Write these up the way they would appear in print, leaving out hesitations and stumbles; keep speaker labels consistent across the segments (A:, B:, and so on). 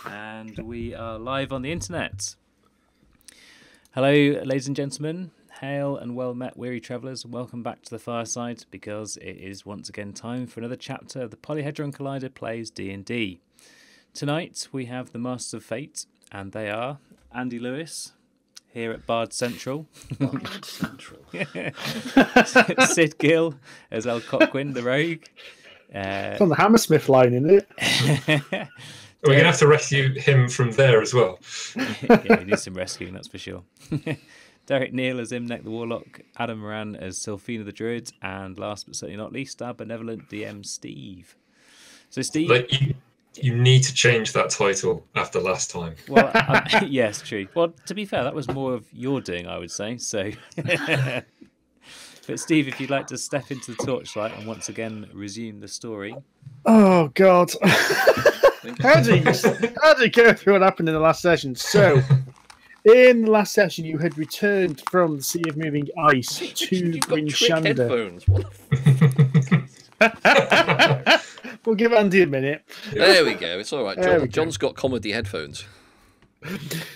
A: And we are live on the internet. Hello, ladies and gentlemen. Hail and well met, weary travellers, and welcome back to the fireside, because it is once again time for another chapter of the Polyhedron Collider Plays D&D. Tonight we have the Masters of Fate, and they are Andy Lewis, here at Bard Central.
B: Bard Central.
A: Sid Gill as El Cockwind, the rogue.
C: It's on the Hammersmith line, isn't it?
D: We're going to have to rescue him from there as well.
A: Yeah, he needs some rescuing, that's for sure. Derek Neal as Imnek the Warlock, Adam Moran as Sylfina the Druid, and last but certainly not least, our benevolent DM, Steve. So, Steve...
D: Like you need to change that title after last time.
A: Well, yes, true. Well, to be fair, that was more of your doing, I would say. So, but Steve, if you'd like to step into the torchlight and once again resume the story.
C: Oh God, how did you go through what happened in the last session? So, in the last session, you had returned from the Sea of Moving Ice to Bryn Shander. We'll give Andy a minute.
B: There we go. It's all right. John's got comedy headphones.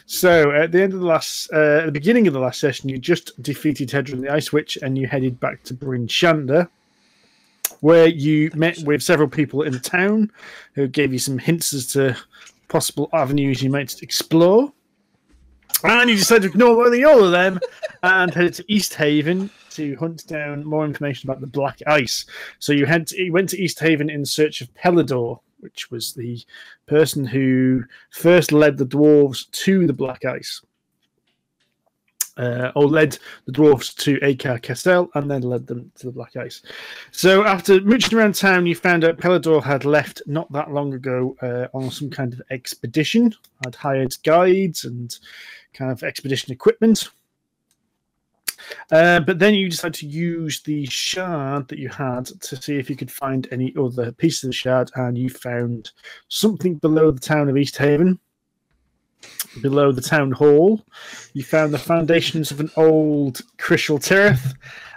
C: So at the end of at the beginning of the last session, you just defeated Hedron the Ice Witch, and you headed back to Bryn Shander, where you met with several people in the town who gave you some hints as to possible avenues you might explore. And you decided to ignore all of them and headed to East Haven to hunt down more information about the Black Ice. So you went to East Haven in search of Pelador, which was the person who first led the dwarves to the Black Ice. Or led the dwarves to Akar Castle and then led them to the Black Ice. So after mooching around town, you found out Pelador had left not that long ago on some kind of expedition, had hired guides and kind of expedition equipment. But then you decided to use the shard that you had to see if you could find any other pieces of the shard, and you found something below the town of East Haven. Below the town hall, you found the foundations of an old Crishal Tirith,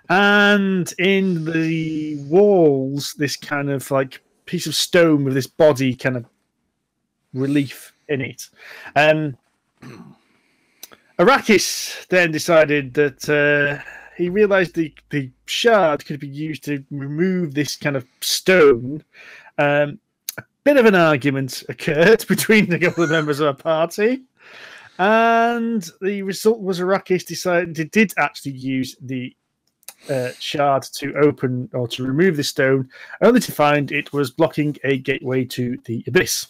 C: and in the walls, this kind of like piece of stone with this body kind of relief in it. Arrakis then decided that he realised the shard could be used to remove this kind of stone. A bit of an argument occurred between a couple of members of our party, and the result was Arrakis did actually use the shard to open or to remove the stone, only to find it was blocking a gateway to the Abyss.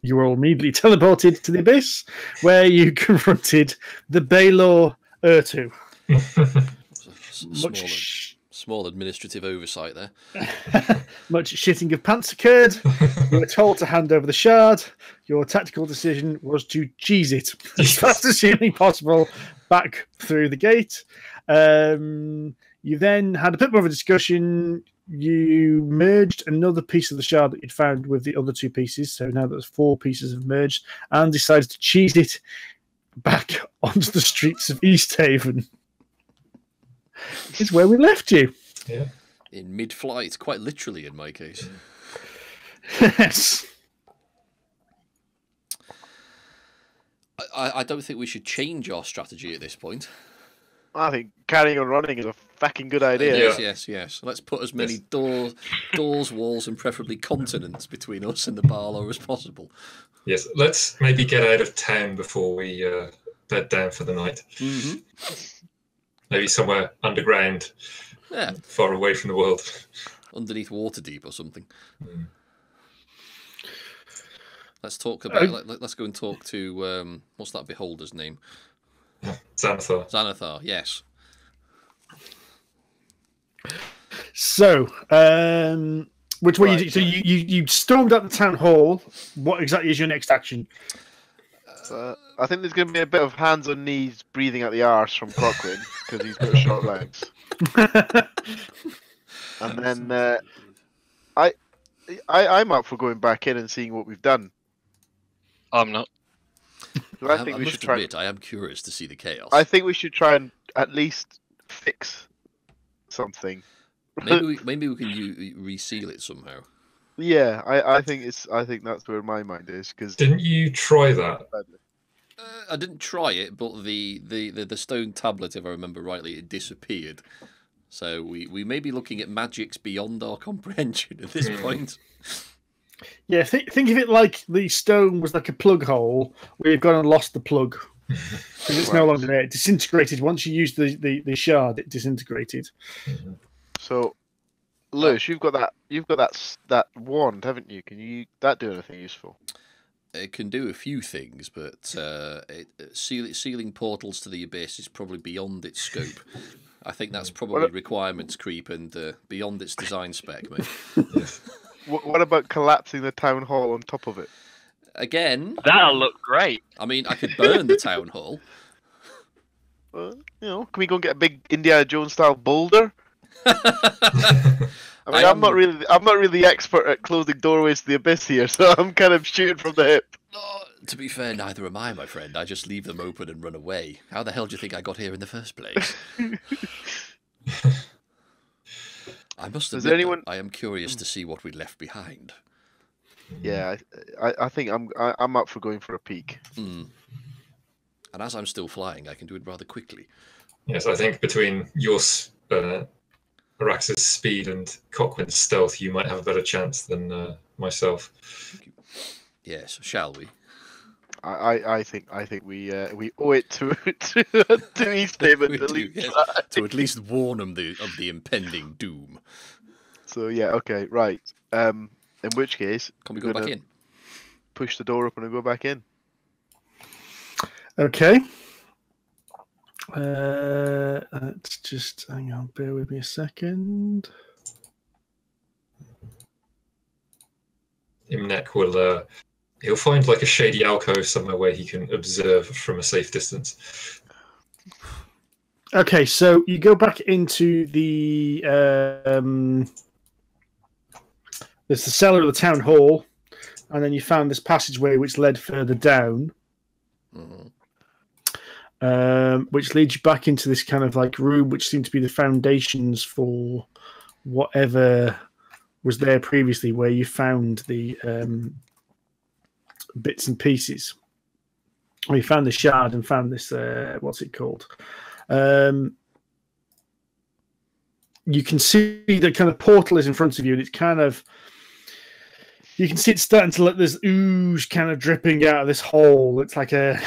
C: You were all immediately teleported to the Abyss, where you confronted the Baelor Urtu.
B: Small administrative oversight there.
C: Much shitting of pants occurred. You were told to hand over the shard. Your tactical decision was to cheese it as fast as humanly possible back through the gate. You then had a bit more of a discussion. You merged another piece of the shard that you'd found with the other two pieces, so now there's 4 pieces have merged, and decided to cheese it back onto the streets of East Haven. Is where we left you.
D: Yeah.
B: In mid-flight, quite literally in my case.
C: Yes.
B: I don't think we should change our strategy at this point.
E: I think carrying on running is a fucking good idea.
B: Yes. Let's put as many doors, walls, and preferably continents between us and the Barlow as possible.
D: Yes, let's maybe get out of town before we bed down for the night.
B: Mm-hmm.
D: Maybe somewhere underground, far away from the world.
B: Underneath Waterdeep or something.
D: Mm.
B: Let's talk about. Let's go and talk to what's that beholder's name?
D: Xanathar,
B: yes.
C: So, which way you do? So you stormed out the town hall. What exactly is your next action?
E: I think there's going to be a bit of hands on knees breathing out the arse from Cockwind because he's got short legs. And then I'm up for going back in and seeing what we've done.
F: I'm not.
E: So I think we should try.
B: I am curious to see the chaos.
E: I think we should try and at least fix something.
B: Maybe we can reseal it somehow.
E: Yeah, I think that's where my mind is because
D: Didn't you try that?
B: I didn't try it, but the stone tablet, if I remember rightly, it disappeared. So we may be looking at magics beyond our comprehension at this point.
C: Yeah, think of it like the stone was like a plug hole where you've gone and lost the plug. Because it's no longer there. It disintegrated. Once you used the shard, it disintegrated.
E: So, Lewis, you've got that wand, haven't you? Can you do anything useful?
B: It can do a few things, but sealing portals to the abyss is probably beyond its scope. I think that's probably requirements creep and beyond its design spec, mate.
E: What about collapsing the town hall on top of it?
B: Again,
F: That'll look great.
B: I mean, I could burn the town hall.
E: Can we go and get a big Indiana Jones style boulder? I mean, I'm not really the expert at closing doorways to the abyss here, so I'm kind of shooting from the hip.
B: To be fair, neither am I, my friend. I just leave them open and run away. How the hell do you think I got here in the first place? I must admit, I am curious to see what we left behind.
E: Yeah, I think I'm up for going for a peek.
B: And as I'm still flying, I can do it rather quickly.
D: Yes, I think between your Arrakis' speed and Cockwind's stealth, you might have a better chance than myself.
B: Yes, shall we?
E: I think we owe it to Easthaven
B: to at least warn them of the impending doom.
E: So yeah, okay, right. In which case,
B: can we go back in?
E: Push the door open and go back in.
C: Okay. Let's just hang on. Bear with me a second.
D: Imnek will he'll find like a shady alcove somewhere where he can observe from a safe distance.
C: Okay, so you go back into the there's the cellar of the town hall, and then you found this passageway which led further down, which leads you back into this kind of like room which seemed to be the foundations for whatever was there previously, where you found the bits and pieces. You found the shard and found this what's it called? You can see the kind of portal is in front of you, and it's kind of, you can see it starting to let this ooze kind of dripping out of this hole. It's like a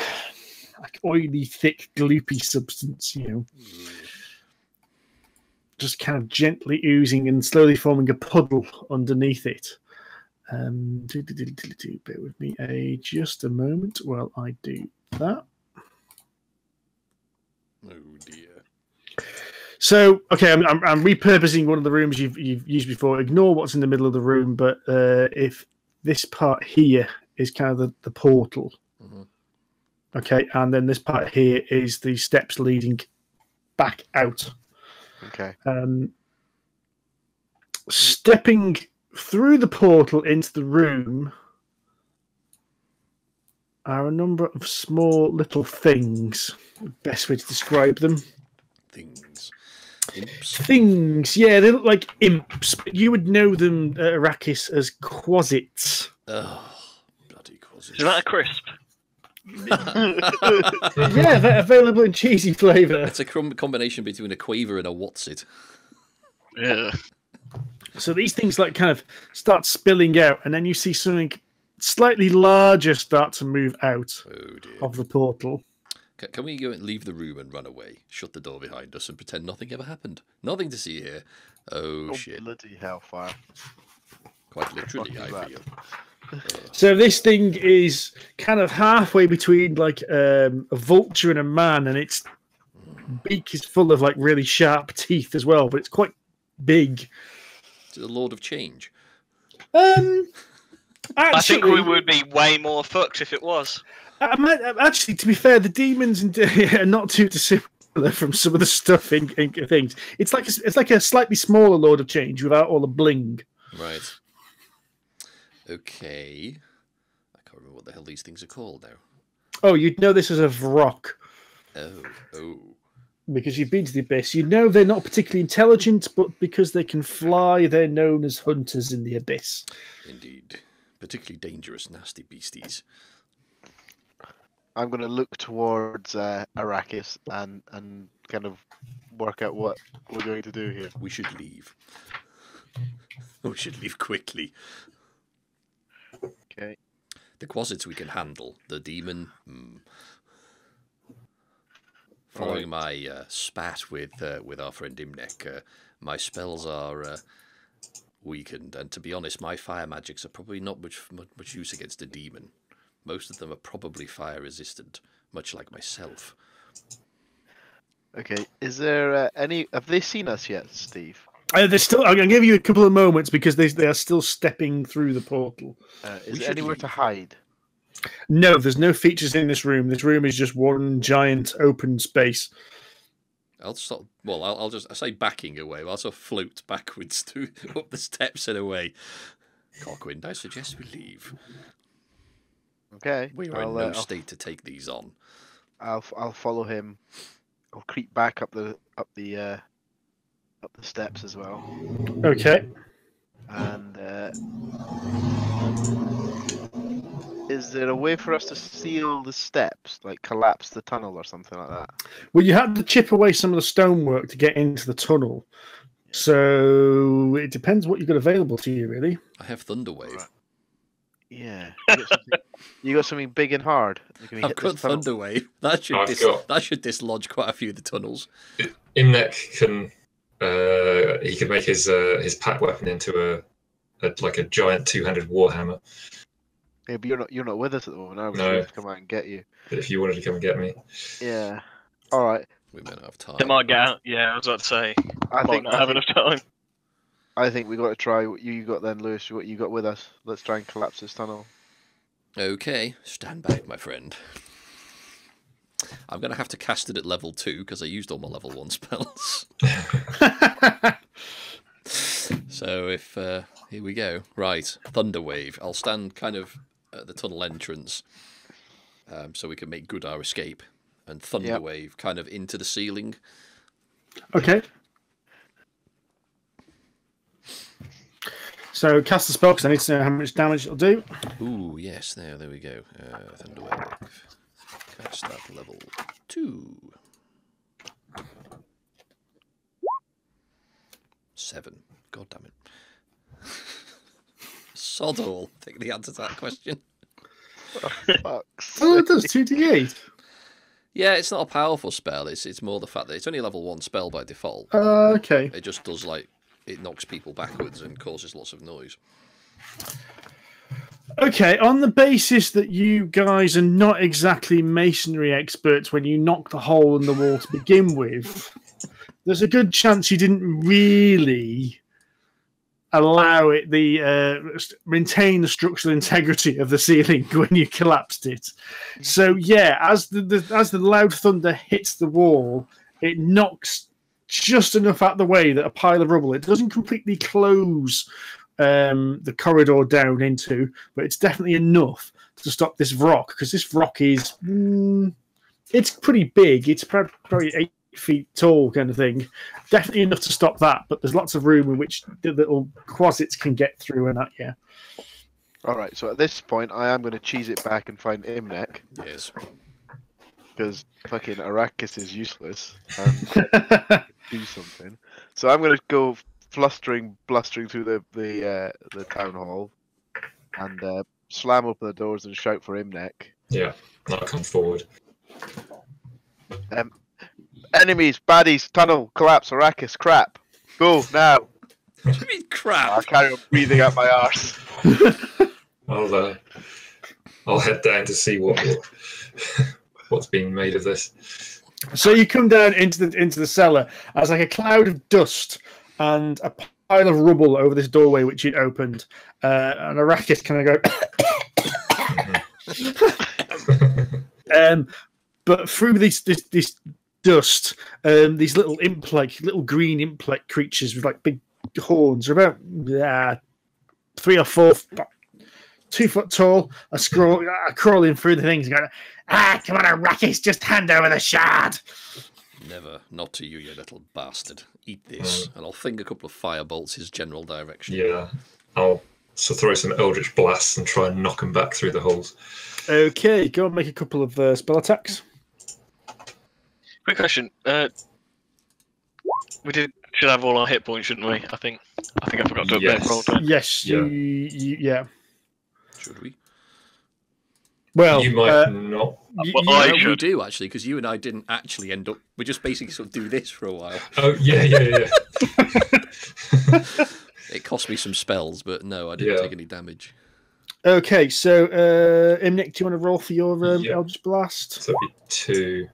C: oily, thick, gloopy substance, just kind of gently oozing and slowly forming a puddle underneath it. Bear with me just a moment while I do that.
B: Oh dear.
C: So, okay, I'm repurposing one of the rooms you've used before. Ignore what's in the middle of the room, but if this part here is kind of the portal, okay, and then this part here is the steps leading back out.
E: Okay.
C: Stepping through the portal into the room are a number of small little things. Best way to describe them.
B: Things. Imps.
C: Things, yeah, they look like imps, but you would know them, Arrakis, as quasits.
B: Oh, bloody quasits.
F: Is that a crisp?
C: Yeah, they're available in cheesy flavour.
B: It's a combination between a quaver and a what's-it.
F: Yeah.
C: So these things like kind of start spilling out, and then you see something slightly larger start to move out of the portal.
B: Can we go and leave the room and run away? Shut the door behind us and pretend nothing ever happened. Nothing to see here. Oh shit.
E: Bloody hellfire.
B: Quite literally, I feel.
C: So this thing is kind of halfway between like a vulture and a man, and its beak is full of like really sharp teeth as well, but it's quite big.
B: It's the Lord of Change.
F: I think we would be way more fucked if it was.
C: Actually, to be fair, the demons are not too dissimilar from some of the stuff in things. It's like a slightly smaller Lord of Change without all the bling.
B: Right. Okay. I can't remember what the hell these things are called now.
C: Oh, you'd know this as a Vrock.
B: Oh.
C: because you've been to the Abyss. You know they're not particularly intelligent, but because they can fly, they're known as hunters in the Abyss.
B: Indeed. Particularly dangerous, nasty beasties.
E: I'm going to look towards Arrakis and kind of work out what we're going to do here.
B: We should leave. We should leave quickly.
E: Okay.
B: The Quasits we can handle. The demon... Following my spat with our friend Imnek, my spells are weakened, and to be honest, my fire magics are probably not much use against a demon. Most of them are probably fire resistant, much like myself.
E: Okay. Is there any? Have they seen us yet, Steve?
C: They're still. I'm going to give you a couple of moments because they are still stepping through the portal.
E: Is there anywhere to hide?
C: No, there's no features in this room. This room is just one giant open space.
B: I'll stop. Well, I'll just. I say backing away. I'll sort of float backwards up the steps and away. Cockwind, I suggest we leave.
E: Okay.
B: We are in no state to take these on.
E: I'll follow him. I'll creep back up the steps as well.
C: Okay.
E: And is there a way for us to seal the steps, like collapse the tunnel or something like that?
C: Well, you had to chip away some of the stonework to get into the tunnel. So it depends what you've got available to you, really.
B: I have Thunderwave.
E: Right. Yeah. You got something big and hard.
B: I've got Thunderwave. That should dislodge quite a few of the tunnels.
D: Imnek can he can make his pack weapon into a giant two-handed warhammer.
E: Yeah, but you're not with us at the moment. I was
D: No.
E: to come out and get you.
D: But if you wanted to come and get me,
E: Yeah. All right.
B: We may not have time.
F: They might get out. Yeah, I was about to say.
E: I
F: Might not have enough time.
E: I think we got to try what you got then, Lewis. What you got with us? Let's try and collapse this tunnel.
B: Okay, stand back, my friend. I'm going to have to cast it at level 2 because I used all my level 1 spells. So if here we go. Right, Thunderwave. I'll stand kind of at the tunnel entrance, so we can make good our escape. And Thunderwave kind of into the ceiling.
C: Okay. So cast the spell because I need to know how much damage it'll do.
B: Ooh, yes, there we go. Thunderwave. Cast that level 2. 7. God damn it. Sod all. I think the answer to that question.
C: Oh, it does 2d8.
B: Yeah, it's not a powerful spell. It's more the fact that it's only a level 1 spell by default.
C: Okay.
B: It just does it knocks people backwards and causes lots of noise.
C: Okay, on the basis that you guys are not exactly masonry experts when you knock the hole in the wall to begin with, there's a good chance you didn't really allow it maintain the structural integrity of the ceiling when you collapsed it. So yeah, as the loud thunder hits the wall, it knocks just enough out the way that a pile of rubble. It doesn't completely close the corridor down into, but it's definitely enough to stop this rock, because this rock is it's pretty big. It's probably 8 feet tall, kind of thing. Definitely enough to stop that, but there's lots of room in which the little quasits can get through and that. Yeah.
E: All right. So at this point, I am going to cheese it back and find Imnek.
B: Yes.
E: Because fucking Arrakis is useless. Do something. So I'm going to go blustering through the town hall and slam open the doors and shout for Imnek.
D: yeah, I'll come forward.
E: Enemies, baddies, tunnel, collapse, Arrakis, crap. Go now.
B: What do you mean crap?
E: I carry on breathing out my arse.
D: I'll head down to see what's being made of this.
C: So you come down into the cellar as like a cloud of dust and a pile of rubble over this doorway which you'd opened, and Arrakis kind of go. But through this dust, these little little green imp-like creatures with like big horns are about 3 or 4, 2 foot tall, crawling through the things and going, come on, Arrakis, just hand over the shard.
B: Never. Not to you, you little bastard. Eat this, and I'll fling a couple of firebolts his general direction.
D: Yeah. I'll throw some Eldritch Blasts and try and knock them back through the holes.
C: Okay, go and make a couple of spell attacks.
F: Quick question. We should have all our hit points, shouldn't we? I think I forgot to update roll.
C: Yes,
D: Yeah.
C: Yeah.
B: Should we?
C: Well,
D: you might not.
B: We do, actually, because you and I didn't actually end up... We just basically sort of do this for a while.
D: Oh, yeah.
B: It cost me some spells, but no, I didn't take any damage.
C: Okay, so Imnek, do you want to roll for your Eldritch Blast?
D: So it'd be 2.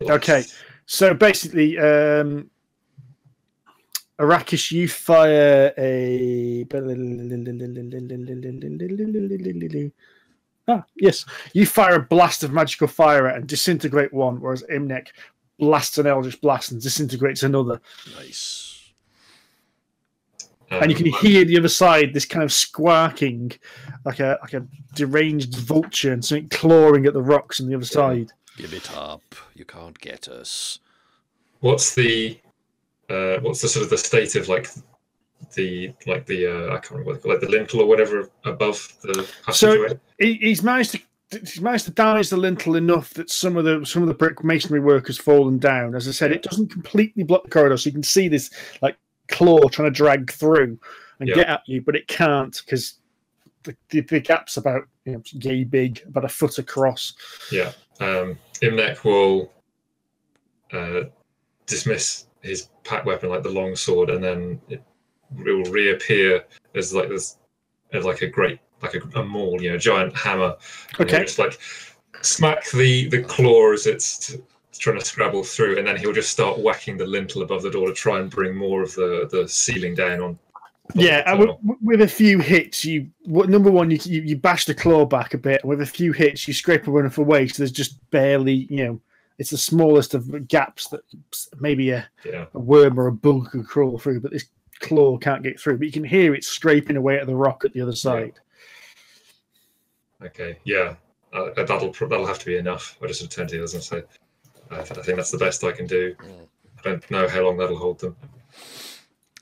C: Okay, so basically, Arrakis, you fire a... yes. You fire a blast of magical fire and disintegrate one, whereas Imnek blasts an Eldritch Blast and disintegrates another.
B: Nice.
C: And you can hear the other side this kind of squawking, like a deranged vulture and something clawing at the rocks on the other side.
B: Give it up. You can't get us.
D: What's the sort of the state of like the I can't remember what they call it, the lintel or whatever above the passageway?
C: So he's managed to damage the lintel enough that some of the brick masonry work has fallen down. As I said, it doesn't completely block the corridor, so you can see this like claw trying to drag through and get at you, but it can't because the gap's about yay big, about a foot across. Yeah.
D: Imnek will dismiss his pack weapon, like the long sword, and then it will reappear as like this, as like a maul, giant hammer. And he'll just like smack the claw as it's trying to scrabble through, and then he'll just start whacking the lintel above the door to try and bring more of the ceiling down on.
C: Yeah, and with a few hits, number one, you bash the claw back a bit, and with a few hits, you scrape one off away, so there's just barely, it's the smallest of gaps that maybe a worm or a bug could crawl through, but this claw can't get through. But you can hear it scraping away at the rock at the other side.
D: Yeah. Okay, yeah, that'll have to be enough. I just returned to you, as I say. I think that's the best I can do. I don't know how long that'll hold them.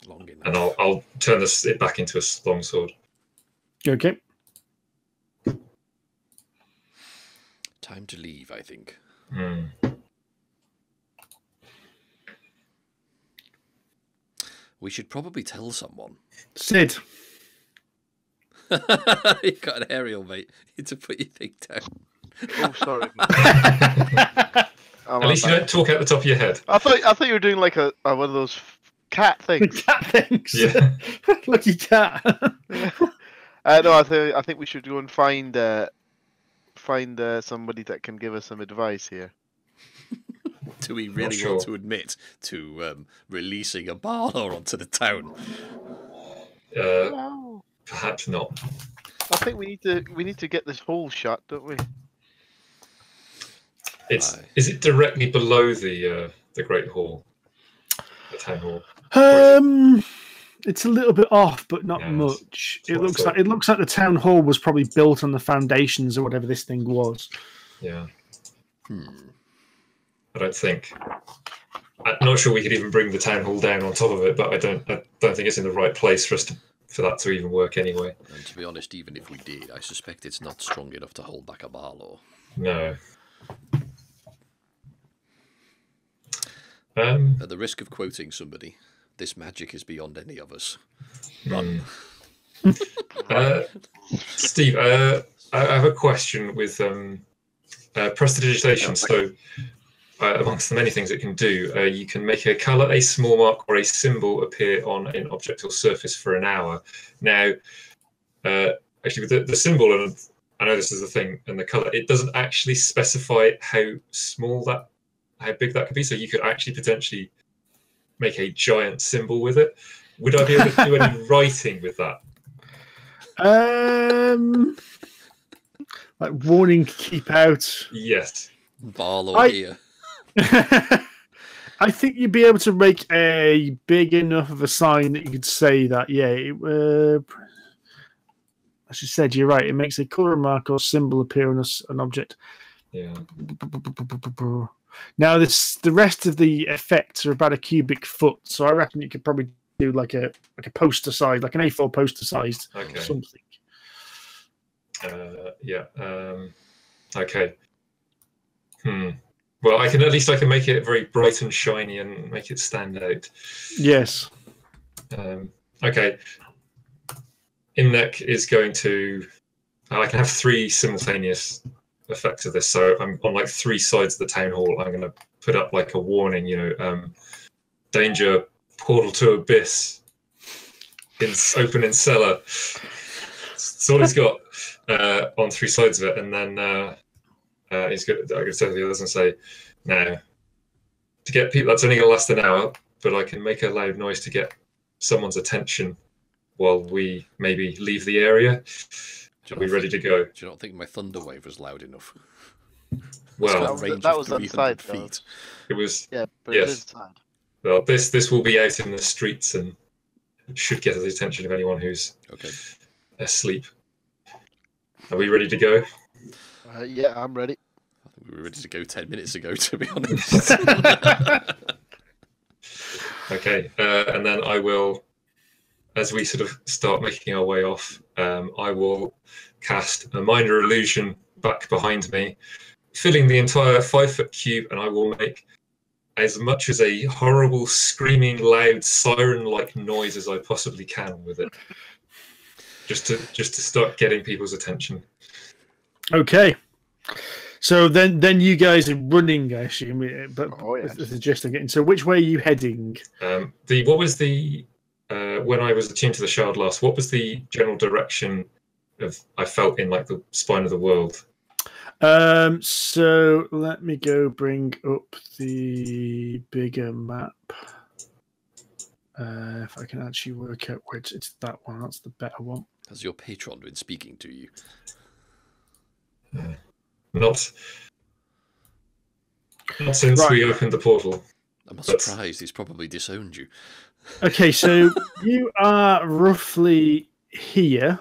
B: Long enough.
D: And I'll turn it back into a longsword.
C: Okay.
B: Time to leave, I think. We should probably tell someone.
C: Sid.
B: You've got an aerial, mate. You need to put your thing down.
E: Oh, sorry.
D: At least you don't talk out the top of your head.
E: I thought you were doing like one of those cat things.
C: Cat things.
D: Yeah.
C: Lucky cat.
E: No, I think we should go and find somebody that can give us some advice here.
B: Do we really want to admit to releasing a Barlow onto the town?
E: No.
D: Perhaps not.
E: I think we need to get this hole shut, don't we?
D: Is it directly below the Great Hall, the town hall?
C: It's a little bit off, but not much. It looks like the town hall was probably built on the foundations or whatever this thing was.
D: Yeah. I don't think. I'm not sure we could even bring the town hall down on top of it, but I don't think it's in the right place for that to even work anyway.
B: And to be honest, even if we did, I suspect it's not strong enough to hold back a Barlow.
D: No.
B: At the risk of quoting somebody, this magic is beyond any of us. Run.
D: Steve, I have a question with prestidigitation. So, amongst the many things it can do, you can make a colour, a small mark, or a symbol appear on an object or surface for an hour. Now, actually, with the symbol, and I know this is a thing, and the colour, it doesn't actually specify how big that could be. So you could actually potentially make a giant symbol with it. Would I be able to do any writing with that?
C: Like warning, keep out.
D: Yes.
B: Barlow here.
C: I think you'd be able to make a big enough of a sign that you could say that. Yeah. As you said, you're right. It makes a colour mark or symbol appear on an object.
D: Yeah.
C: Now, the rest of the effects are about a cubic foot, so I reckon you could probably do like a poster size, like an A4 poster size, something.
D: Yeah. Okay. Well, I can make it very bright and shiny and make it stand out.
C: Yes.
D: Okay. Imnek is going to. I can have 3 simultaneous effects of this. So I'm on like 3 sides of the town hall. I'm going to put up like a warning. Danger, portal to abyss. Open in cellar. That's all he's got on 3 sides of it, and then. He's going to say to the others and say, now, to get people, that's only going to last an hour, but I can make a loud noise to get someone's attention while we maybe leave the area. Are we ready to go?
B: Do you not think my thunder wave was loud enough?
D: Well,
E: that was inside
B: feet.
D: It was.
E: Yeah, but
D: yes.
E: it is inside.
D: Well, this will be out in the streets and should get the attention of anyone who's asleep. Are we ready to go?
E: Yeah, I'm ready.
B: I think we were ready to go 10 minutes ago, to be honest.
D: Okay, and then I will, as we sort of start making our way off, I will cast a minor illusion back behind me, filling the entire 5-foot cube, and I will make as much as a horrible, screaming, loud, siren-like noise as I possibly can with it, just to start getting people's attention.
C: Okay. So then you guys are running, I assume, but that's the gist I'm getting. So which way are you heading?
D: What was the when I was attuned to the shard last? What was the general direction of I felt in like the spine of the world?
C: So let me go bring up the bigger map. If I can actually work out which it's that one. That's the better one.
B: Has your patron been speaking to you?
D: Not since we opened the portal.
B: I'm not surprised. He's probably disowned you.
C: Okay, so you are roughly here.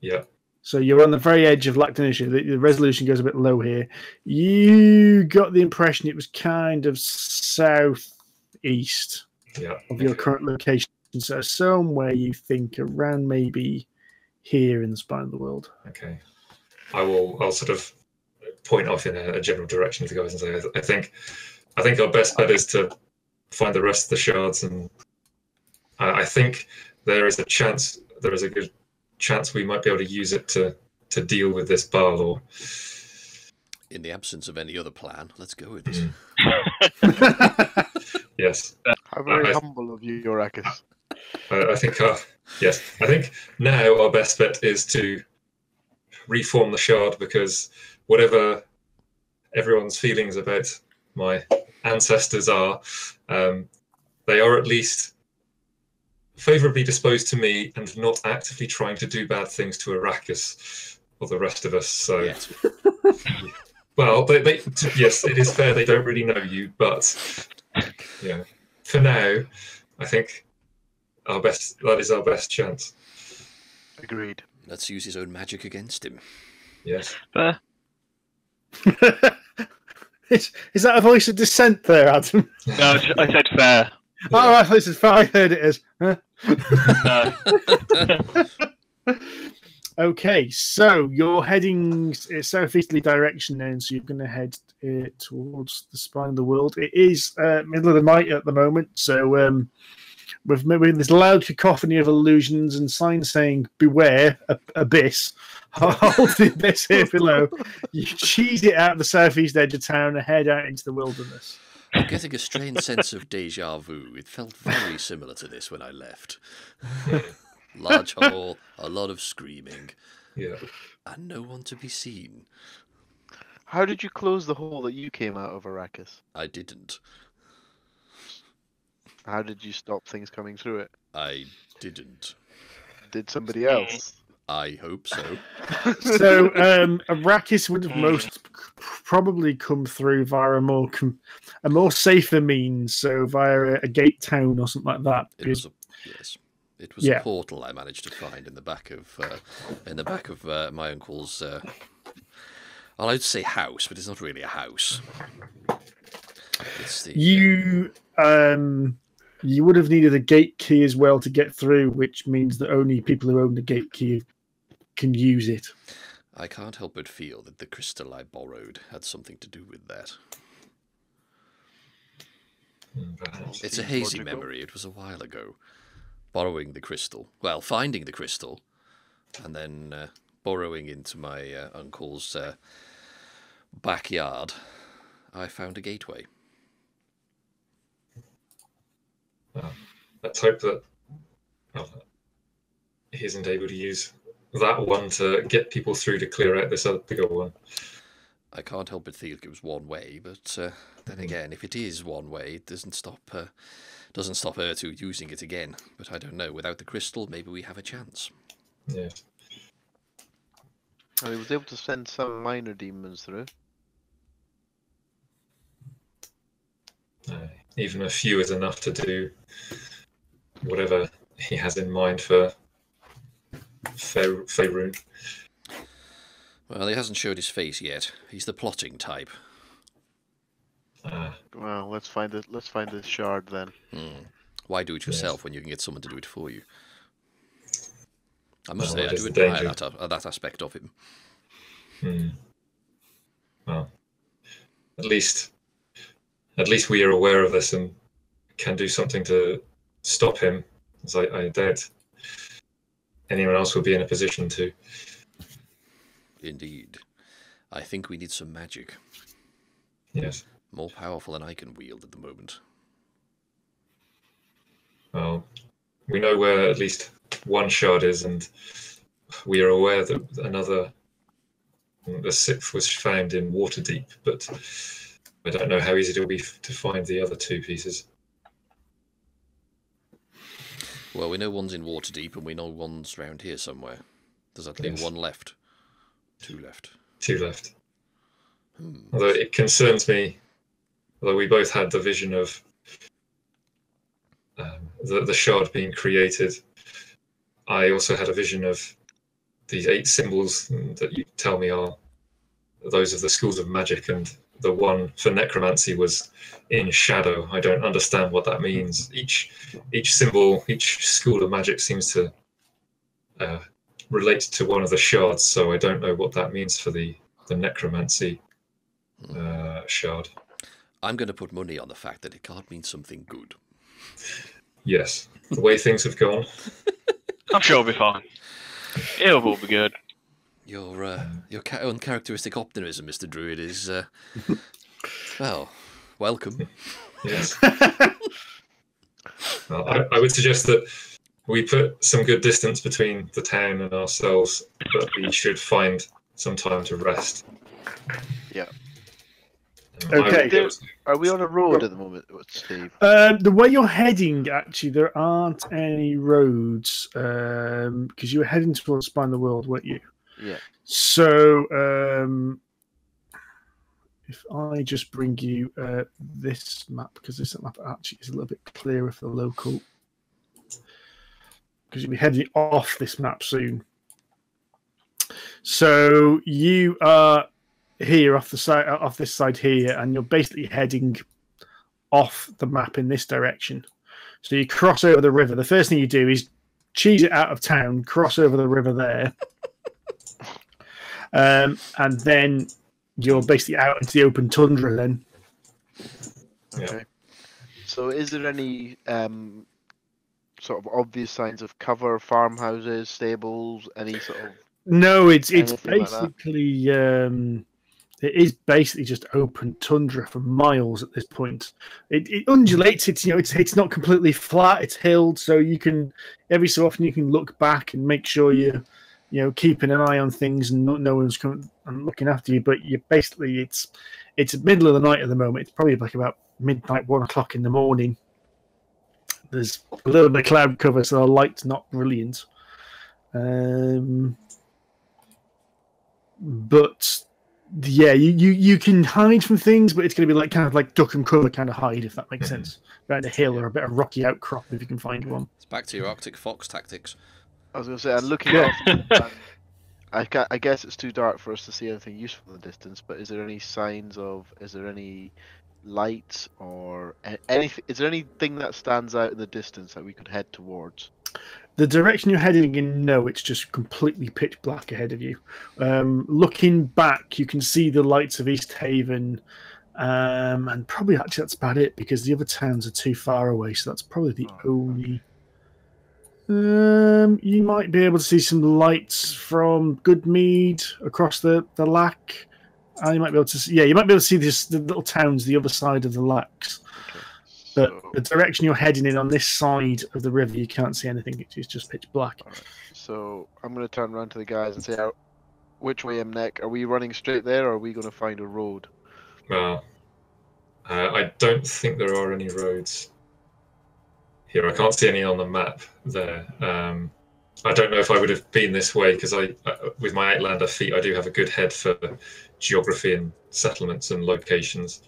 D: Yeah.
C: So you're on the very edge of Lactanisha. The resolution goes a bit low here. You got the impression it was kind of southeast of your current location. So somewhere you think around maybe here in the spine of the world.
D: Okay. I'll sort of point off in a general direction to the guys and say, I think our best bet is to find the rest of the shards, and I think there is a good chance we might be able to use it to deal with this Barlaw.
B: In the absence of any other plan, let's go with this.
D: Yes.
E: How very humble of you, Arrakis.
D: I think now our best bet is to reform the shard, because whatever everyone's feelings about my ancestors are, they are at least favourably disposed to me and not actively trying to do bad things to Arrakis or the rest of us. So, yes. Well, yes, it is fair. They don't really know you, but yeah, for now, I think that is our best chance.
E: Agreed.
B: Let's use his own magic against him.
D: Yes.
F: Fair.
C: Is that a voice of dissent there, Adam?
F: No, I said fair.
C: Oh, right, this is fair. I heard it is. Huh?
F: No.
C: Okay, so you're heading southeasterly direction then, so you're going to head towards the spine of the world. It is middle of the night at the moment, so with this loud cacophony of illusions and signs saying "Beware, abyss." Hold the abyss here below. You cheese it out the southeast edge of town and head out into the wilderness.
B: I'm getting a strange sense of déjà vu. It felt very similar to this when I left. Large hall, a lot of screaming, and no one to be seen.
E: How did you close the hole that you came out of, Arrakis?
B: I didn't.
E: How did you stop things coming through it?
B: I didn't.
E: Did somebody else?
B: I hope so.
C: So Arrakis would have most probably come through via a more safer means, so via a gate town or something like that.
B: It was a portal I managed to find in the back of my uncle's Well, I'd say house, but it's not really a house. It's the,
C: you would have needed a gate key as well to get through, which means that only people who own the gate key can use it.
B: I can't help but feel that the crystal I borrowed had something to do with that. It's a hazy memory. It was a while ago. Borrowing the crystal. Well, finding the crystal. And then burrowing into my uncle's backyard. I found a gateway.
D: Let's hope that he isn't able to use that one to get people through to clear out this other bigger one.
B: I can't help but think it was one way, but then again, if it is one way, it doesn't stop her to using it again. But I don't know. Without the crystal, maybe we have a chance.
D: Yeah.
E: And he was able to send some minor demons through.
D: Even a few is enough to do whatever he has in mind for Faerun.
B: Well, he hasn't showed his face yet. He's the plotting type.
E: Well, let's find it. Let's find the shard then.
B: Why do it yourself when you can get someone to do it for you? I must
D: Well,
B: say, I
D: that is
B: do
D: the
B: admire
D: danger.
B: that aspect of him.
D: Well, at least we are aware of this and can do something to stop him, as I doubt anyone else will be in a position to.
B: Indeed. I think we need some magic.
D: Yes.
B: More powerful than I can wield at the moment.
D: Well, we know where at least one shard is, and we are aware that the sixth was found in Waterdeep, but I don't know how easy it will be to find the other two pieces.
B: Well, we know one's in Waterdeep, and we know one's round here somewhere. Does that leave one left? Two left.
D: Two left. Although it concerns me, although we both had the vision of the shard being created, I also had a vision of these 8 symbols that you tell me are those of the schools of magic, and the one for necromancy was in shadow. I don't understand what that means. Each symbol, each school of magic seems to relate to one of the shards, so I don't know what that means for the necromancy shard.
B: I'm going to put money on the fact that it can't mean something good.
D: Yes, the way things have gone.
F: I'm sure it'll be fine. It'll all be good.
B: Your uncharacteristic optimism, Mr. Druid, is well, welcome.
D: Yes. Well, I would suggest that we put some good distance between the town and ourselves, but we should find some time to rest.
E: Yeah.
C: Okay.
E: Are we on a road at the moment, Steve?
C: The way you're heading, actually, there aren't any roads because you were heading towards Spine the World, weren't you?
E: Yeah.
C: So if I just bring you this map, because this map actually is a little bit clearer for the local, because you'll be heading off this map soon. So you are here off this side here, and you're basically heading off the map in this direction. So you cross over the river. The first thing you do is cheese it out of town, cross over the river there, and then you're basically out into the open tundra then.
E: Okay. So is there any sort of obvious signs of cover, farmhouses, stables, any sort of...
C: No, it's
E: anything like that?
C: basically it is basically just open tundra for miles at this point. It undulates. It's not completely flat. It's hilled, so you can every so often you can look back and make sure you're keeping an eye on things and no one's coming and looking after you. But you basically it's middle of the night at the moment. It's probably like about midnight, 1 o'clock in the morning. There's a little bit of cloud cover, so the light's not brilliant. But yeah, you can hide from things, but it's going to be kind of like duck and cover kind of hide, if that makes sense. Around a hill or a bit of rocky outcrop, if you can find one.
B: It's back to your Arctic Fox tactics.
E: I was going to say, I'm looking off. I guess it's too dark for us to see anything useful in the distance. But is there any signs of? Is there any lights or anything? Is there anything that stands out in the distance that we could head towards?
C: The direction you're heading in, no, it's just completely pitch black ahead of you. Looking back, you can see the lights of East Haven, and probably actually that's about it because the other towns are too far away. So that's probably the only. You might be able to see some lights from Goodmead across the Lack. You might be able to see, you might be able to see the little towns the other side of the Lacks. But the direction you're heading in on this side of the river, you can't see anything. It's just pitch black.
E: Right. So I'm going to turn around to the guys and say, which way, Imnek? Are we running straight there, or are we going to find a road?
D: Well, I don't think there are any roads here. I can't see any on the map there. I don't know if I would have been this way because with my Outlander feet, I do have a good head for geography and settlements and locations.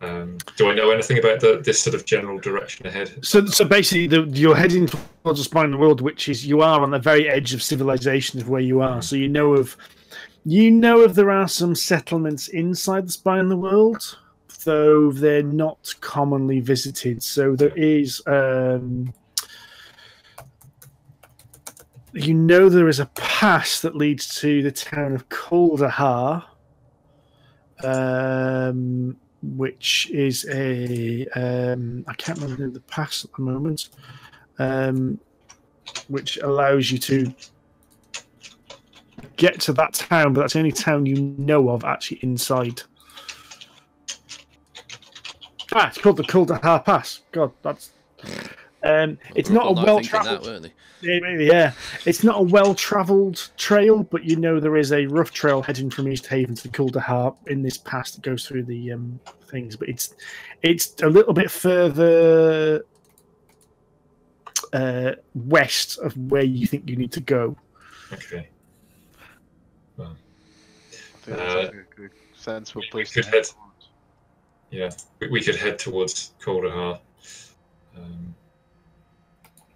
D: Do I know anything about this sort of general direction ahead?
C: So basically, you're heading towards the spine of the world, which is you are on the very edge of civilization of where you are. So you know if there are some settlements inside the spine of the world, though they're not commonly visited. So there is, there is a pass that leads to the town of Kuldahar. Which is I can't remember the name of the pass at the moment, which allows you to get to that town, but that's the only town you know of actually inside. It's called the Kuldahar Pass. God, that's it's not a well-travelled. Yeah, it's not a well-travelled trail, but there is a rough trail heading from East Haven to Kuldahar in this pass that goes through the things. But it's a little bit further west of where you think you need to go.
D: Okay. Well,
E: I think that's a good, sensible place
D: to head. Yeah, we could head towards Kuldahar.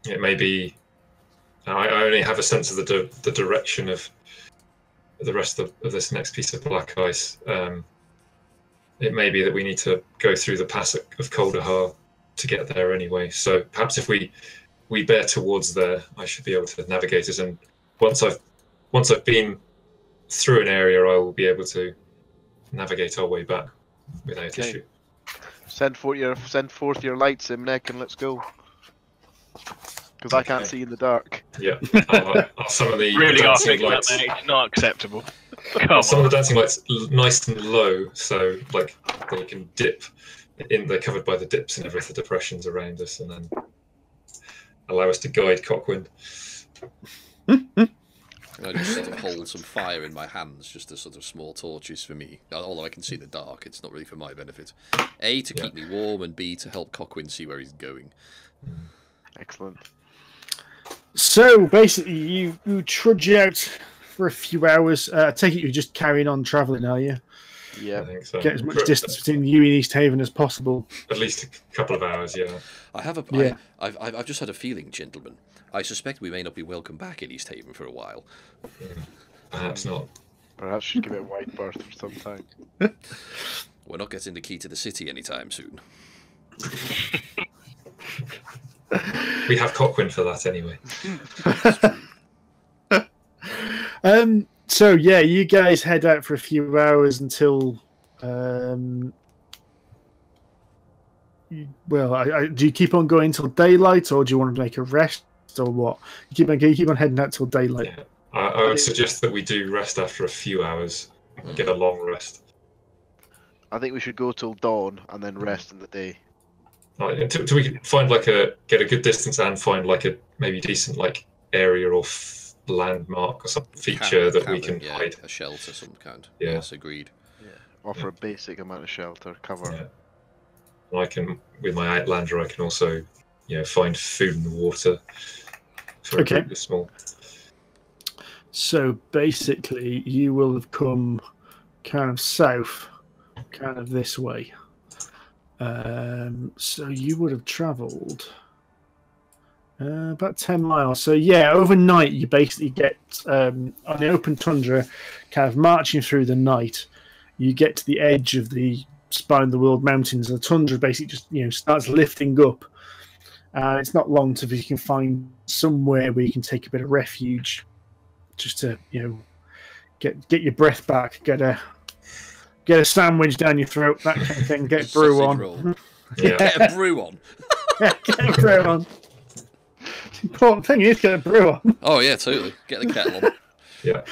D: It may be. I only have a sense of the direction of the rest of this next piece of black ice. It may be that we need to go through the pass of Kuldahar to get there anyway. So perhaps if we bear towards there, I should be able to navigate it. And once I've been through an area, I will be able to navigate our way back without issue.
E: Send forth your lights, Imnek, and let's go. Because I can't see in the dark.
D: Yeah, I'll summon the
F: really
D: dancing lights.
F: That, mate. Not acceptable.
D: Some of the dancing lights nice and low, so like they can dip in. They're covered by the dips and everything, the depressions around us, and then allow us to guide Cockwind.
B: I just sort of hold some fire in my hands, just as sort of small torches for me. Although I can see in the dark, it's not really for my benefit. A, to keep me warm, and B, to help Cockwind see where he's going.
E: Excellent.
C: So basically, you trudge out for a few hours. I take it you're just carrying on travelling, are you?
E: Yeah,
D: I think so.
C: Get as much distance between you and East Haven as possible.
D: At least a couple of hours, yeah.
B: I've just had a feeling, gentlemen. I suspect we may not be welcome back in East Haven for a while.
D: Perhaps not.
E: Perhaps should give it a wide berth for some time.
B: We're not getting the key to the city anytime soon.
D: We have Cockwind for that anyway.
C: So yeah, you guys head out for a few hours until. Do you keep on going till daylight, or do you want to make a rest, or what? You keep on heading out till daylight.
D: Yeah. I would suggest that we do rest after a few hours, get a long rest.
E: I think we should go till dawn and then rest in the day.
D: Until we can find get a good distance and find a maybe decent area or landmark or some feature that we can hide.
B: A shelter of some kind.
D: Yeah.
B: Yes, agreed.
E: Yeah. Offer a basic amount of shelter, cover.
D: Yeah. I can, with my Outlander, I can also, find food and water for a group this small.
C: So basically, you will have come kind of south, kind of this way. So you would have travelled About 10 miles. So yeah, overnight you basically get on the open tundra, kind of marching through the night. You get to the edge of the Spine of the World Mountains, and the tundra basically just starts lifting up. It's not long till you can find somewhere where you can take a bit of refuge, just to get your breath back, get a sandwich down your throat, that kind of thing. Get a brew on.
B: Yeah. Get a brew on.
C: Get a brew on. Important thing is get a brew on.
B: Oh yeah, totally. Get the kettle on.
D: Yeah.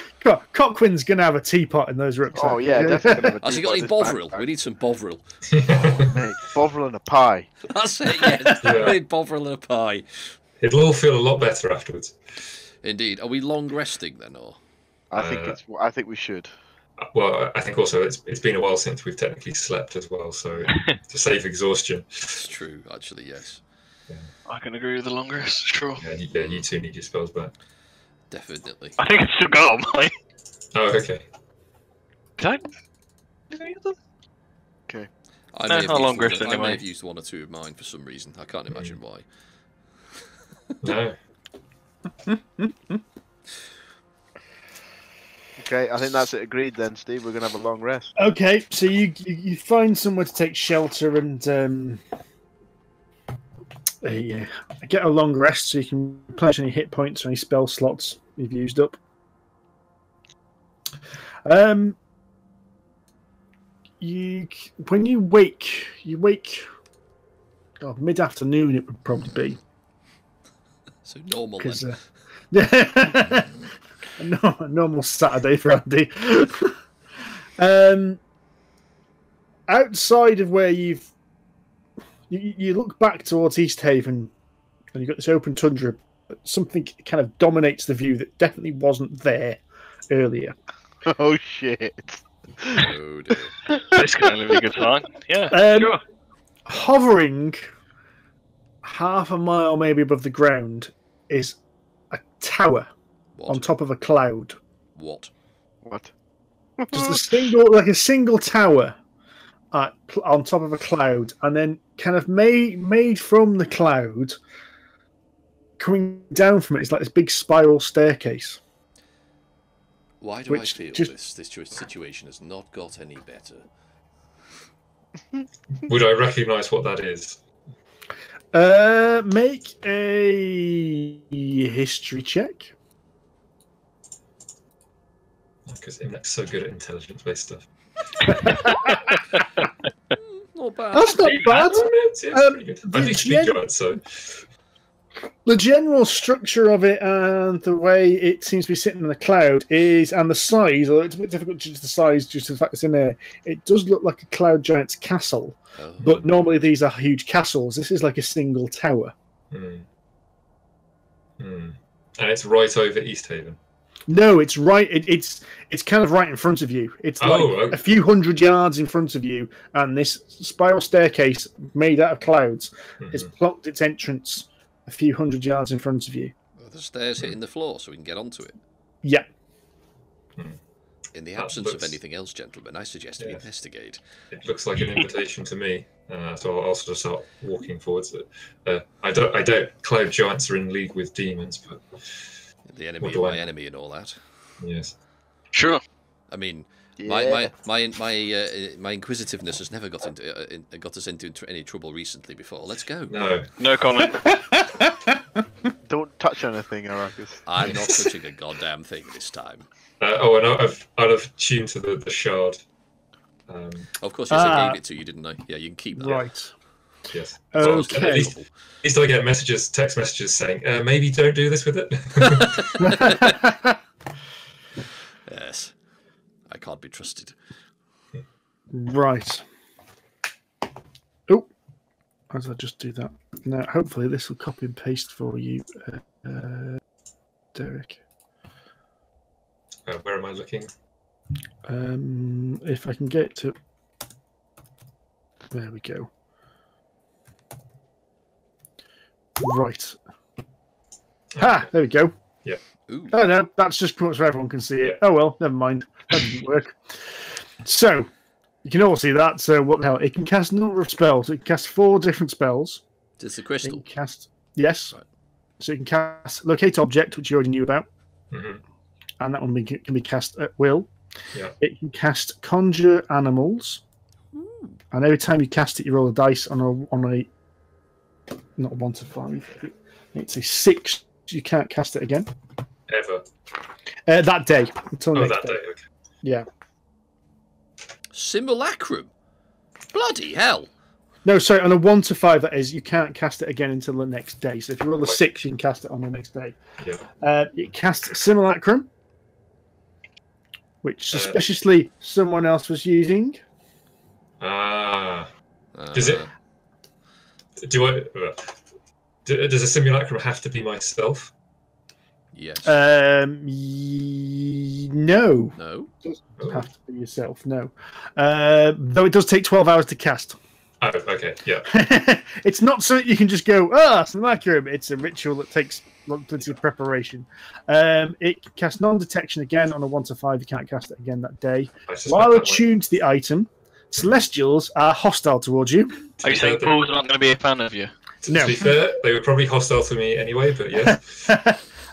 C: Cockkwind's gonna have a teapot in those rucksacks.
E: Oh yeah, definitely. Gonna have a
B: Has he got any Bovril? We need some Bovril.
E: Mate, Bovril and a pie.
B: That's it. Yeah. We need Bovril and a pie.
D: It'll all feel a lot better afterwards.
B: Indeed. Are we long resting then, or?
E: I think we should.
D: Well, I think also it's been a while since we've technically slept as well, so to save exhaustion.
B: It's true, actually. Yes.
D: Yeah.
F: I can agree with the long rest, sure.
D: Yeah, you two need your spells back.
B: Definitely.
F: I think it's still got on mine.
D: Oh, okay.
F: Did I do any of them?
E: Okay.
B: I may
F: Anyway.
B: have used one or two of mine for some reason. I can't imagine why.
D: No.
E: Okay, I think that's it. Agreed then, Steve. We're gonna have a long rest.
C: Okay, so you find somewhere to take shelter and get a long rest so you can replenish any hit points or any spell slots you've used up. When you wake mid-afternoon it would probably be.
B: So normal then.
C: A normal Saturday for Andy. Outside of where you look back towards East Haven, and you've got this open tundra. Something kind of dominates the view that definitely wasn't there earlier.
E: Oh shit!
B: Oh dear.
F: This can only be a good sign. Yeah, sure.
C: Hovering half a mile maybe above the ground is a tower on top of a cloud.
B: What?
C: Just a single tower on top of a cloud, and then kind of made from the cloud, coming down from it is like this big spiral staircase.
B: Why do I feel this situation has not got any better?
D: Would I recognise what that is?
C: Make a history check.
D: Because Imnek's so good at intelligence-based stuff.
B: Not bad.
C: That's not bad.
D: I do speak giant, so
C: the general structure of it and the way it seems to be sitting in the cloud and the size, although it's a bit difficult to judge the size due to the fact it's in there, it does look like a cloud giant's castle.
B: Oh.
C: But normally these are huge castles. This is like a single tower.
D: And it's right over East Haven.
C: No, it's right. It's kind of right in front of you. It's a few hundred yards in front of you, and this spiral staircase made out of clouds has blocked its entrance a few hundred yards in front of you.
B: Are the stairs hitting the floor so we can get onto it?
C: Yeah.
B: In the absence of anything else, gentlemen, I suggest we investigate.
D: It looks like an invitation to me, so I'll sort of start walking forwards. I doubt cloud giants are in league with demons, but
B: the enemy of my enemy and all that.
D: Yes.
F: Sure.
B: I mean, my inquisitiveness has never got us into any trouble recently before. Let's go.
F: No comment.
E: Don't touch anything, Arrakis.
B: I'm not touching a goddamn thing this time.
D: And I'd have tuned to the shard.
B: Of course, yes, I gave it to you, didn't I? Yeah, you can keep that.
C: Right.
D: Yes.
C: Okay.
D: At least I get text messages saying, maybe don't do this with it.
B: Yes. I can't be trusted.
C: Right. Oh, as I just do that. Now, hopefully this will copy and paste for you, Derek.
D: Where am I looking?
C: If I can get to... There we go. Right. Ha! There we go.
D: Yeah.
B: Ooh.
C: Oh no, that's just pretty much so everyone can see it. Oh well, never mind. That didn't work. So, you can all see that. So, what the hell? It can cast a number of spells. It can cast 4 different spells.
B: It's the crystal.
C: It can cast... Yes.
B: Right.
C: So you can cast Locate Object, which you already knew about.
D: Mm-hmm.
C: And that one can be cast at will.
D: Yeah.
C: It can cast Conjure Animals. And every time you cast it, you roll a dice on a not a 1 to 5. It's a 6. You can't cast it again.
D: Ever.
C: That day. Until next
D: that day. Okay.
C: Yeah.
B: Simulacrum. Bloody hell.
C: No, sorry, on a 1 to 5, that is, you can't cast it again until the next day. So if you roll a 6, you can cast it on the next day.
D: Yeah.
C: It casts Simulacrum, which suspiciously someone else was using.
D: Does it? Does a simulacrum have to be myself?
B: Yes.
C: No.
B: No.
C: It doesn't have to be yourself, no. Though it does take 12 hours to cast.
D: Oh, okay, yeah.
C: It's not something you can just go, Simulacrum. It's a ritual that takes plenty of preparation. It can cast non-detection again on a 1 to 5. You can't cast it again that day. While attuned to the item, Celestials are hostile towards you.
F: Are you saying Paul's not going to be a fan of you?
D: To be fair, they were probably hostile to me anyway, but yes.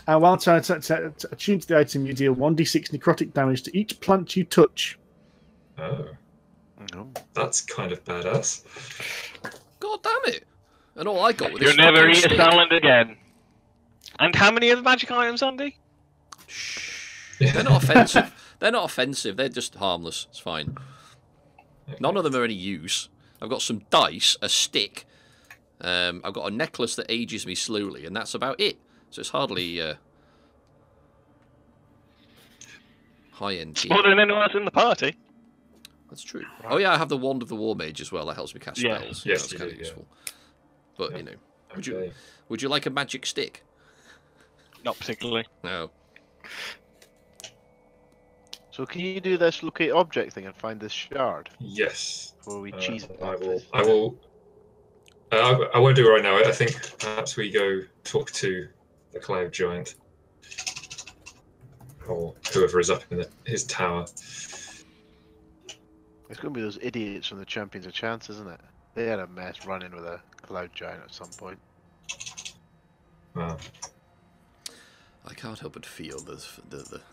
C: And while trying to attune to the item, you deal 1d6 necrotic damage to each plant you touch.
D: Oh. That's kind of badass.
B: God damn it. And all I got was
F: You'll never eat a salad again. And how many other magic items, Andy?
B: They're not offensive. They're not offensive. They're just harmless. It's fine. None of them are any use. I've got some dice, a stick. I've got a necklace that ages me slowly, and that's about it. So it's hardly high-end.
F: More than anyone else in the party.
B: That's true. Right. Oh yeah, I have the Wand of the War Mage as well. That helps me cast spells.
D: Yes,
B: that's kind of useful. But you know,
D: Okay.
B: would you like a magic stick?
F: Not particularly.
B: No.
E: So can you do this locate object thing and find this shard?
D: Yes.
E: Before we cheese it.
D: I will. I won't do it right now. I think perhaps we go talk to the Cloud Giant. Or whoever is up in his tower.
E: It's going to be those idiots from the Champions of Chance, isn't it? They had a mess running with a Cloud Giant at some point.
D: Wow.
B: I can't help but feel the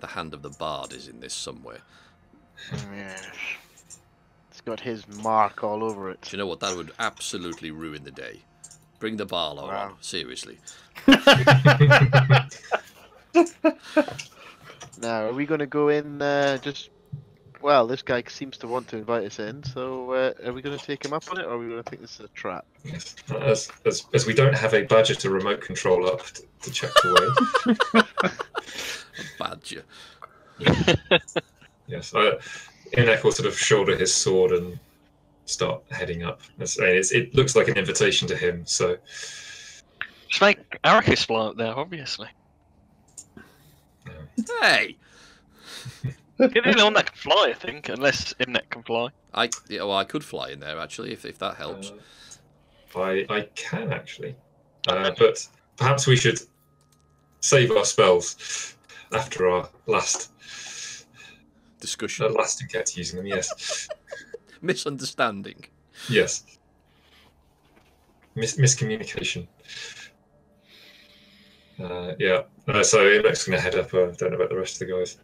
B: hand of the bard is in this somewhere.
E: Yes. It's got his mark all over it.
B: Do you know what? That would absolutely ruin the day. Bring the Barlow on, seriously.
E: Now, are we going to go in just... Well, this guy seems to want to invite us in, so are we going to take him up on it, or are we going to think this is a trap?
D: Yes. As we don't have a badger to remote control up to check the way.
B: Badger.
D: Yes. Imnek will sort of shoulder his sword and start heading up. It looks like an invitation to him, so...
F: Just make Arrakis fly up there, obviously.
B: Hey!
F: You're the only one that can fly, I think, unless Imnek can fly.
B: I could fly in there, actually, if that helps.
D: I can, actually. But perhaps we should save our spells after our last
B: discussion.
D: Last get using them, yes.
B: Misunderstanding.
D: Yes. Miscommunication. Yeah. So Imnek's going to head up. I don't know about the rest of the guys.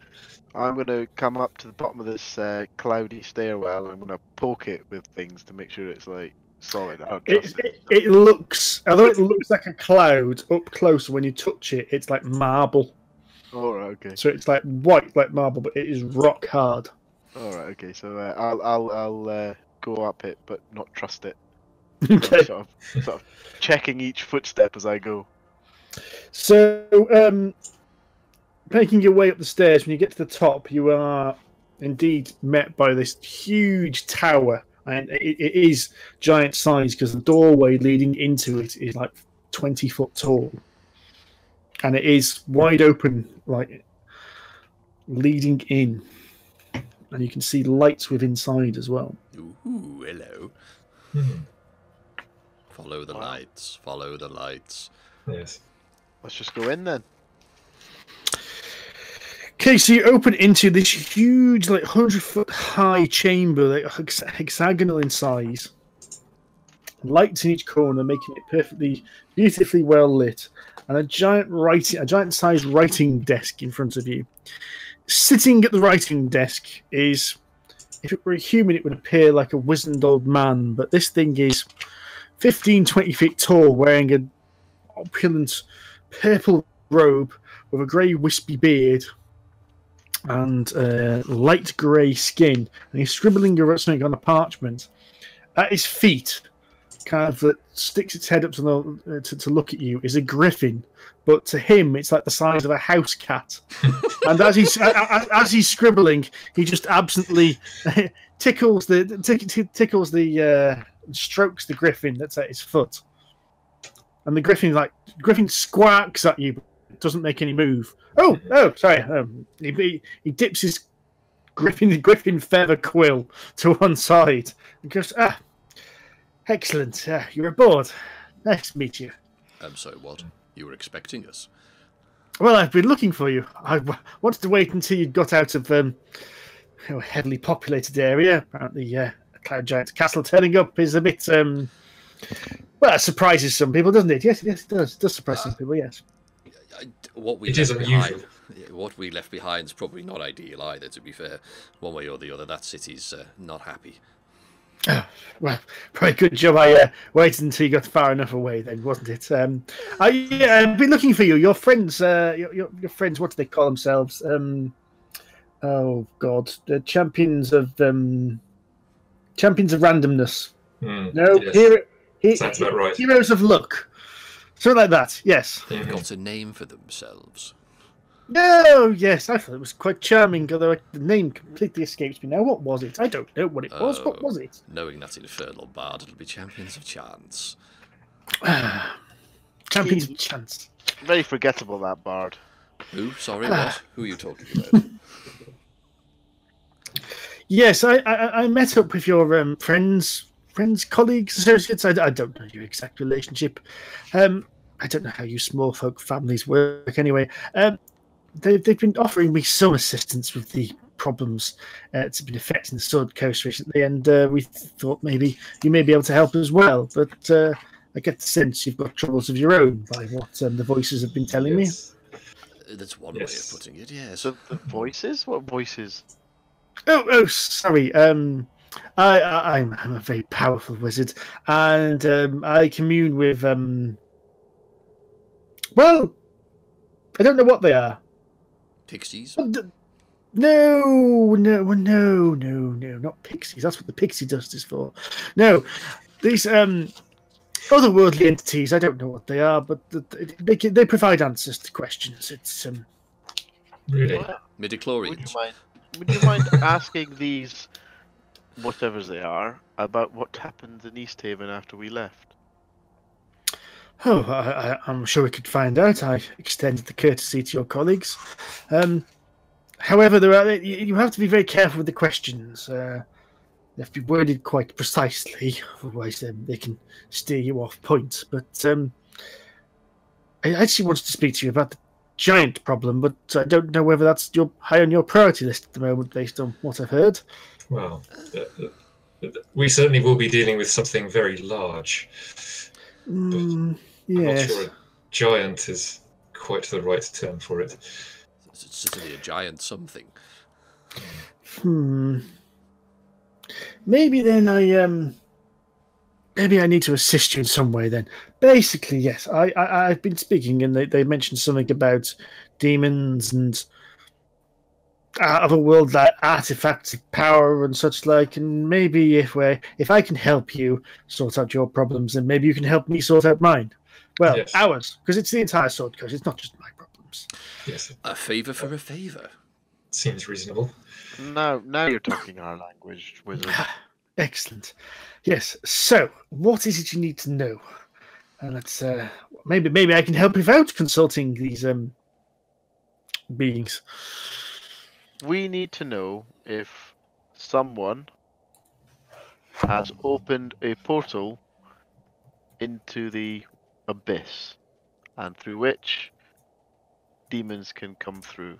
E: I'm going to come up to the bottom of this cloudy stairwell. I'm going to poke it with things to make sure it's like solid.
C: It looks, although it looks like a cloud up close, when you touch it, it's like marble.
E: All right, okay.
C: So it's like white, like marble, but it is rock hard.
E: All right, okay. So I'll go up it, but not trust it.
C: Okay.
E: Sort of checking each footstep as I go.
C: So, making your way up the stairs, when you get to the top, you are indeed met by this huge tower, and it is giant size because the doorway leading into it is like 20 foot tall, and it is wide open, like leading in, and you can see lights within inside as well.
B: Ooh, hello. Follow the lights. Follow the lights.
D: Yes.
E: Let's just go in then.
C: Okay, so you open into this huge, like 100-foot high chamber, like hexagonal in size. Lights in each corner, making it perfectly, beautifully well lit. and a giant-sized writing desk in front of you. Sitting at the writing desk is, if it were a human, it would appear like a wizened old man, but this thing is 15, 20 feet tall, wearing an opulent purple robe with a grey wispy beard and light grey skin, and he's scribbling something on a parchment. At his feet, kind of that sticks its head up to look at you, is a griffin, but to him it's like the size of a house cat. And as he's scribbling, he just absently strokes the griffin that's at his foot, and the griffin squawks at you, but doesn't make any move. Oh, sorry. He dips his griffin feather quill to one side and goes, excellent. You're aboard. Nice to meet you.
B: So what? You were expecting us?
C: Well, I've been looking for you. I wanted to wait until you got out of a heavily populated area. Apparently, a Cloud Giant's castle turning up is a bit, well, it surprises some people, doesn't it? Yes, it does. It does surprise some people, yes.
B: What we left behind is probably not ideal either, to be fair. One way or the other, that city's not happy.
C: Oh, well, probably good job I waited until you got far enough away then, wasn't it? I've been looking for you. Your friends, your friends, what do they call themselves? Oh, God. The champions of randomness. No,
D: yes. Sounds about right.
C: Heroes of luck. Something like that, yes.
B: They've got a name for themselves.
C: No, yes, I thought it was quite charming, although the name completely escapes me now. What was it? I don't know what it was. What was it?
B: Knowing that infernal bard, it'll be Champions of Chance.
C: Champions of Chance.
E: Very forgettable, that bard.
B: Who? Sorry, what? Who are you talking about?
C: Yes, I met up with your friends, colleagues, associates. I don't know your exact relationship. I don't know how you small folk families work anyway. They've been offering me some assistance with the problems that's been affecting the Sword Coast recently, and we thought maybe you may be able to help as well. But I get the sense you've got troubles of your own by what the voices have been telling me.
B: That's one way of putting it, yes.
E: So the voices? What voices?
C: Oh, sorry. I'm a very powerful wizard, and I commune with well, I don't know what they are.
B: Pixies?
C: No, not pixies. That's what the pixie dust is for. No, these otherworldly entities. I don't know what they are, but they provide answers to questions. It's
D: really
B: midichlorians.
E: Would you mind asking these, whatever they are, about what happened in East Haven after we left?
C: Oh, I'm sure we could find out. I extended the courtesy to your colleagues. However, you have to be very careful with the questions. They have to be worded quite precisely, otherwise they can steer you off point. But I actually wanted to speak to you about the giant problem, but I don't know whether that's high on your priority list at the moment, based on what I've heard.
D: Well, we certainly will be dealing with something very large. I'm not sure a giant is quite the right term for it.
B: It's certainly a giant something.
C: Maybe then maybe I need to assist you in some way then. Basically, yes, I've been speaking, and they mentioned something about demons and otherworld artifacts of power and such like, and maybe if I can help you sort out your problems, then maybe you can help me sort out mine. Well, yes. Ours, because it's the entire Sword Coast. It's not just my problems.
D: Yes.
B: A favour for a favour.
D: Seems reasonable.
E: Now you're talking our language, wizard.
C: Excellent. Yes. So, what is it you need to know? And let's maybe I can help you out consulting these beings.
E: We need to know if someone has opened a portal into the abyss, and through which demons can come through.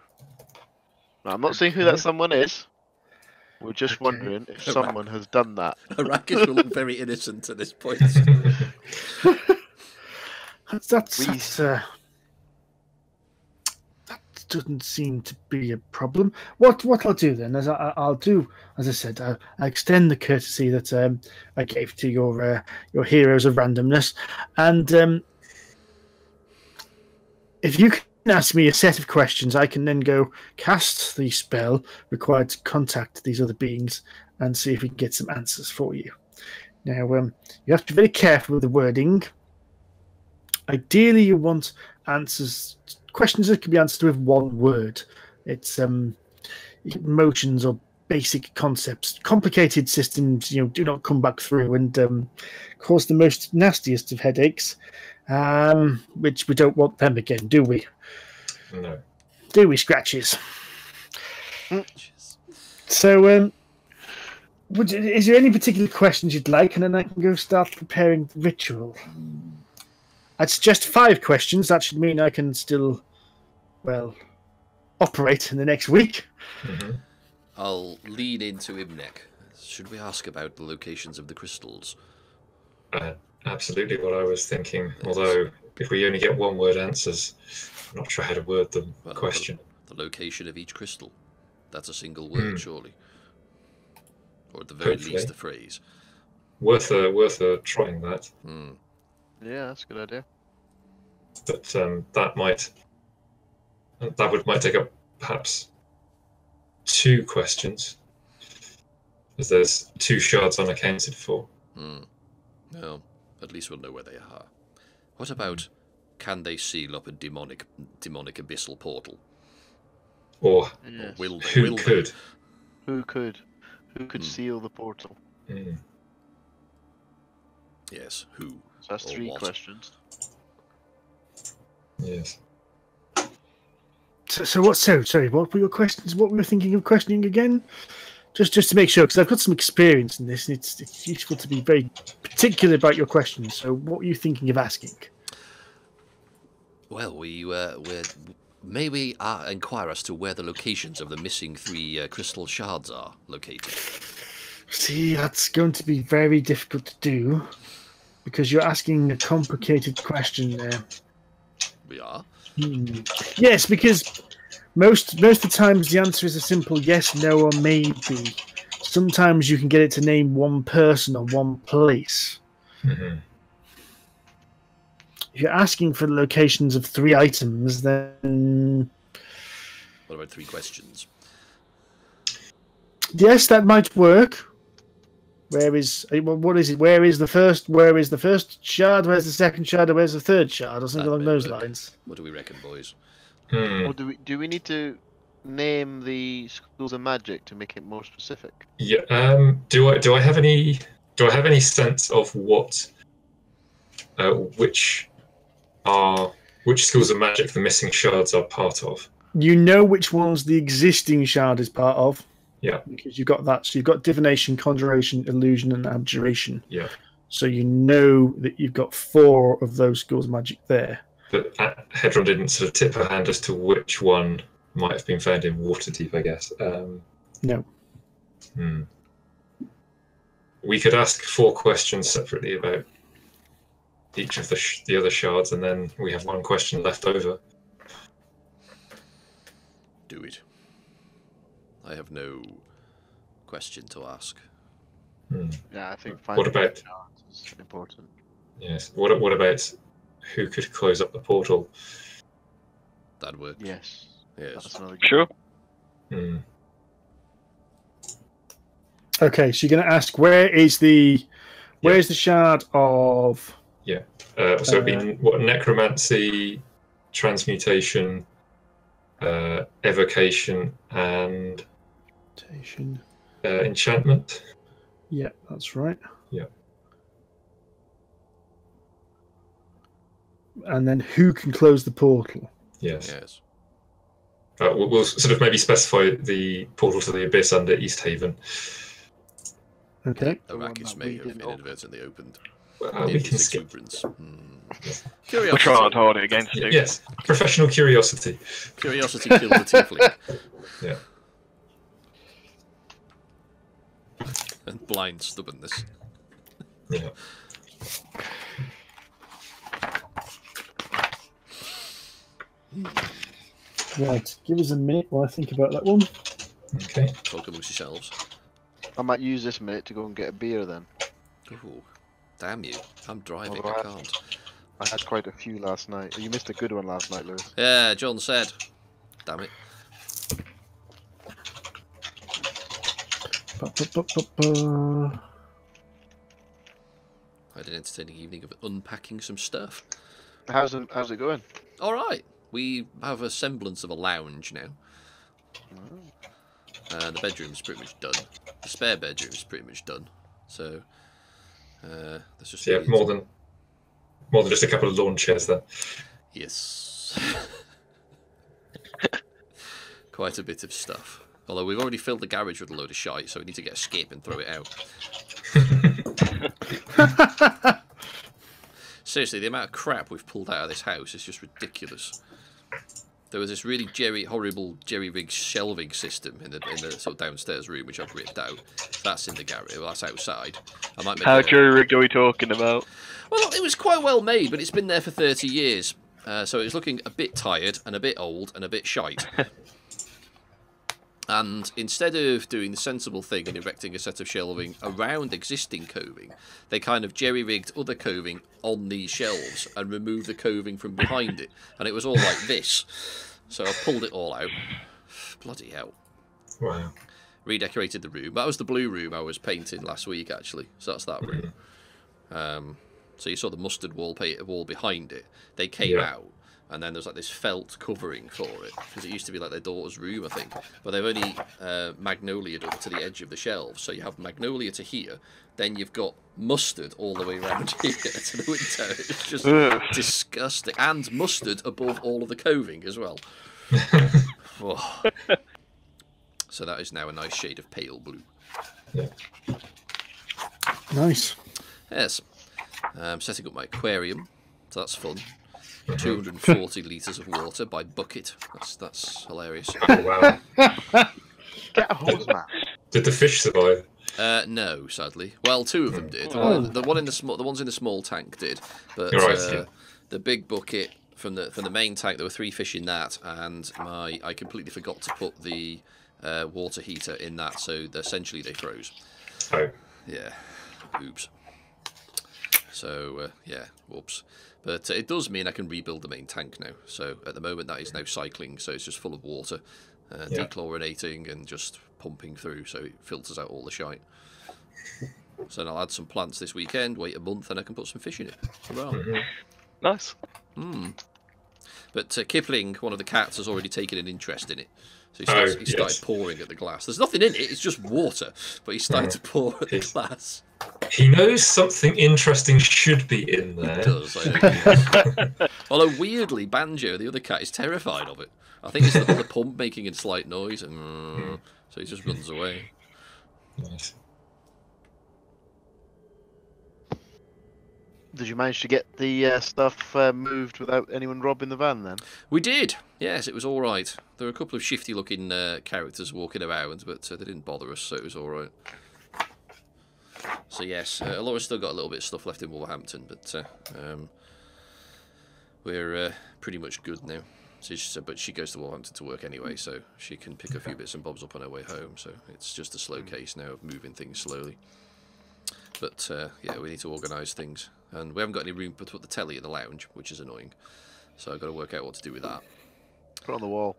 E: Now, I'm not saying who that someone is. We're just wondering if someone has done that.
B: Arrakis will look very innocent at this point.
C: doesn't seem to be a problem. What I'll do then is I'll do, as I said, I extend the courtesy that I gave to your heroes of randomness, and if you can ask me a set of questions, I can then go cast the spell required to contact these other beings and see if we can get some answers for you. Now, you have to be very careful with the wording. Ideally, you want questions that can be answered with one word. It's emotions or basic concepts. Complicated systems, do not come back through and cause the most nastiest of headaches, which we don't want them again, do we?
D: No.
C: Do we, Scratches? So, is there any particular questions you'd like, and then I can go start preparing the ritual? I'd suggest 5 questions. That should mean I can still, operate in the next week.
D: Mm-hmm.
B: I'll lean into Imnek. Should we ask about the locations of the crystals?
D: Absolutely what I was thinking. Although, if we only get one-word answers, I'm not sure how to word the question.
B: The location of each crystal. That's a single word, surely. Or at the very least, the phrase.
D: Worth a trying that.
E: Yeah, that's a good idea.
D: But that might take up perhaps 2 questions, as there's 2 shards unaccounted for.
B: Well, at least we'll know where they are. What about, can they seal up a demonic abyssal portal?
D: Or
E: Yes.
B: Will they?
D: who could?
E: Who could seal the portal?
B: Yes, who?
E: So that's
B: Or
E: 3
B: what?
E: questions.
D: Yes.
C: Sorry, what were your questions? What were you thinking of questioning again? Just to make sure, because I've got some experience in this, and it's useful to be very particular about your questions. So, what were you thinking of asking?
B: Well, may we inquire as to where the locations of the missing 3 crystal shards are located?
C: See, that's going to be very difficult to do, because you're asking a complicated question there.
B: We are?
C: Yes, because most of the times the answer is a simple yes, no, or maybe. Sometimes you can get it to name one person or one place.
D: Mm-hmm.
C: If you're asking for the locations of 3 items, then
B: What about 3 questions?
C: yes, that might work. What is it? Where is the first shard? Where's the second shard? Or where's the third shard? Or something
B: That
C: along
B: may
C: those
B: work.
C: lines.
B: What do we reckon, boys?
E: Or do we need to name the schools of magic to make it more specific?
D: Yeah. Do I have any sense of what which schools of magic the missing shards are part of?
C: You know which ones the existing shard is part of.
D: Yeah.
C: Because you've got that. So you've got divination, conjuration, illusion, and abjuration.
D: Yeah.
C: So you know that you've got 4 of those schools of magic there.
D: But Hedron didn't sort of tip her hand as to which one might have been found in Waterdeep, I guess.
C: No.
D: We could ask 4 questions separately about each of the other shards, and then we have 1 question left over.
B: Do it. I have no question to ask.
E: Yeah, I think
D: What about
E: shards is important.
D: Yes. What about who could close up the portal?
B: That works.
E: Yes.
B: Yes.
E: That's another good
F: Sure.
C: Okay, so you're going to ask where's the shard of?
D: Yeah. So it'd be necromancy, transmutation, evocation, and enchantment.
C: Yeah, that's right.
D: Yeah.
C: And then who can close the portal?
D: Yes.
B: Yes.
D: We'll sort of maybe specify the portal to the abyss under East Haven.
C: Okay.
B: Arrakis may have inadvertently opened.
D: Well, we can skip.
F: We'll try and hold it against you.
D: Yes. Professional curiosity.
B: Curiosity kills the tiefling.
D: Yeah.
B: And blind stubbornness.
D: Yeah.
C: Right, give us a minute while I think about that one.
D: Okay.
B: Talk amongst yourselves.
E: I might use this minute to go and get a beer then.
B: Ooh, damn you. I'm driving,
E: Although
B: I can't.
E: I had quite a few last night. You missed a good one last night, Lewis.
B: Yeah, John said. Damn it. I had an entertaining evening of unpacking some stuff.
E: How's it going?
B: All right. We have a semblance of a lounge now. The bedroom's pretty much done. The spare bedroom's pretty much done. So there's just
D: more than just a couple of lawn chairs there.
B: Yes. Quite a bit of stuff. Although we've already filled the garage with a load of shite, so we need to get a skip and throw it out. Seriously, the amount of crap we've pulled out of this house is just ridiculous. There was this really horrible jerry-rigged shelving system in the sort of downstairs room, which I've ripped out. That's in the garage. Well, that's outside. I might make
F: How jerry-rigged are we talking about?
B: Well, it was quite well made, but it's been there for 30 years. So it was looking a bit tired and a bit old and a bit shite. And instead of doing the sensible thing and erecting a set of shelving around existing coving, they kind of jerry-rigged other coving on these shelves and removed the coving from behind it. And it was all like this. So I pulled it all out. Bloody hell.
D: Wow.
B: Redecorated the room. That was the blue room I was painting last week, actually. So that's that room. So you saw the mustard wall behind it. They came out. And then there's like this felt covering for it, because it used to be like their daughter's room, I think. But they've only magnolia'd up to the edge of the shelves. So you have magnolia to here, then you've got mustard all the way around here to the window. It's just disgusting. And mustard above all of the coving as well. Oh. So that is now a nice shade of pale blue.
D: Yeah.
C: Nice.
B: Yes. Setting up my aquarium, so that's fun. 240 litres of water by bucket. That's hilarious.
D: Oh, wow.
E: Get a hose, man.
D: Did the fish survive?
B: No, sadly. Well, two of them did. The ones in the small tank did, but the big bucket from the main tank, there were 3 fish in that, and I completely forgot to put the water heater in that, so essentially they froze.
D: Oh.
B: Yeah. Oops. So yeah, whoops. But it does mean I can rebuild the main tank now. So at the moment that is now cycling, so it's just full of water, dechlorinating and just pumping through, so it filters out all the shite. So then I'll add some plants this weekend, wait a month, and I can put some fish in it. Hurrah.
F: Nice.
B: But Kipling, one of the cats, has already taken an interest in it. So he started pouring at the glass. There's nothing in it, it's just water. But he started to pour at the glass.
D: He knows something interesting should be in there.
B: He does, I think. Although weirdly, Banjo, the other cat, is terrified of it. I think it's the pump making a slight noise, and so he just runs away.
D: Nice.
E: Did you manage to get the stuff moved without anyone robbing the van then?
B: We did. Yes, it was all right. There were a couple of shifty-looking characters walking around, but they didn't bother us, so it was all right. So yes, Laura's still got a little bit of stuff left in Wolverhampton, but we're pretty much good now. But she goes to Wolverhampton to work anyway, so she can pick a few bits and bobs up on her way home. So it's just a slow case now of moving things slowly. But yeah, we need to organise things, and we haven't got any room to put the telly in the lounge, which is annoying. So I've got to work out what to do with that.
E: Put it on the wall.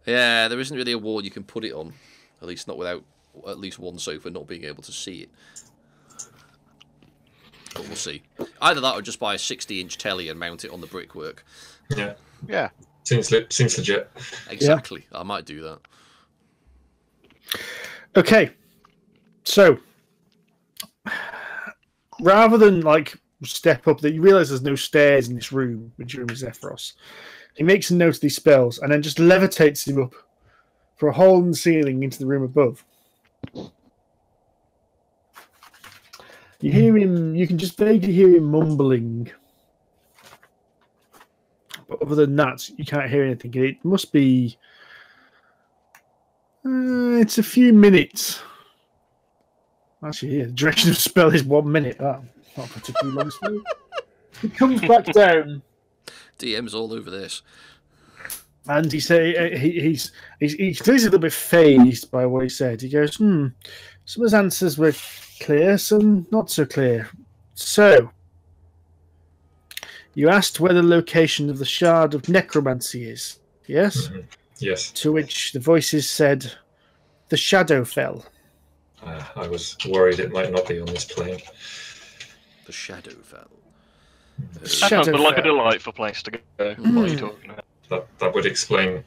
B: Yeah, there isn't really a wall you can put it on, at least not without at least one sofa not being able to see it. But we'll see. Either that or just buy a 60-inch telly and mount it on the brickwork.
D: Yeah.
E: Yeah.
D: Seems legit.
B: Exactly. Yeah. I might do that.
C: Okay. So, rather than like step up, that you realise there's no stairs in this room during Zephyros. He makes a note of these spells and then just levitates him up for a hole in the ceiling into the room above. You hear him, you can just vaguely hear him mumbling. But other than that, you can't hear anything. It must be... it's a few minutes. Actually, yeah, the duration of the spell is 1 minute. That's not particularly long spell. He comes back down.
B: DM's all over this.
C: And he's clearly a little bit phased by what he said. He goes, some of his answers were clear, some not so clear. So, you asked where the location of the Shard of Necromancy is, yes?
D: Mm-hmm. Yes.
C: To which the voices said, the Shadowfell.
D: I was worried it might not be on this plane.
B: The Shadowfell.
F: That sounds like a delightful place to go. What are you talking about?
D: That would explain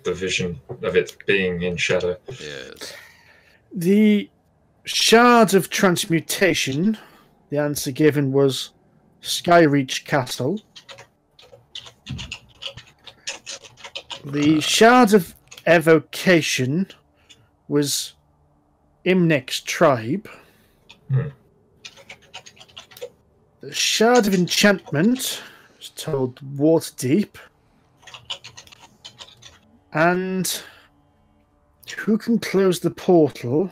D: the vision of it being in shadow.
B: Yes.
C: The Shard of Transmutation, the answer given was Skyreach Castle. The Shard of Evocation was Imnek's tribe. The Shard of Enchantment was told Waterdeep. And who can close the portal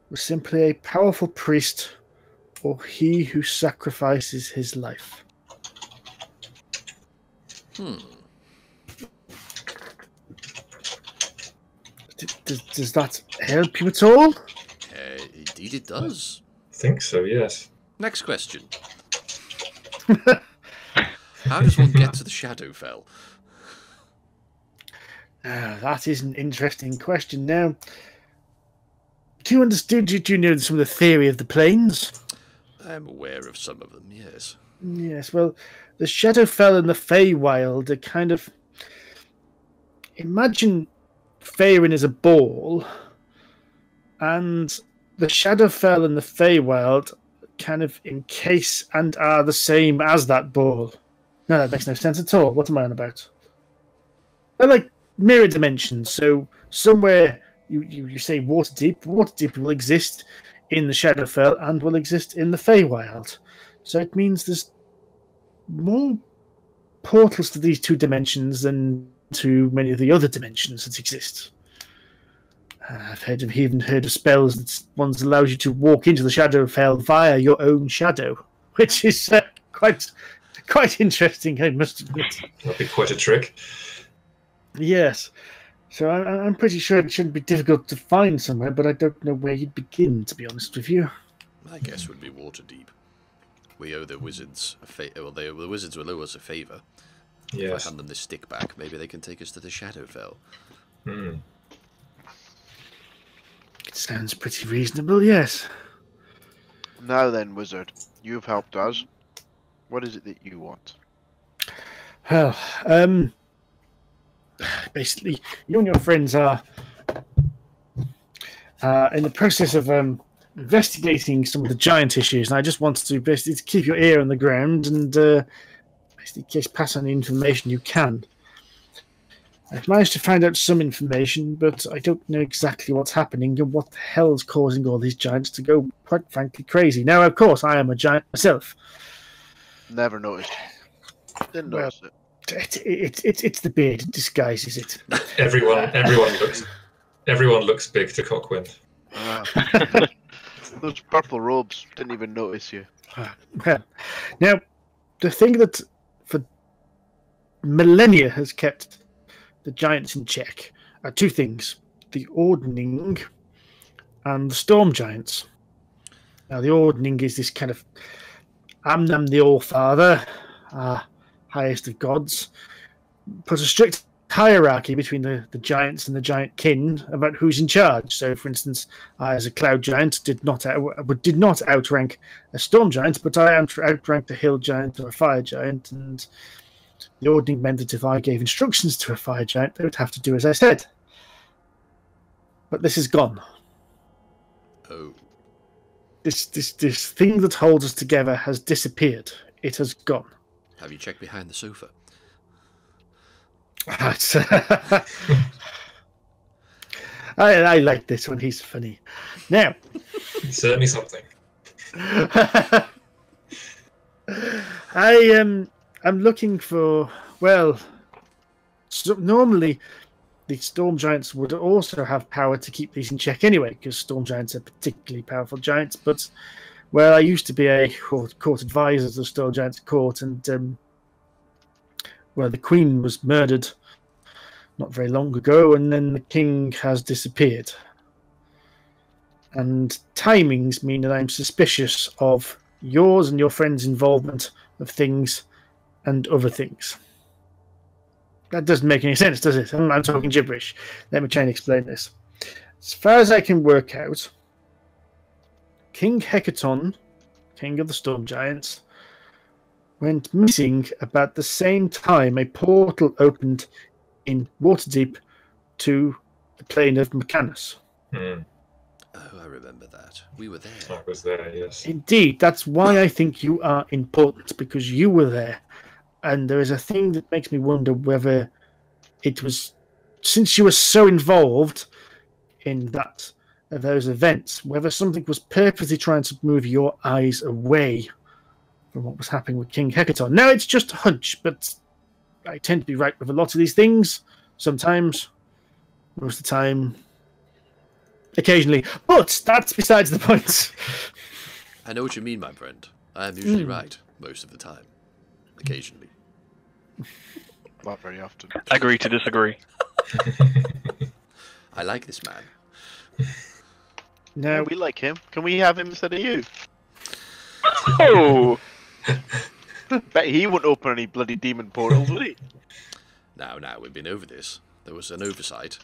C: was simply a powerful priest or he who sacrifices his life. Does that help you at all?
B: Indeed it does.
D: I think so, yes.
B: Next question. How does one get to the Shadowfell?
C: That is an interesting question. Now, do you understand? Do you know some of the theory of the planes?
B: I'm aware of some of them, yes.
C: Yes, well, the Shadowfell and the Feywild are kind of... Imagine Faerun as a ball, and the Shadowfell and the Feywild kind of encase and are the same as that ball. No, that makes no sense at all. What am I on about? They're like mirror dimensions, so somewhere you say Waterdeep will exist in the Shadowfell and will exist in the Feywild. So it means there's more portals to these two dimensions than to many of the other dimensions that exist. I've even heard of spells that ones allows you to walk into the Shadowfell via your own shadow, which is quite interesting, I must admit.
D: That'd be quite a trick.
C: Yes. So I'm pretty sure it shouldn't be difficult to find somewhere, but I don't know where you'd begin, to be honest with you.
B: My guess would be Waterdeep. We owe the wizards a favor. Well, the wizards will owe us a favor.
D: Yes.
B: If I hand them this stick back, maybe they can take us to the Shadowfell.
C: It sounds pretty reasonable, yes.
E: Now then, wizard, you've helped us. What is it that you want?
C: Well, basically, you and your friends are in the process of investigating some of the giant issues, and I just wanted to basically keep your ear on the ground and basically just pass on the information you can. I've managed to find out some information, but I don't know exactly what's happening and what the hell is causing all these giants to go, quite frankly, crazy. Now, of course, I am a giant myself.
E: Never noticed. Didn't notice it.
C: It's the beard. It disguises it.
D: Everyone looks big to Cockwind.
E: Those purple robes, didn't even notice you.
C: Well, now, the thing that for millennia has kept the giants in check are two things: the Ordning and the Storm Giants. Now, the Ordning is this kind of Amnam the All-Father, highest of gods, puts a strict hierarchy between the giants and the giant kin about who's in charge. So, for instance, I, as a cloud giant, did not outrank a storm giant, but I outranked a hill giant or a fire giant, and the ordning meant that if I gave instructions to a fire giant, they would have to do as I said. But this is gone.
B: Oh.
C: This thing that holds us together has disappeared. It has gone.
B: Have you checked behind the sofa?
C: I like this one. He's funny. Now,
D: certainly something.
C: I'm looking for. Well, so normally the storm giants would also have power to keep these in check anyway, because storm giants are particularly powerful giants. But well, I used to be a court advisor to the storm giants court, and well, the queen was murdered not very long ago, and then the king has disappeared. And timings mean that I'm suspicious of yours and your friends' involvement of things and other things. That doesn't make any sense, does it? I'm talking gibberish. Let me try and explain this. As far as I can work out, King Hecaton, king of the Storm Giants, went missing about the same time a portal opened in Waterdeep to the plane of Mechanus.
B: Oh, I remember that. We were there.
D: I was there, yes.
C: Indeed, that's why I think you are important, because you were there. And there is a thing that makes me wonder whether it was, since you were so involved in those events, whether something was purposely trying to move your eyes away from what was happening with King Hecaton. Now, it's just a hunch, but I tend to be right with a lot of these things. Sometimes, most of the time, occasionally. But that's besides the point.
B: I know what you mean, my friend. I am usually right most of the time. Occasionally.
E: Not very often.
F: Agree to disagree.
B: I like this man.
C: Now,
E: We like him. Can we have him instead of you?
F: Oh!
E: Bet he wouldn't open any bloody demon portals, would he?
B: Now, we've been over this. There was an oversight.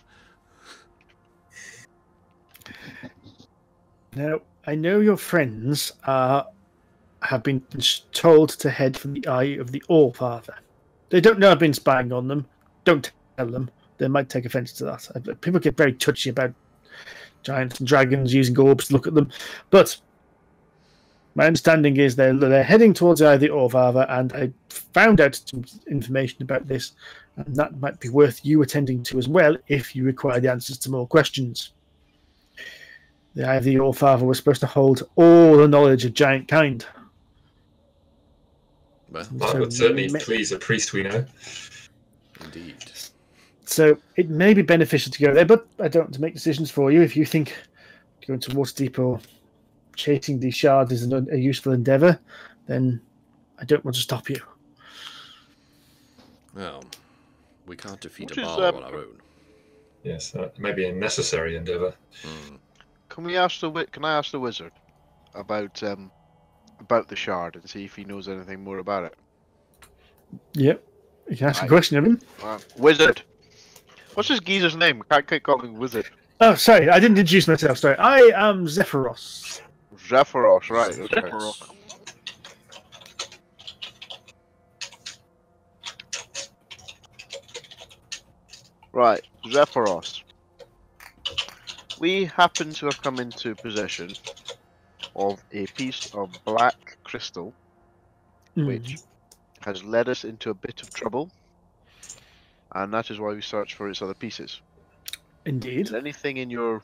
C: Now, I know your friends have been told to head for the Eye of the All-Father. They don't know I've been spying on them. Don't tell them. They might take offense to that. People get very touchy about giants and dragons using orbs to look at them. But my understanding is they're heading towards the Eye of the All-Father, and I found out some information about this, and that might be worth you attending to as well if you require the answers to more questions. The Eye of the All-Father was supposed to hold all the knowledge of giant kind.
B: Well,
D: That would certainly please a priest we know.
B: indeed.
C: So it may be beneficial to go there, but I don't want to make decisions for you. If you think going to Waterdeep or chasing these shards is a useful endeavour, then I don't want to stop you.
B: Well, we can't defeat
E: Which
B: a
E: is,
B: bar on our own.
D: Yes, that may be a necessary endeavour.
E: Can I ask the wizard about the shard and see if he knows anything more about it?
C: Yep. You can ask a question of him.
E: Wizard. What's this geezer's name? I can't call him wizard.
C: Oh, sorry, I didn't introduce myself. Sorry, I am Zephyros.
E: Zephyros, right? Okay.
F: Zephyros.
E: Right, Zephyros. We happen to have come into possession of a piece of black crystal, which has led us into a bit of trouble, and that is why we search for its other pieces.
C: Indeed.
E: Is there anything in your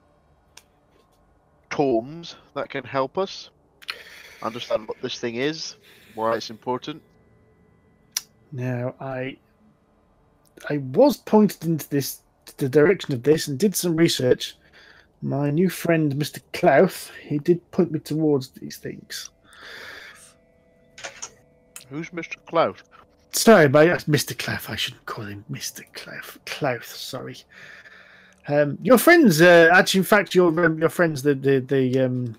E: tomes that can help us understand what this thing is, why it's important?
C: Now, I was pointed into the direction of this and did some research. My new friend, Mr. Clouth, he did point me towards these things.
E: Who's Mr. Clout?
C: Sorry, but Mr. Clouth. I shouldn't call him Mr. Clouth. Clouth, sorry. Your friends, actually, in fact, your friends, the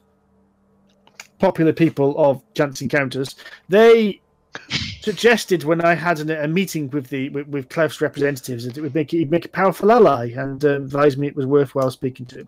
C: popular people of Chance Encounters, they suggested when I had a meeting with Clouth's representatives that it would make a powerful ally, and advised me it was worthwhile speaking to him.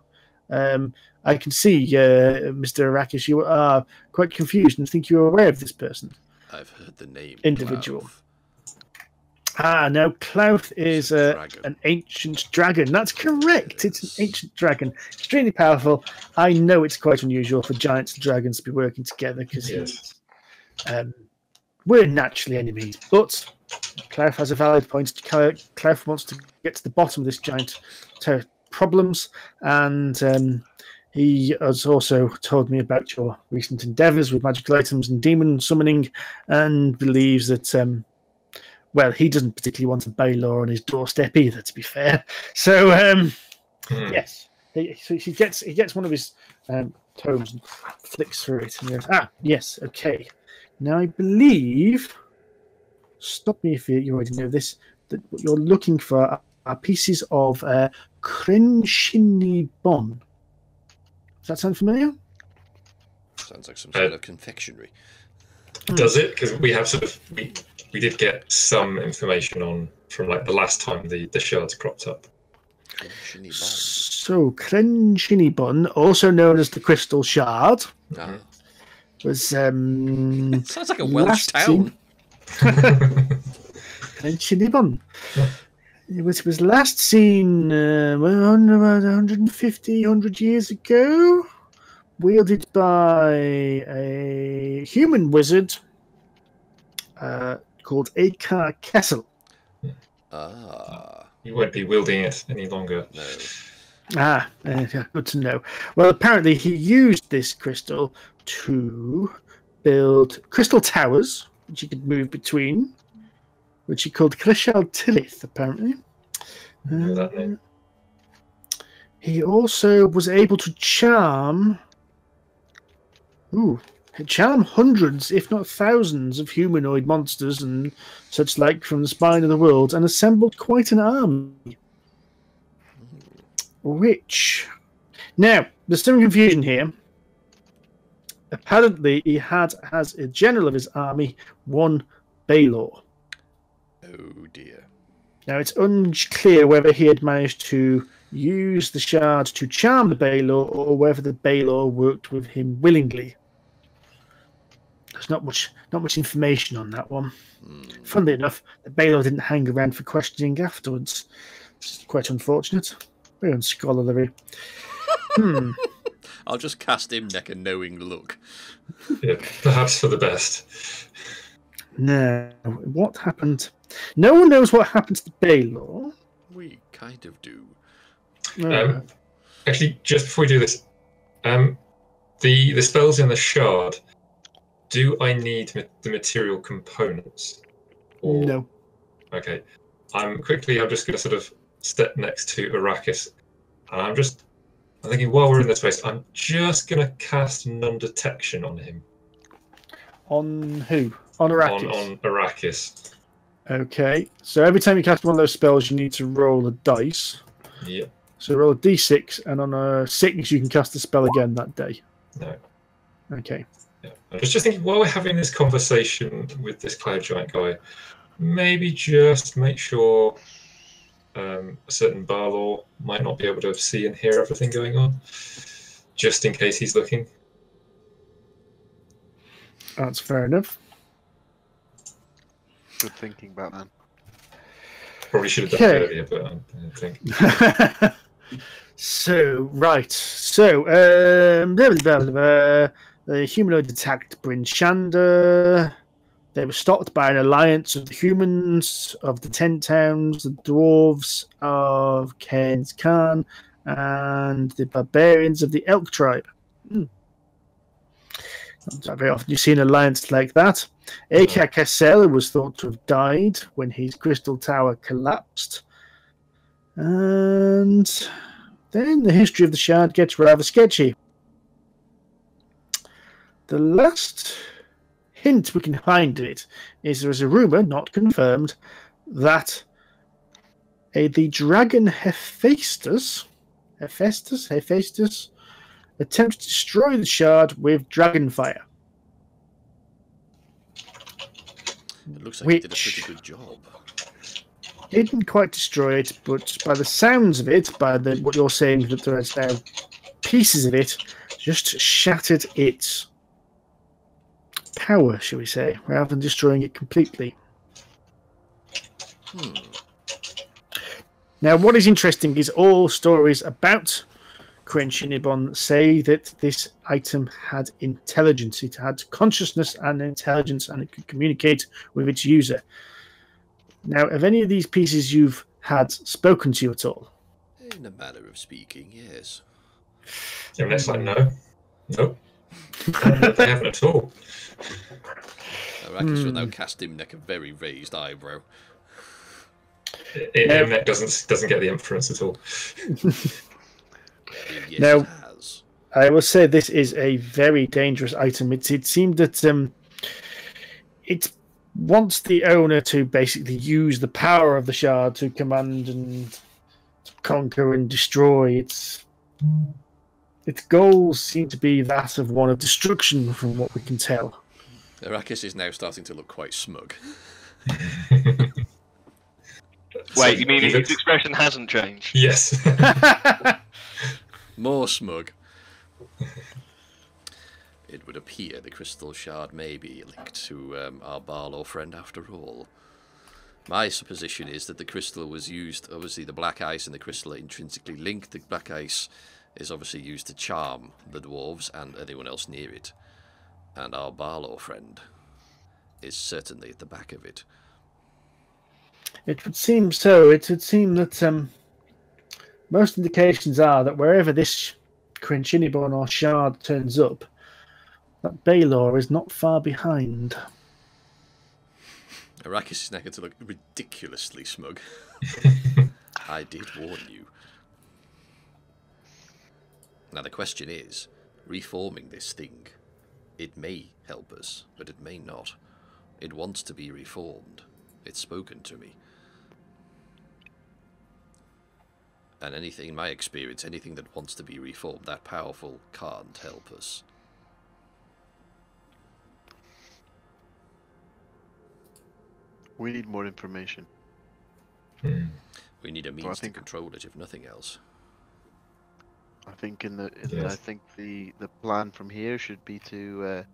C: I can see, Mr. Arrakis, you are quite confused and think you're aware of this person.
B: I've heard the name.
C: Individual.
B: Clouth.
C: Now Clouth is
B: Dragon.
C: an ancient dragon. That's correct. It's an ancient dragon. Extremely powerful. I know it's quite unusual for giants and dragons to be working together because
D: Yes.
C: we're naturally enemies. But Clouth has a valid point. Clouth wants to get to the bottom of this giant problems, and he has also told me about your recent endeavours with magical items and demon summoning, and believes that well, he doesn't particularly want a Baylor on his doorstep either, to be fair. So yes, he gets one of his tomes and flicks through it and goes, yes, okay. Now I believe, stop me if you already know this, that what you're looking for are pieces of Crenchini-bon. Does that sound familiar?
B: Sounds like some sort of confectionery.
D: Does it? Because we have we did get some information from like the last time the shards cropped up.
C: So Crenchini-bon, also known as the Crystal Shard, was
B: sounds like a Welsh town.
C: Crenchini-bon. It was last seen around 150, 100 years ago, wielded by a human wizard called Akar Kessel.
D: You won't be wielding it any longer.
B: No.
C: Good to know. Well, apparently he used this crystal to build crystal towers, which he could move between, which he called Crishal Tirith, apparently.
D: I know that name.
C: He also was able to charm hundreds, if not thousands, of humanoid monsters and such like from the spine of the world, and assembled quite an army. Which, now, there's some confusion here. Apparently, he has a general of his army, one Baelor.
B: Oh dear.
C: Now, it's unclear whether he had managed to use the shard to charm the Baelor or whether the Baelor worked with him willingly. There's not much information on that one. Funnily enough, the Baelor didn't hang around for questioning afterwards. It's quite unfortunate. Very unscholarly.
B: I'll just cast Imnek a knowing look.
D: Yeah, perhaps for the best.
C: Now, what happened? No one knows what happened to the Baelor.
B: We kind of do.
D: Actually, just before we do this, the spells in the shard, do I need the material components? Or...
C: No.
D: Okay. I'm just going to sort of step next to Arrakis, and I'm thinking while we're in this space, I'm just going to cast non-detection on him.
C: On who? On Arrakis?
D: On Arrakis.
C: Okay. So every time you cast one of those spells, you need to roll a dice.
D: Yeah.
C: So roll a d6, and on a 6, you can cast the spell again that day.
D: No.
C: Okay.
D: Yeah. I was just thinking, while we're having this conversation with this cloud giant guy, maybe just make sure a certain Balor might not be able to see and hear everything going on, just in case he's looking.
C: That's fair enough.
E: Good thinking, Batman.
D: Probably should have done it earlier, but I don't think.
C: The humanoid attacked Bryn Shander. They were stopped by an alliance of the humans of the 10 towns, the dwarves of Cairns Khan, and the barbarians of the Elk tribe. Not very often you see an alliance like that. Akar Kessel was thought to have died when his crystal tower collapsed. And then the history of the shard gets rather sketchy. The last hint we can find of it is there is a rumour, not confirmed, that the dragon Hephaestus attempts to destroy the shard with dragon fire.
B: It looks like he did a pretty good job.
C: Didn't quite destroy it, but by the sounds of it, what you're saying, that there's now pieces of it, just shattered its power, shall we say, rather than destroying it completely. Now, what is interesting is all stories about Crenchini-bon say that this item had intelligence. It had consciousness and intelligence, and it could communicate with its user. Now, have any of these pieces you've had spoken to you at all?
B: In a manner of speaking, yes.
D: Yeah, next like no. Nope. They haven't at all.
B: Arrakis will now cast Imnek a very raised eyebrow.
D: Imnek doesn't get the inference at all.
B: Yes,
C: Now,
B: it has.
C: I will say this is a very dangerous item. It seemed that it's wants the owner to basically use the power of the shard to command and conquer and destroy. Its goals seem to be that of one of destruction, from what we can tell.
B: Arrakis is now starting to look quite smug.
F: Wait, you mean his expression hasn't changed?
D: Yes.
B: More smug. It would appear the crystal shard may be linked to our Barlow friend after all. My supposition is that the crystal was used, obviously the black ice and the crystal are intrinsically linked. The black ice is obviously used to charm the dwarves and anyone else near it. And our Barlow friend is certainly at the back of it.
C: It would seem so. It would seem that most indications are that wherever this Crinchiniborn or shard turns up, that Baylor is not far behind.
B: Arrakis is now going to look ridiculously smug. I did warn you. Now the question is, reforming this thing, it may help us, but it may not. It wants to be reformed. It's spoken to me. And anything, in my experience, anything that wants to be reformed, that powerful, can't help us.
E: We need more information.
B: We need a means to control it, if nothing else.
E: I think I think the plan from here should be to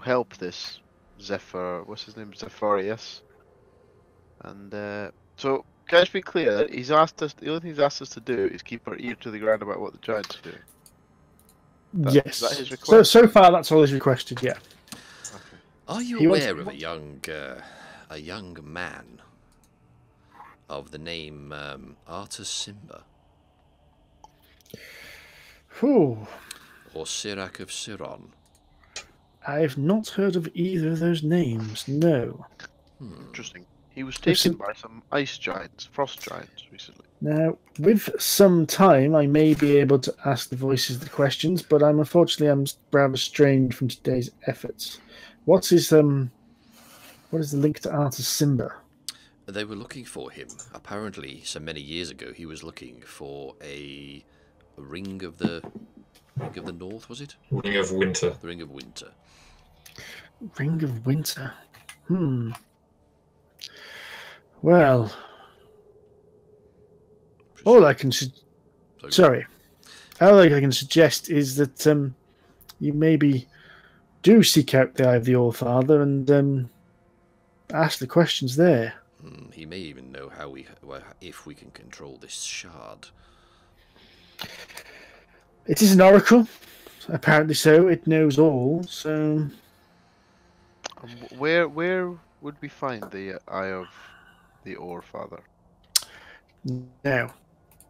E: help this Zephyr. What's his name? Zephyrus. And so, can I just be clear? He's asked us. The only thing he's asked us to do is keep our ear to the ground about what the giants are doing.
C: Yes.
E: Is that his request?
C: So far, that's all he's requested. Yeah.
E: Okay.
B: Are you aware of a young man of the name Artus Simba?
C: Whew.
B: Or Sirak of Siron?
C: I've not heard of either of those names. No.
E: Interesting. He was taken by some ice giants, frost giants, recently.
C: Now, with some time, I may be able to ask the voices the questions, but unfortunately I'm rather strained from today's efforts. What is the link to Artus Simba?
B: They were looking for him. Apparently, so many years ago, he was looking for a ring of the North, was it?
D: Ring of Winter.
B: The Ring of Winter.
C: Ring of Winter. Well, all I can suggest is that you maybe do seek out the Eye of the All-Father and ask the questions there.
B: He may even know if we can control this shard.
C: It is an oracle, apparently so. It knows all. So,
E: where would we find the Eye of the All-Father?
C: Now,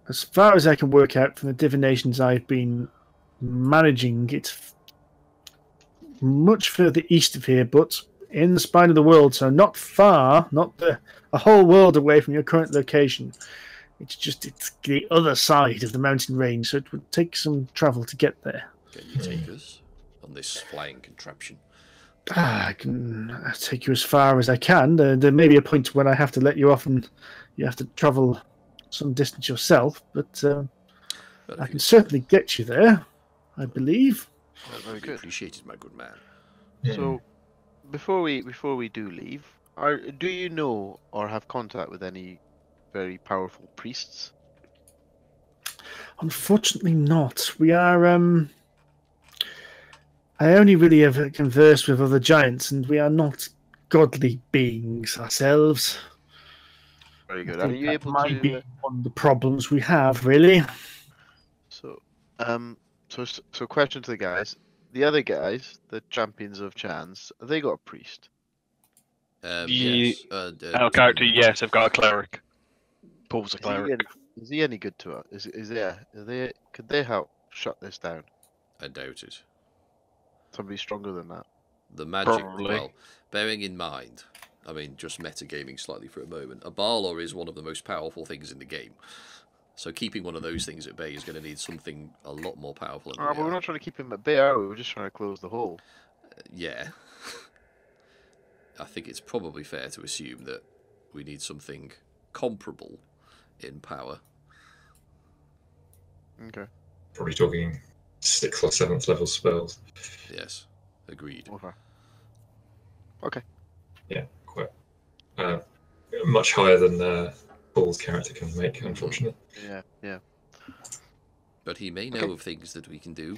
C: as far as I can work out from the divinations I've been managing, it's much further east of here, but in the spine of the world, so not far, not a whole world away from your current location. It's the other side of the mountain range, so it would take some travel to get there.
B: Can you take us on this flying contraption?
C: I can take you as far as I can. There may be a point when I have to let you off and you have to travel some distance yourself, but I can certainly get you there, I believe.
B: Very good. Appreciated, my good man.
E: So, before we do leave, do you know or have contact with any very powerful priests?
C: Unfortunately not. We are I only really have conversed with other giants, and we are not godly beings ourselves.
E: Very good. Are you able to?
C: Be one of the problems we have, really.
E: So, so question to the guys. The other guys, the champions of chance, have they got a priest?
B: Yes.
F: Our character, yes, I've got a cleric. Paul's a cleric.
E: Is he any good to us? Could they help shut this down?
B: I doubt it.
E: Somebody stronger than that.
B: The magic,
F: Probably.
B: well, bearing in mind, I mean, just metagaming slightly for a moment, a Barlow is one of the most powerful things in the game. So keeping one of those things at bay is going to need something a lot more powerful than
E: But we're not trying to keep him at bay, are we? We're just trying to close the hole.
B: yeah. I think it's probably fair to assume that we need something comparable in power.
E: Okay.
D: Probably talking 6th or 7th level spells.
B: Yes, agreed.
E: Okay.
D: Yeah, quite much higher than Paul's character can make, unfortunately.
E: Yeah.
B: But he may know of things that we can do.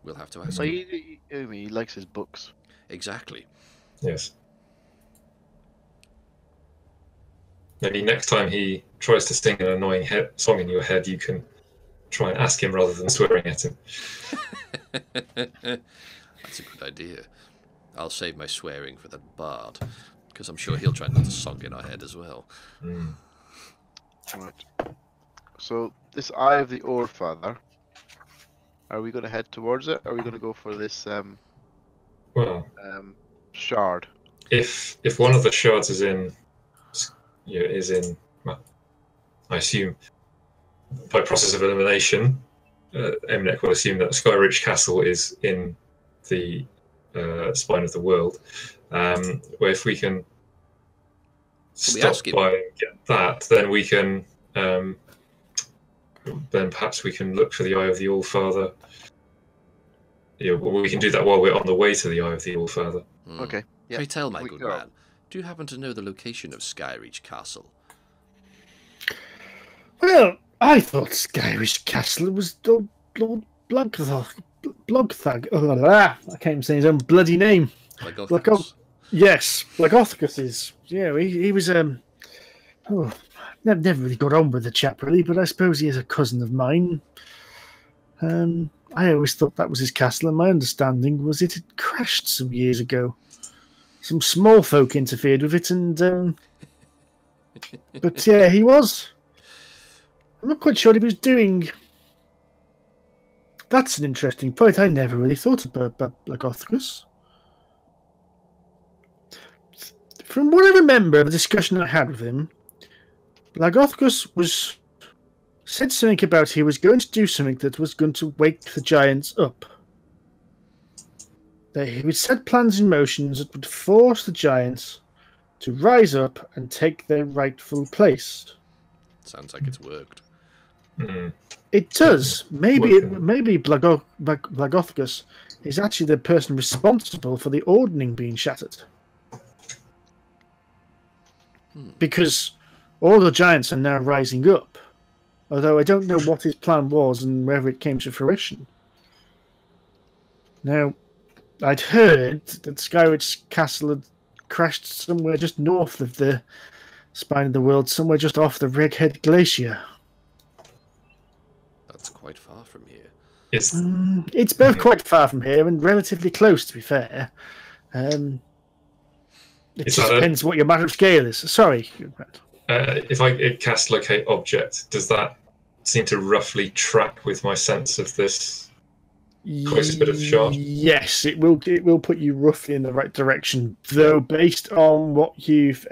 B: We'll have to ask
E: Well,
B: him.
E: he likes his books.
B: Exactly.
D: Yes. Maybe next time he tries to sing an annoying song in your head, you can try and ask him rather than swearing at him.
B: That's a good idea. I'll save my swearing for the bard, because I'm sure he'll try and put a song in our head as well.
E: Right. So this Eye of the Allfather, are we going to head towards it? Or are we going to go for this
D: Well,
E: shard?
D: if one of the shards is in, well, I assume by process of elimination, Imnek will assume that Skyreach Castle is in the spine of the world. Where if we can stop by and get that, then we can. Then perhaps we can look for the Eye of the Allfather. Yeah, well, we can do that while we're on the way to the Eye of the Allfather.
E: Okay. Yeah.
B: Pray tell, my good man, do you happen to know the location of Skyreach Castle?
C: Well, I thought Skyreach Castle was Lord Blogthag. I can't even say his own bloody name. Yes, Blagothicus's. Yeah, he was never really got on with the chap really, but I suppose he is a cousin of mine. I always thought that was his castle, and my understanding was it had crashed some years ago. Some small folk interfered with it, and but yeah, he was. I'm not quite sure what he was doing. That's an interesting point. I never really thought about Blagothicus. From what I remember of the discussion I had with him, Blagothicus said something about he was going to do something that was going to wake the giants up. That he would set plans in motion that would force the giants to rise up and take their rightful place.
B: Sounds like it's worked.
C: It does. Maybe Blagothicus is actually the person responsible for the ordning being shattered. Because all the giants are now rising up. Although I don't know what his plan was and whether it came to fruition. Now, I'd heard that Skyreach Castle had crashed somewhere just north of the spine of the world, somewhere just off the Reghead Glacier.
B: That's quite far from here.
C: It's both quite far from here and relatively close, to be fair. It just depends what your matter of scale is. Sorry.
D: If I cast locate object, does that seem to roughly track with my sense of this closest bit of shard?
C: Yes, it will put you roughly in the right direction, though based on what you've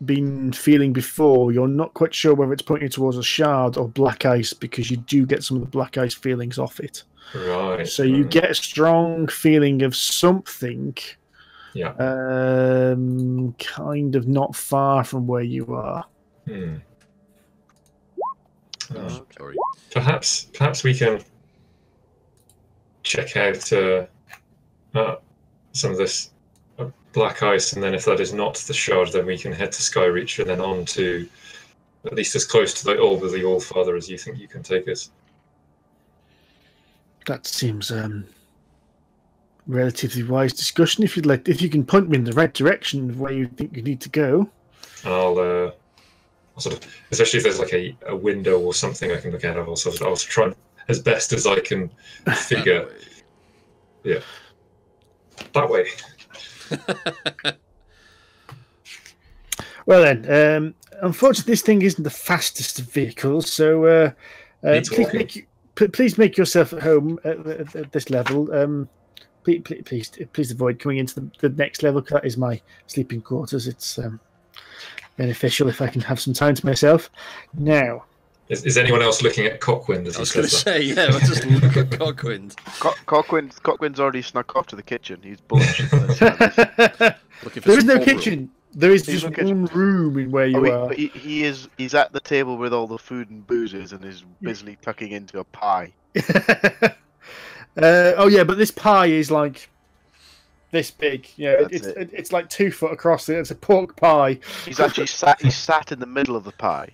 C: been feeling before, you're not quite sure whether it's pointing towards a shard or black ice, because you do get some of the black ice feelings off it.
D: Right.
C: So you get a strong feeling of something.
D: Yeah.
C: Kind of not far from where you are.
B: Sorry.
D: Perhaps we can check out some of this black ice, and then if that is not the shard, then we can head to Skyreach and then on to at least as close to the Orb of the Allfather as you think you can take us.
C: That seems relatively wise discussion. If you can point me in the right direction of where you think you need to go.
D: And I'll sort of, especially if there's like a window or something I can look at, I'll try as best as I can figure. Yeah, that way.
C: Well then, unfortunately, this thing isn't the fastest of vehicles, so please make yourself at home at this level. Please avoid coming into the next level, because that is my sleeping quarters. It's beneficial if I can have some time to myself. Now,
D: Is anyone else looking at Cockwind as
B: I
D: he
B: was going to
D: says that?
B: say, yeah, let's just look at Cockwind.
E: Cockwind's already snuck off to the kitchen. He's bullshit.
B: Looking for
C: There is
B: some
C: no
B: Bovril.
C: kitchen. There is
E: There's
C: just
E: no kitchen.
C: one room in where you are.
E: But he's at the table with all the food and boozes and is busily tucking into a pie.
C: Oh yeah, but this pie is like this big. Yeah,
E: That's
C: it's like 2 foot across. It's a pork pie.
E: He's actually sat in the middle of the pie.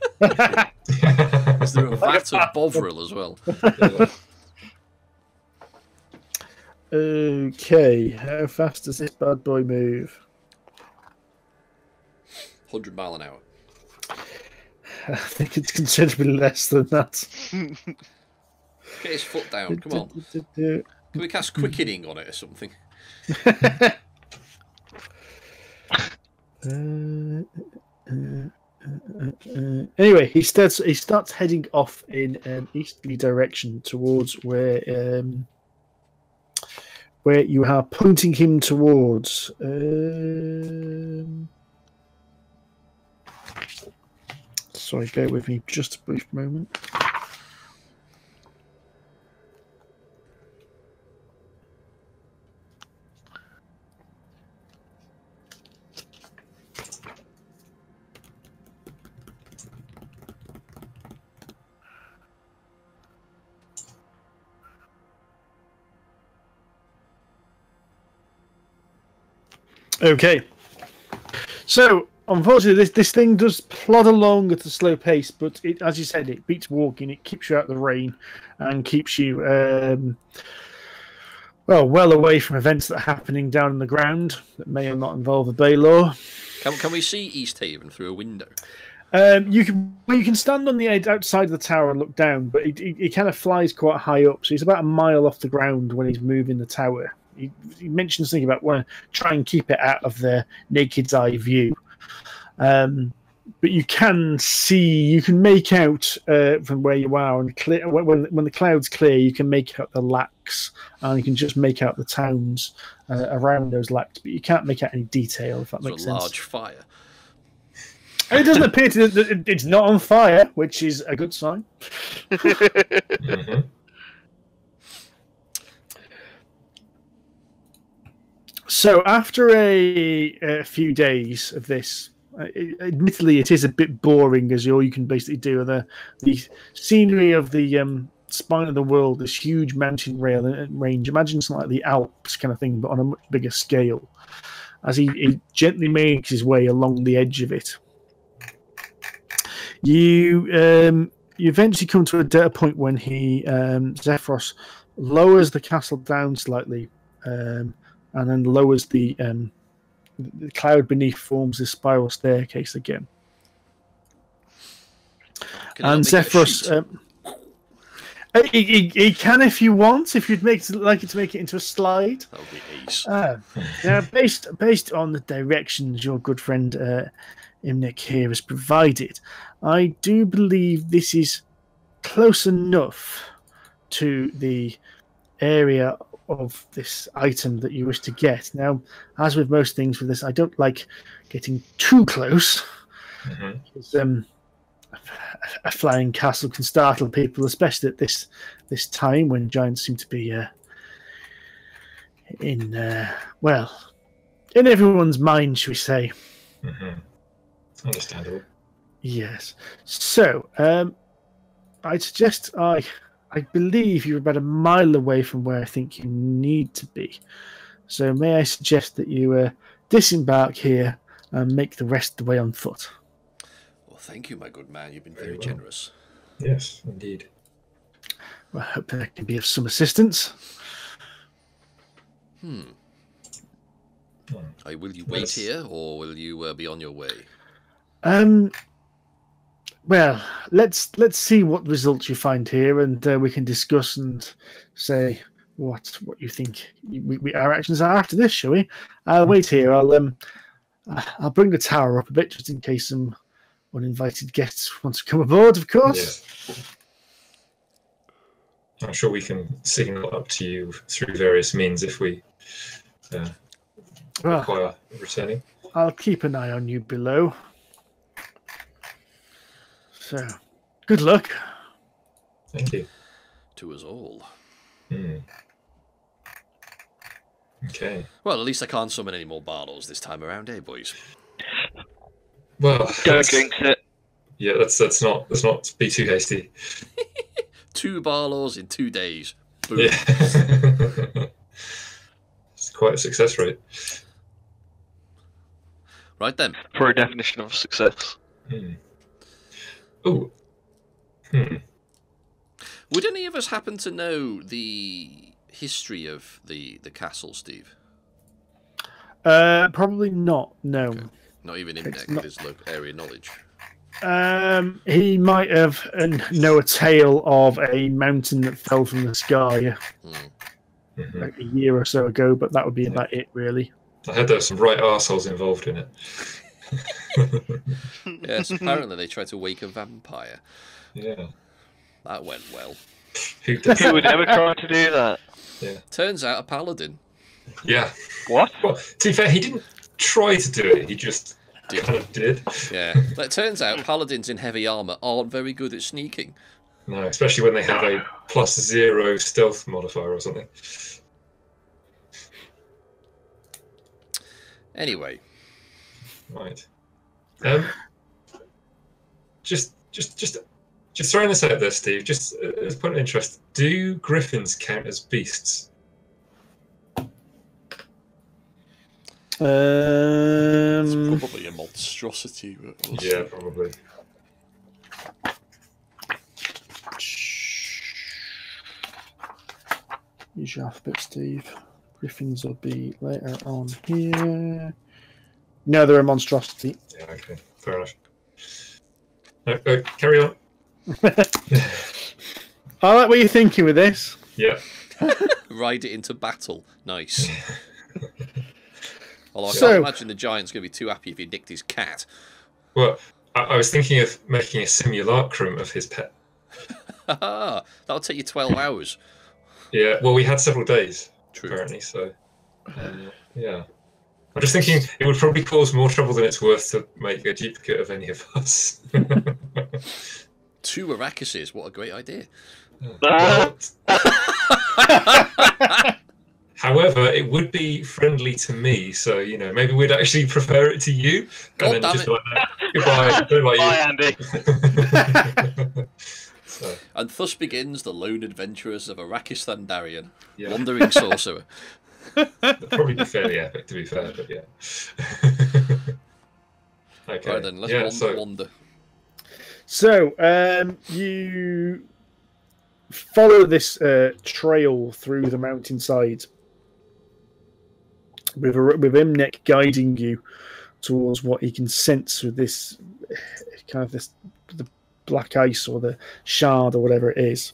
B: Is there a vat of Bovril as well?
C: Okay, how fast does this bad boy move?
B: 100 mile an hour.
C: I think it's considerably less than that.
B: Get his foot down, come on. Can we cast quickening on it or something?
C: Anyway, he starts heading off in an easterly direction towards where you are pointing him towards. Sorry, bear with me just a brief moment. Okay, so unfortunately, this thing does plod along at a slow pace, but it, as you said, it beats walking. It keeps you out of the rain and keeps you well away from events that are happening down in the ground that may or not involve the Baylor.
B: Can we see East Haven through a window?
C: You can stand on the edge outside of the tower and look down, but he kind of flies quite high up, so he's about a mile off the ground when he's moving the tower. He mentioned something about want to try and keep it out of the naked's eye view. But you can make out from where you are, and clear, when the clouds clear, you can make out the lacks, and you can just make out the towns around those lacks, but you can't make out any detail, if that makes sense.
B: A large fire.
C: It doesn't appear that it's not on fire, which is a good sign.
D: Mm-hmm.
C: So after a few days of this, admittedly it is a bit boring, as all you can basically do the scenery of the spine of the world, this huge mountain range. Imagine something like the Alps kind of thing, but on a much bigger scale. As he gently makes his way along the edge of it, you eventually come to a point when Zephyros lowers the castle down slightly. And then lowers the cloud beneath, forms this spiral staircase again. And Zephyros, he can if you want, if you'd like it to make it into a slide.
B: That would be ace.
C: Now, based on the directions your good friend Imnek here has provided, I do believe this is close enough to the area of this item that you wish to get. Now, as with most things with this, I don't like getting too close.
D: Mm-hmm.
C: Because, a flying castle can startle people, especially at this time when giants seem to be in everyone's mind, shall we say.
D: Mm-hmm. Understandable.
C: Yes. So, I'd suggest I believe you're about a mile away from where I think you need to be. So may I suggest that you disembark here and make the rest of the way on foot?
B: Well, thank you, my good man. You've been very generous.
D: Yes, indeed.
C: Well, I hope that can be of some assistance.
B: Will you wait here, or will you be on your way?
C: Well, let's see what results you find here, and we can discuss and say what you think our actions are after this, shall we? I'll wait here. I'll bring the tower up a bit just in case some uninvited guests want to come aboard, of course.
D: Yes. I'm sure we can signal up to you through various means if we require returning.
C: I'll keep an eye on you below. So, Good luck.
D: Thank you.
B: To us all.
D: Okay.
B: Well, at least I can't summon any more Barlows this time around, eh, boys?
D: Well,
F: Don't jinx it.
D: yeah, let's not be too hasty.
B: 2 Barlows in 2 days. Boom.
D: Yeah. It's quite a success rate.
B: Right then.
F: For a definition of success.
D: Oh.
B: Would any of us happen to know the history of the castle, Steve?
C: Probably not. No.
B: Okay. Not even Imnek
C: not-
B: with his local area knowledge.
C: He might have know a tale of a mountain that fell from the sky like a year or so ago, but that would be about it, really.
D: I heard there were some right arseholes involved in it.
B: Yes, apparently they tried to wake a vampire.
D: Yeah.
B: That went well.
D: Who does
F: Who
D: that?
F: would ever try to do that?
B: Turns out a paladin.
D: Yeah.
F: What?
D: Well, to be fair, he didn't try to do it. He just kind of did.
B: Yeah. But it turns out paladins in heavy armour aren't very good at sneaking.
D: No, especially when they have a +0 stealth modifier or something.
B: Anyway.
D: Right. Just throwing this out there, Steve. Just as a point of interest, do griffins count as beasts?
B: It's probably a monstrosity. But we'll see.
D: Yeah, probably.
C: Use your alphabet, Steve. Griffins will be later on here. No, they're a monstrosity.
D: Yeah, okay. Fair enough. No, carry on.
C: I like what you're thinking with this.
D: Yeah.
B: Ride it into battle. Nice. Although I
C: So-
B: can't imagine the giant's going to be too happy if he nicked his cat.
D: Well, I was thinking of making a simulacrum of his pet.
B: That'll take you 12 hours.
D: Yeah, well, we had several days,
B: True.
D: apparently, so... yeah. I'm just thinking it would probably cause more trouble than it's worth to make a duplicate of any of us.
B: 2 Arrakises, what a great idea.
D: Well, however, it would be friendly to me, so, you know, maybe we'd actually prefer it to you.
B: God
D: And then
B: damn
D: just
B: it.
D: like that. Goodbye, don't like
F: Bye,
D: you.
F: Andy.
D: So,
B: And thus begins the lone adventurers of Arrakis Thandarian,
D: yeah.
B: wandering sorcerer.
D: It'd probably be fairly epic, to be fair, but yeah. Okay.
B: Right then, let's wander.
C: So, you follow this trail through the mountainside with Imnek guiding you towards what he can sense with this kind of the black ice or the shard or whatever it is.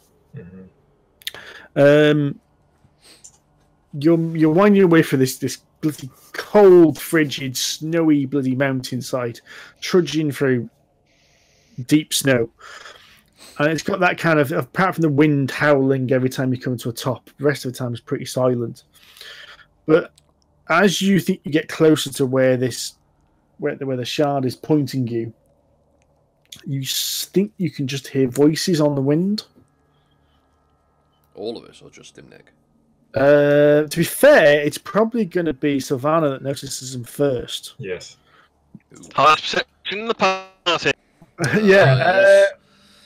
C: You're winding your way through this bloody cold, frigid, snowy bloody mountainside, trudging through deep snow. And it's got that kind of, apart from the wind howling every time you come to a top, the rest of the time is pretty silent. But as you think you get closer to where the shard is pointing you, you think you can just hear voices on the wind.
B: All of us, or just Imnek?
C: To be fair, it's probably going to be Sylfina that notices them first.
D: Yes.
F: High perception in the party.
C: Yeah.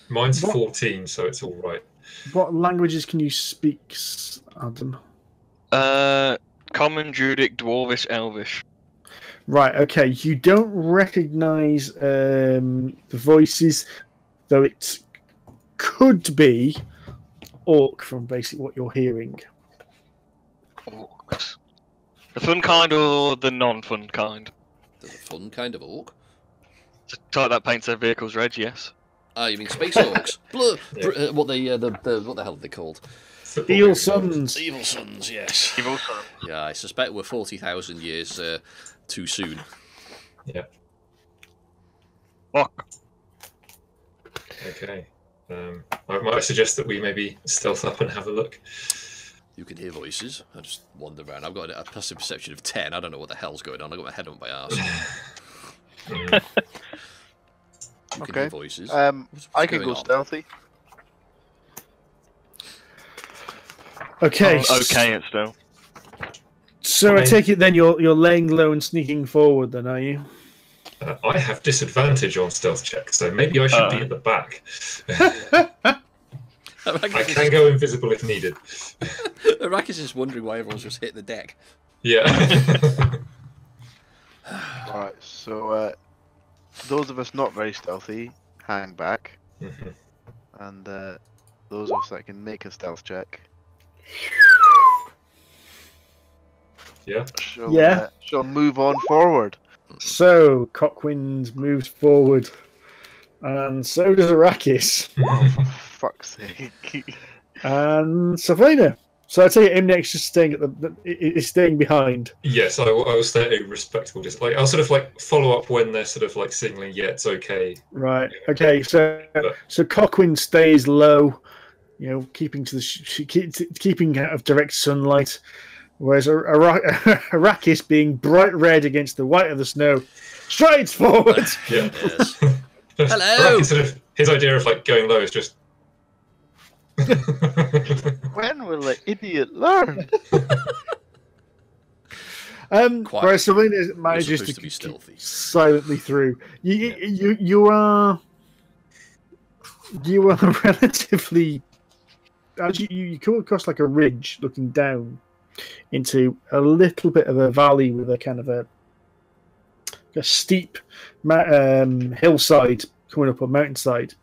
D: Mine's
C: What-
D: 14, so it's all right.
C: What languages can you speak, Adam?
F: Common, Druidic, Dwarvish, Elvish.
C: Right, okay. You don't recognise the voices, though it could be Orc from basically what you're hearing.
F: Orcs. The fun kind or the non-fun kind?
B: There's a fun kind of orc.
F: The type that paints their vehicles red, yes.
B: Ah, you mean space orcs?
D: Yeah.
B: What the hell are they called?
C: Evil Sons.
B: Evil Sons, yes.
F: Evil Sun.
B: Yeah, I suspect we're 40,000 years too soon.
D: Yeah.
F: Fuck.
D: Okay. I might suggest that we maybe stealth up and have a look.
B: You can hear voices. I just wander around. I've got a passive perception of 10. I don't know what the hell's going on. I've got my head on my arse. You can hear voices. What's
E: I can
B: going
E: go
B: on?
E: stealthy.
C: Okay.
G: Okay, it's still.
C: So I take it then you're laying low and sneaking forward. Then are you?
D: I have disadvantage on stealth checks, so maybe I should be at the back. I can go invisible if needed.
B: Arrakis is wondering why everyone's just hit the deck.
D: Yeah.
E: Alright, so those of us not very stealthy, hang back. And those of us that can make a stealth check.
D: Yeah.
E: Shall move on forward.
C: So Cockwind moves forward, and so does Arrakis.
E: Oh, for fuck's sake.
C: And Sylfina. So I take it Imnek's just staying is staying behind.
D: Yes, I will stay at a respectable distance. Like, I'll sort of like follow up when they're sort of like signaling, yeah, it's okay.
C: Right. Okay. So Cockwind stays low, keeping to keeping out of direct sunlight, whereas Arrakis, being bright red against the white of the snow, strides forward.
D: Yeah.
B: Yes.
D: Hello. Sort of his idea of like going low is just.
E: When will the idiot learn?
C: Whereas Sylfina manages to
B: be stealthy.
C: silently through. You are relatively. As you come across like a ridge looking down into a little bit of a valley with a kind of a steep hillside coming up a mountainside,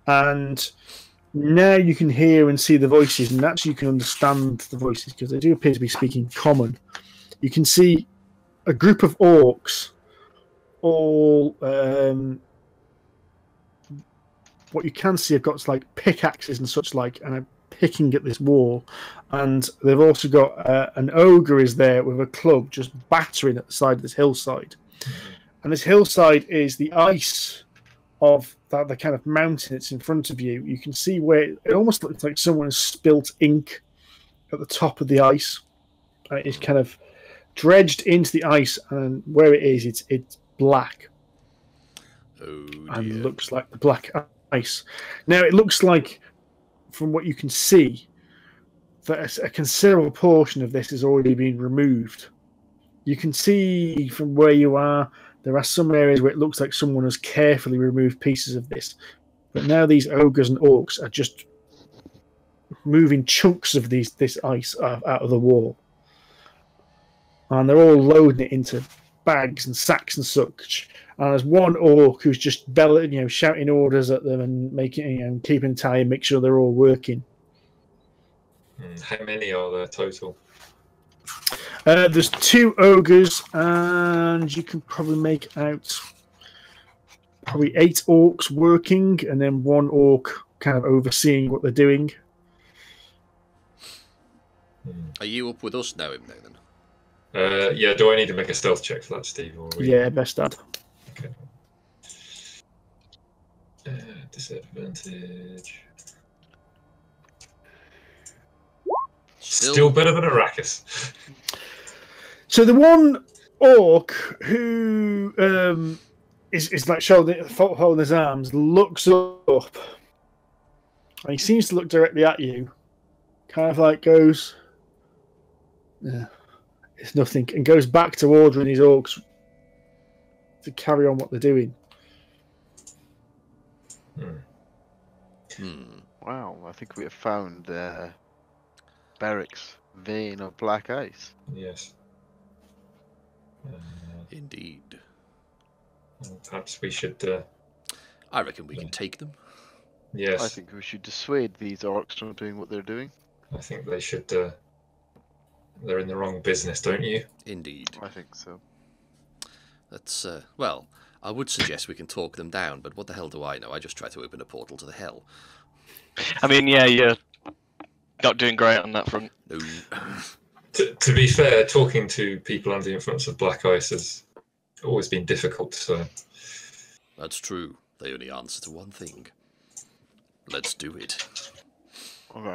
C: and now you can hear and see the voices, and actually you can understand the voices because they do appear to be speaking common. You can see a group of orcs, all what you can see have got like pickaxes and such like, and are picking at this wall. And they've also got an ogre is there with a club just battering at the side of this hillside. And this hillside is the ice of the kind of mountain that's in front of you. You can see where it almost looks like someone has spilt ink at the top of the ice. It's kind of dredged into the ice, and where it is, it's black.
B: Oh, dear.
C: And looks like the black ice. Now, it looks like, from what you can see, that a considerable portion of this has already been removed. You can see from where you are, there are some areas where it looks like someone has carefully removed pieces of this. But now these ogres and orcs are just moving chunks of this ice out of the wall. And they're all loading it into bags and sacks and such. And there's one orc who's just belling, shouting orders at them and making, keeping tally and make sure they're all working.
D: How many are there total?
C: There's 2 ogres, and you can probably make out probably 8 orcs working, and then 1 orc kind of overseeing what they're doing.
B: Are you up with us now, Imnek, then?
D: Yeah, do I need to make a stealth check for that, Steve? Or
C: Yeah, best dad.
D: Okay. Disadvantage. Still better than Arrakis.
C: So the one orc who is like holding his arms looks up, and he seems to look directly at you, kind of like goes, yeah, it's nothing, and goes back to ordering his orcs to carry on what they're doing.
E: Wow, I think we have found Beric's vein of black ice.
D: Yes.
B: Indeed.
D: Perhaps we should.
B: I reckon we can take them.
D: Yes.
E: I think we should dissuade these orcs from doing what they're doing.
D: I think they should. They're in the wrong business, don't you?
B: Indeed.
E: I think so.
B: That's well, I would suggest we can talk them down, but what the hell do I know? I just tried to open a portal to the hell.
G: I mean, yeah, you're not doing great on that front.
B: No.
D: To be fair, talking to people under the influence of black ice has always been difficult. So
B: That's true. They only answer to one thing. Let's do it.
E: Okay.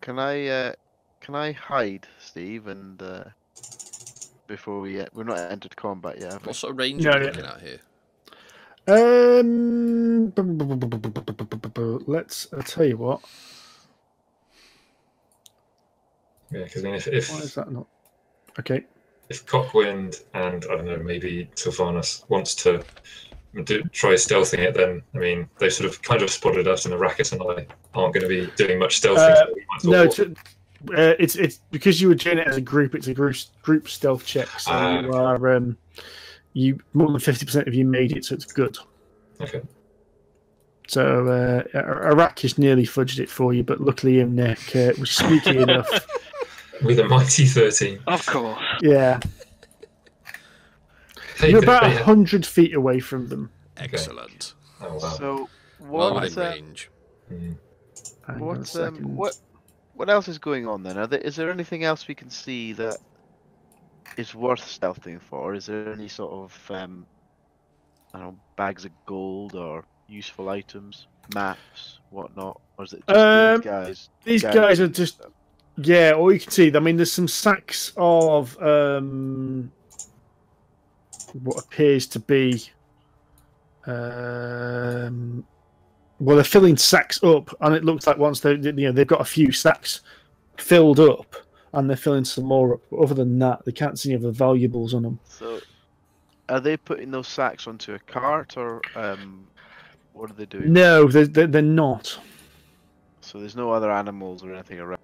E: Can I hide, Steve? And before we're not entered combat yet. Have we?
B: What sort of range
C: No,
B: are we
C: yeah.
B: looking at here?
C: Let's. I'll tell you what.
D: Yeah, because I mean,
C: Why is that not? Okay.
D: if Cockwind and I don't know, maybe Sylfina wants to try stealthing it, then I mean they sort of kind of spotted us, and Arrakis and I aren't going to be doing much stealthing. So we might as well
C: it's because you were doing it as a group. It's a group stealth check, so you are you more than 50% of you made it, so it's good.
D: Okay.
C: So Arrakis nearly fudged it for you, but luckily Imnek was sneaky enough.
D: With a mighty 13.
G: Of course.
C: Yeah.
D: Hey,
C: You're about 100 feet away from them.
B: Excellent.
D: Oh, wow.
E: So
B: Well within range.
E: What else is going on then? Is there anything else we can see that is worth stealthing for? Is there any sort of I don't know, bags of gold or useful items, maps, whatnot, or is it just these guys?
C: These guys are just all you can see. I mean, there's some sacks of what appears to be well, they're filling sacks up, and it looks like once they've got a few sacks filled up, and they're filling some more up. But other than that, they can't see any of the valuables on them.
E: So, are they putting those sacks onto a cart, or what are they doing?
C: No, they're not.
E: So there's no other animals or anything around.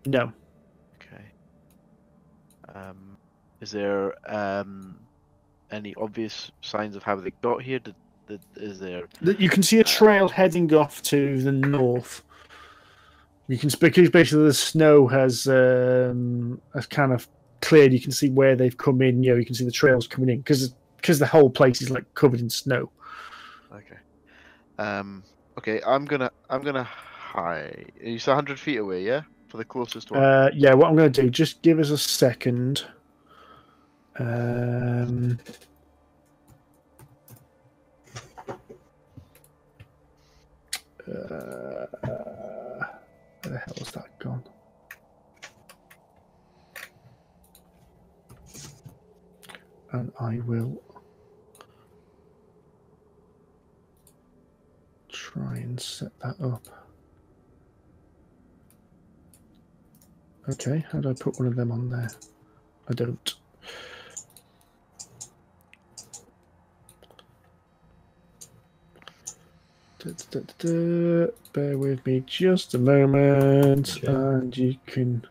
C: No.
E: Okay. Is there any obvious signs of how they got here? Is there?
C: You can see a trail heading off to the north. You can because basically the snow has kind of cleared. You can see where they've come in. You can see the trails coming in because the whole place is like covered in snow.
E: Okay. Okay. I'm gonna hide. You said 100 feet away, yeah, for the closest one.
C: Yeah. What I'm gonna do? Just give us a second. Where the hell has that gone? And I will try and set that up. Okay, how do I put one of them on there? I don't. Bear with me just a moment,
D: okay.
C: And you can.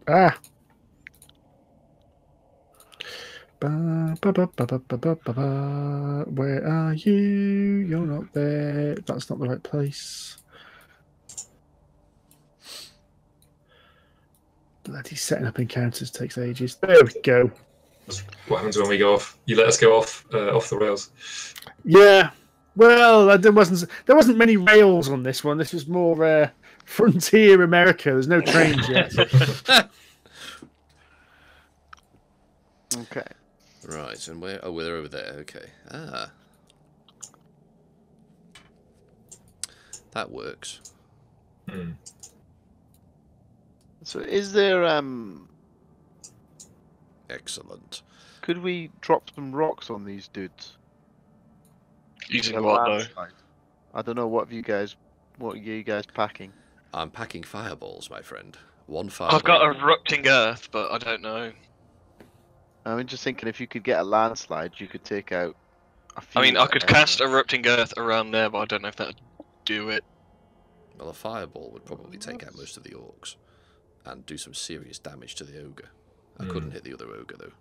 C: Ah. Where are you? You're not there. That's not the right place. Bloody setting up encounters takes ages. There we go.
D: That's what happens when we go off? You let us go off the rails.
C: Yeah. Well, there wasn't many rails on this one. This was more frontier America. There's no trains yet.
E: Okay.
B: Right, and where? Oh, they're over there. Okay. Ah. That works.
D: Hmm.
E: So is there
B: Excellent.
E: could we drop some rocks on these dudes?
G: Using
E: A
G: what though?
E: landslide? I don't know. What are you guys packing?
B: I'm packing fireballs, my friend. One fireball.
G: I've got erupting earth, but I don't know.
E: I'm just thinking if you could get a landslide, you could take out a few.
G: I mean, I could cast erupting earth around there, but I don't know if that'd do it.
B: Well, a fireball would probably take out most of the orcs and do some serious damage to the ogre. I couldn't hit the other ogre, though.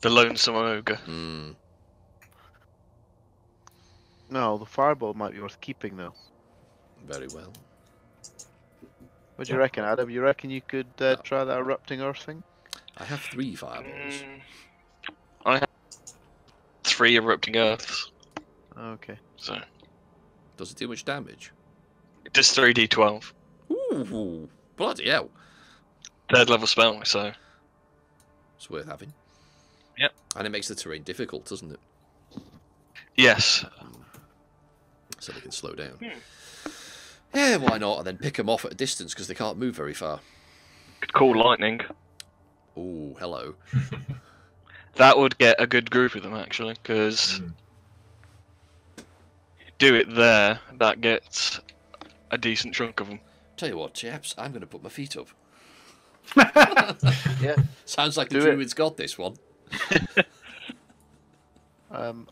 G: The lonesome ogre.
E: No, the fireball might be worth keeping though.
B: Very well.
E: What do you reckon, Adam? You reckon you could try that erupting earth thing?
B: I have 3 fireballs.
G: I have 3 erupting earths.
E: Okay.
G: So
B: Does it do much damage?
G: it does 3d12.
B: Ooh, bloody hell.
G: 3rd level spell, so.
B: It's worth having.
G: Yep.
B: And it makes the terrain difficult, doesn't it?
G: Yes.
B: So they can slow down. Yeah, why not? And then pick them off at a distance because they can't move very far.
G: Could call lightning.
B: Oh, hello.
G: That would get a good group of them, actually, because do it there, that gets a decent chunk of them.
B: Tell you what, chaps, I'm going to put my feet up.
E: Yeah.
B: Sounds like the
E: Do it.
B: Druid's got this one.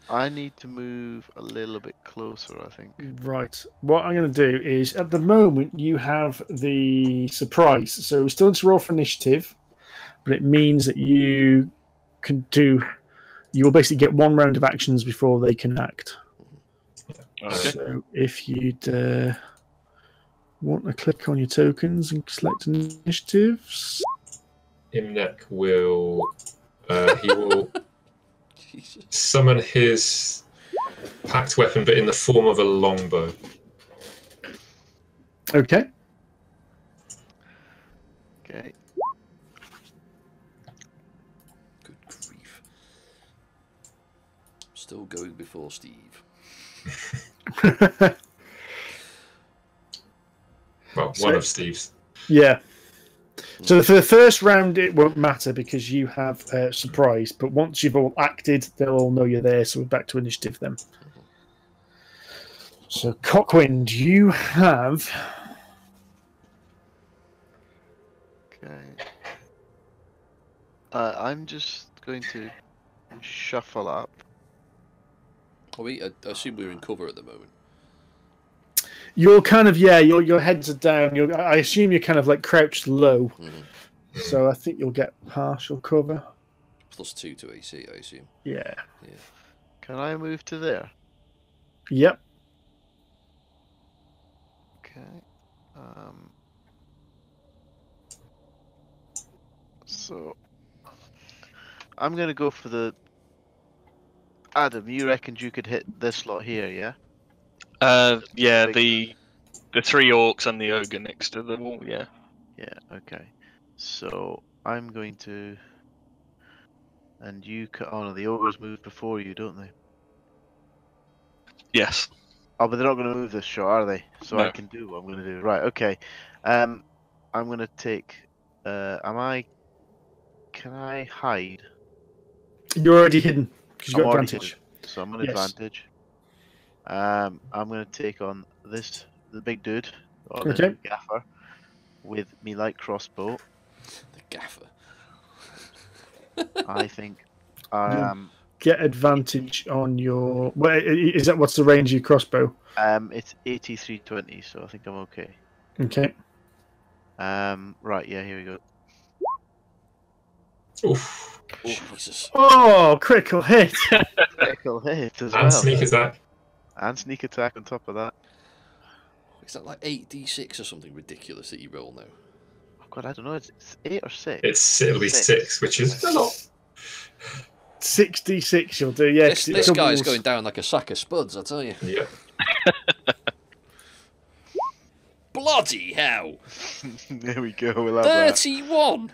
E: I need to move a little bit closer, I think.
C: Right. What I'm going to do is, at the moment, you have the surprise. So we still need to roll for initiative, but it means that you can do. You will basically get 1 round of actions before they can act.
G: Okay.
C: So if you'd want to click on your tokens and select initiatives.
D: Imnek will. He will
B: Jesus.
D: summon his packed weapon, but in the form of a longbow.
C: Okay.
E: Okay.
B: Good grief. Still going before Steve.
D: Well,
C: So-
D: one of Steve's.
C: Yeah. So for the first round, it won't matter because you have surprise. But once you've all acted, they'll all know you're there. So we're back to initiative then. So Cockwind, you have.
E: Okay. I'm just going to shuffle up.
B: Oh, wait, I assume we're in cover at the moment.
C: You're kind of your heads are down. I assume you're kind of like crouched low. So I think you'll get partial cover.
B: +2 to AC, I assume.
C: Yeah.
E: Can I move to there?
C: Yep.
E: Okay. So I'm gonna go for the. Adam, you reckoned you could hit this slot here, yeah?
G: Yeah, the 3 orcs and the ogre next to the wall, yeah.
E: Yeah, okay. So I'm going to. And you. Oh no, the ogres move before you, don't they?
G: Yes.
E: Oh, but they're not going to move this shot, are they? So I
G: No.
E: can do what I'm going to do. Right, okay. I'm going to take. Can I hide?
C: You're already hidden because you
E: I'm
C: got
E: already
C: advantage.
E: hidden, so I'm on
C: Yes.
E: advantage. I'm going to take on the big dude, or the
C: Okay.
E: gaffer, with me light crossbow.
B: The gaffer.
E: I think.
C: Get advantage on your. Well, is that what's the range of your crossbow?
E: It's 8320, so I think I'm okay.
C: Okay.
E: Right, yeah, here we go.
D: Oof.
B: Jesus.
C: Oh, critical hit.
E: Critical hit as well.
D: And sneak attack.
E: And sneak attack on top of that.
B: Is that like 8d6 or something ridiculous that you roll now?
E: Oh god, I don't know. It's 8 or 6.
D: It'll be 6, which is a lot.
C: 66 you'll do, yeah.
B: This
C: 'cause it
B: guy's
C: doubles.
B: going down like a sack of spuds, I tell you.
D: Yeah.
B: Bloody hell!
E: There we go. We'll have that.
B: 31!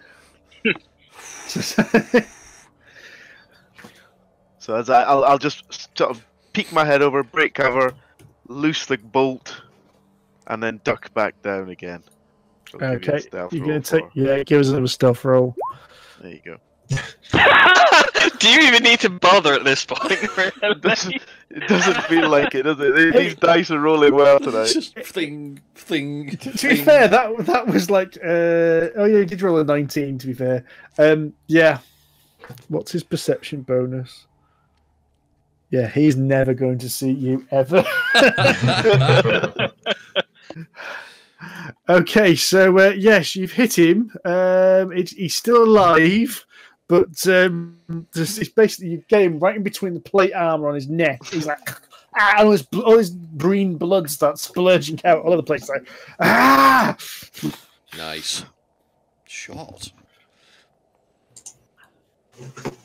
E: So as I'll just sort of peek my head over, break cover, loose the bolt, and then duck back down again. I'll give you a
C: Okay.
E: stealth
C: You're
E: roll
C: going to take.
E: for-
C: Yeah, give us another stealth roll.
E: There you go.
G: Do you even need to bother at this point?
E: It doesn't feel like it, does it? These dice are rolling well tonight.
B: Just thing.
C: To be fair, that was like. Oh, yeah, you did roll a 19, to be fair. Yeah. What's his perception bonus? Yeah, he's never going to see you ever. Okay, so yes, you've hit him. He's still alive, but it's basically you get him right in between the plate armor on his neck. He's like, ah, all his green blood starts splurging out all over the place. Like, ah!
B: Nice. Shot.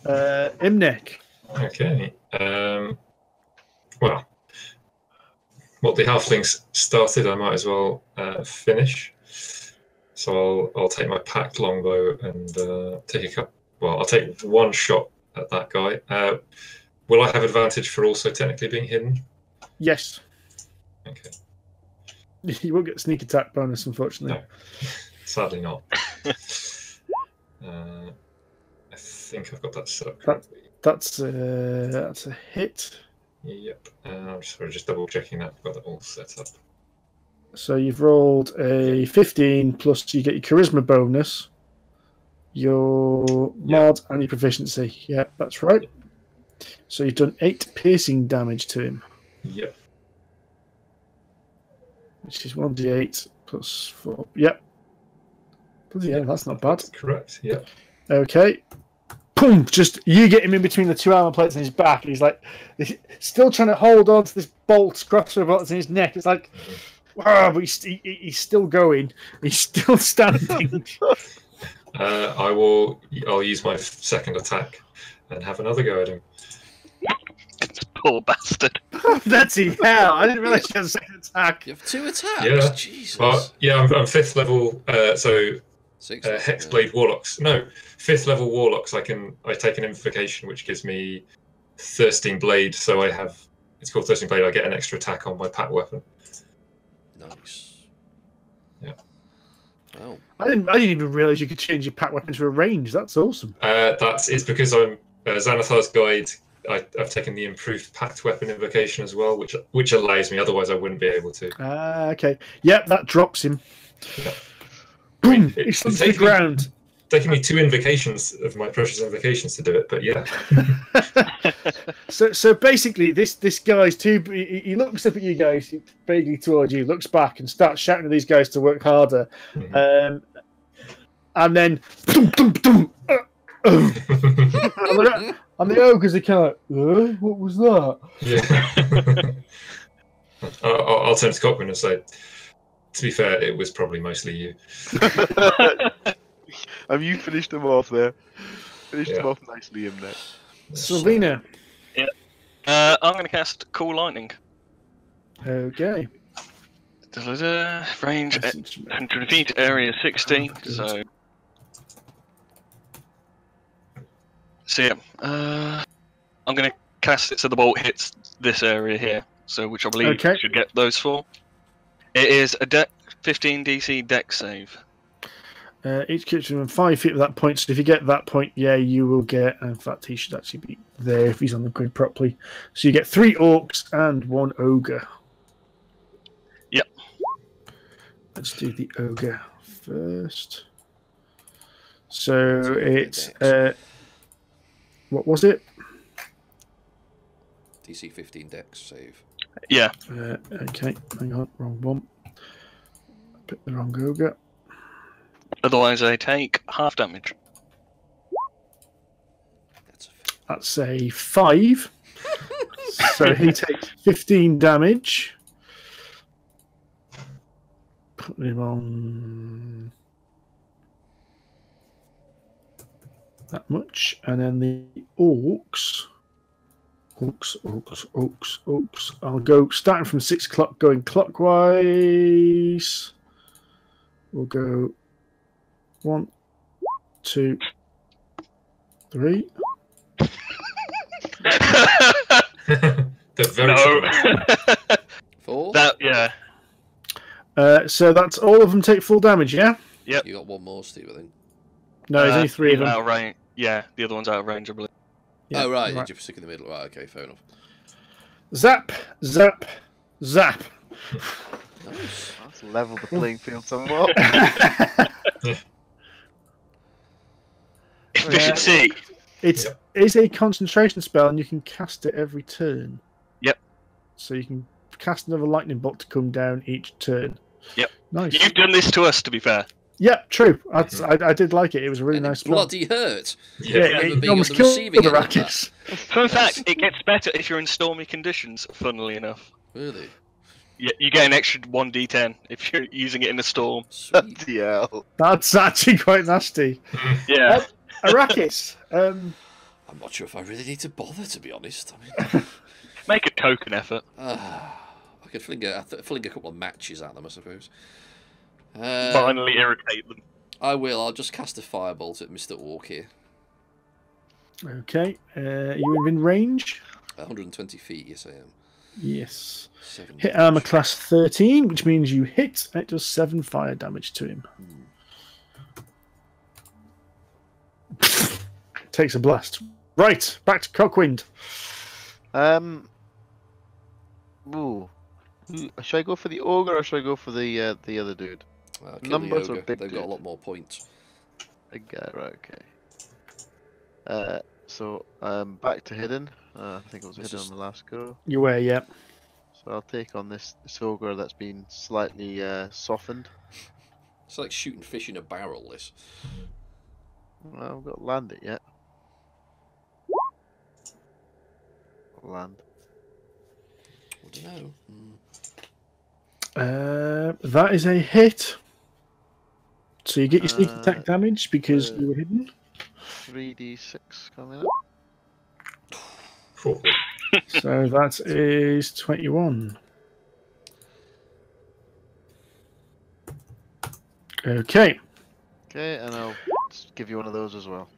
C: Imnek.
D: Okay. Well, what the halflings started, I might as well finish. So I'll take my packed longbow and take a couple. Well, I'll take one shot at that guy. Will I have advantage for also technically being hidden?
C: Yes.
D: Okay.
C: You won't get sneak attack bonus, unfortunately.
D: No, sadly not. I think I've got that set up correctly.
C: That's a hit.
D: Yep. I'm sorry, just double checking that. I've got that all set up.
C: So you've rolled a 15 plus you get your charisma bonus, your mod, and your proficiency. Yeah, that's right. So you've done 8 piercing damage to him.
D: Yep.
C: Which is 1d8 plus 4. Yep. Bloody hell, that's not bad.
D: That's correct. Yep.
C: Okay. Boom! Just you get him in between the 2 armor plates in his back, and he's still trying to hold on to this bolt, crossbow bolt in his neck. It's like, wow, but he's still going. He's still standing.
D: I'll use my second attack and have another go at him.
G: Poor bastard.
C: Bloody hell! I didn't realise you had a second attack.
B: You have 2 attacks?
D: Yeah.
B: Jesus.
D: Well, yeah, I'm 5th level, so
B: 6.
D: Hexblade Warlocks. No, 5th level Warlocks. I take an invocation which gives me Thirsting Blade. So it's called Thirsting Blade. I get an extra attack on my pack weapon.
B: Nice.
D: Yeah.
B: Wow.
C: I didn't even realise you could change your pack weapon to a range. That's awesome.
D: It's because I'm Xanathar's Guide. I've taken the improved packed weapon invocation as well, which allows me. Otherwise, I wouldn't be able to.
C: Okay. Yep, that drops him.
D: Yeah.
C: Boom! He slumps to the ground.
D: Taking me 2 invocations of my precious invocations to do it, but yeah.
C: So basically, this guy's he looks up at you guys vaguely towards you, looks back, and starts shouting at these guys to work harder, and then and the ogres are kind of like, what was that?
D: Yeah. I'll turn to Cockwind and say, to be fair, it was probably mostly you.
E: Have you finished him off there? Finished him off nicely, Imnek.
C: Sylfina.
G: Yeah. I'm going to cast Cool Lightning.
C: Okay.
G: Range 100 feet, area 16. So yeah, I'm going to cast it so the bolt hits this area here. So which I believe should get those 4. It is a 15 DC dex save.
C: Each creature within 5 feet of that point. So if you get that point, yeah, you will get. In fact, he should actually be there if he's on the grid properly. So you get 3 orcs and 1 ogre.
G: Yep.
C: Let's do the ogre first. So it's what was it?
B: DC 15 dex save.
G: Yeah.
C: Okay, hang on, wrong one. I picked the wrong ogre.
G: Otherwise, I take half damage.
C: That's a 5. So he takes 15 damage. Put him on that much, and then the orcs. Orcs. I'll go starting from 6 o'clock, going clockwise. We'll go 1, 2, 3.
D: They're very
G: no.
B: 4.
G: That yeah.
C: So that's all of them take full damage, yeah?
G: Yep.
B: You got 1 more, Steve, I think.
C: No, there's only 3 of them.
G: Out of range. Yeah, the other one's out of range, I believe.
B: Yeah, right. You're stick in the middle. Right, okay, fair enough.
C: Zap, zap, zap.
B: Nice.
E: That's leveled the playing field somewhat.
G: Efficiency.
C: It's a concentration spell, and you can cast it every turn.
G: Yep.
C: So you can cast another lightning bolt to come down each turn.
G: Yep.
C: Nice.
G: You've done this to us, to be fair.
C: Yeah, true. I did like it. It was a really
B: And
C: nice
B: it
C: spell.
B: bloody hurt.
C: Yeah,
B: Being
C: it
B: on
C: almost
B: the
C: killed
B: receiving end of
C: Arrakis.
G: Fun fact, it gets better if you're in stormy conditions, funnily enough.
B: Really?
G: Yeah, you get an extra 1d10 if you're using it in a storm.
B: Sweet.
E: Yeah.
C: That's actually quite nasty.
G: Yeah.
C: Arrakis.
B: I'm not sure if I really need to bother, to be honest. I mean,
G: Make a token effort.
B: I could fling a couple of matches at them, I suppose.
G: Finally irritate them.
B: I will. I'll just cast a firebolt at Mr. Orc here.
C: Okay. You within range?
B: 120 feet, yes I am.
C: Yes.
B: 7
C: Hit armor class 13, which means you hit. It does 7 fire damage to him. Takes a blast. Right, back to Cockwind.
E: Ooh. Should I go for the ogre or should I go for the other dude?
B: Numbers are big. They've got a lot more points.
E: Big guy, right? Okay. So back to hidden. I think it was hidden on the last go.
C: You were, yeah.
E: So I'll take on this ogre that's been slightly softened.
B: It's like shooting fish in a barrel. This.
E: Well, I've got to land it yet. Land.
B: I don't know.
C: That is a hit. So you get your sneak attack damage because you were hidden.
E: 3d6 coming up.
D: Cool.
C: So that is 21. Okay.
E: Okay, and I'll give you one of those as well.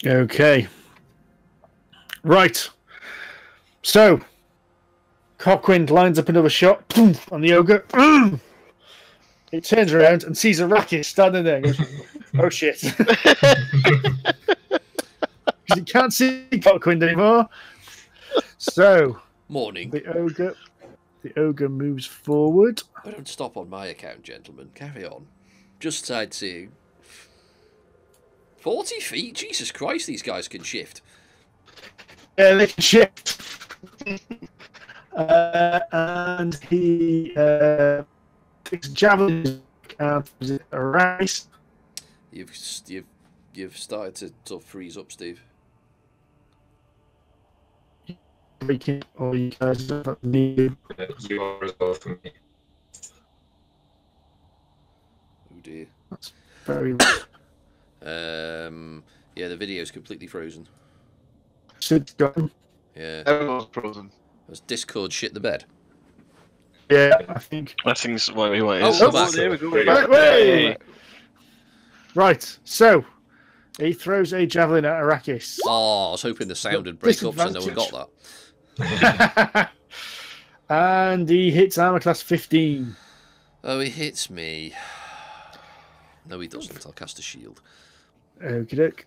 C: Okay. Right. So, Cockwind lines up another shot on the ogre. It turns around and sees Arrakis standing there. And goes, oh shit! Because he can't see Cockwind anymore. So,
B: Morning.
C: The ogre moves forward.
B: I don't stop on my account, gentlemen. Carry on. Just sightseeing. 40 feet? Jesus Christ, these guys can shift.
C: Yeah, they can shift. And he takes a javelin and Arrakis.
B: You've started to sort of freeze up, Steve.
C: Or you guys don't need.
D: You are as well for me.
B: Oh dear.
C: That's very.
B: Yeah, the video's completely frozen.
C: Should go.
B: Yeah.
E: Everyone's frozen.
B: Has Discord shit the bed?
C: Yeah, I think.
G: That seems what it is.
B: Oh,
E: there we go.
C: Right, right, so he throws a javelin at Arrakis.
B: Oh, I was hoping the sound would break up so no one got that.
C: And he hits armor class 15.
B: Oh, he hits me. No, he doesn't. I'll cast a shield.
C: Okie doke.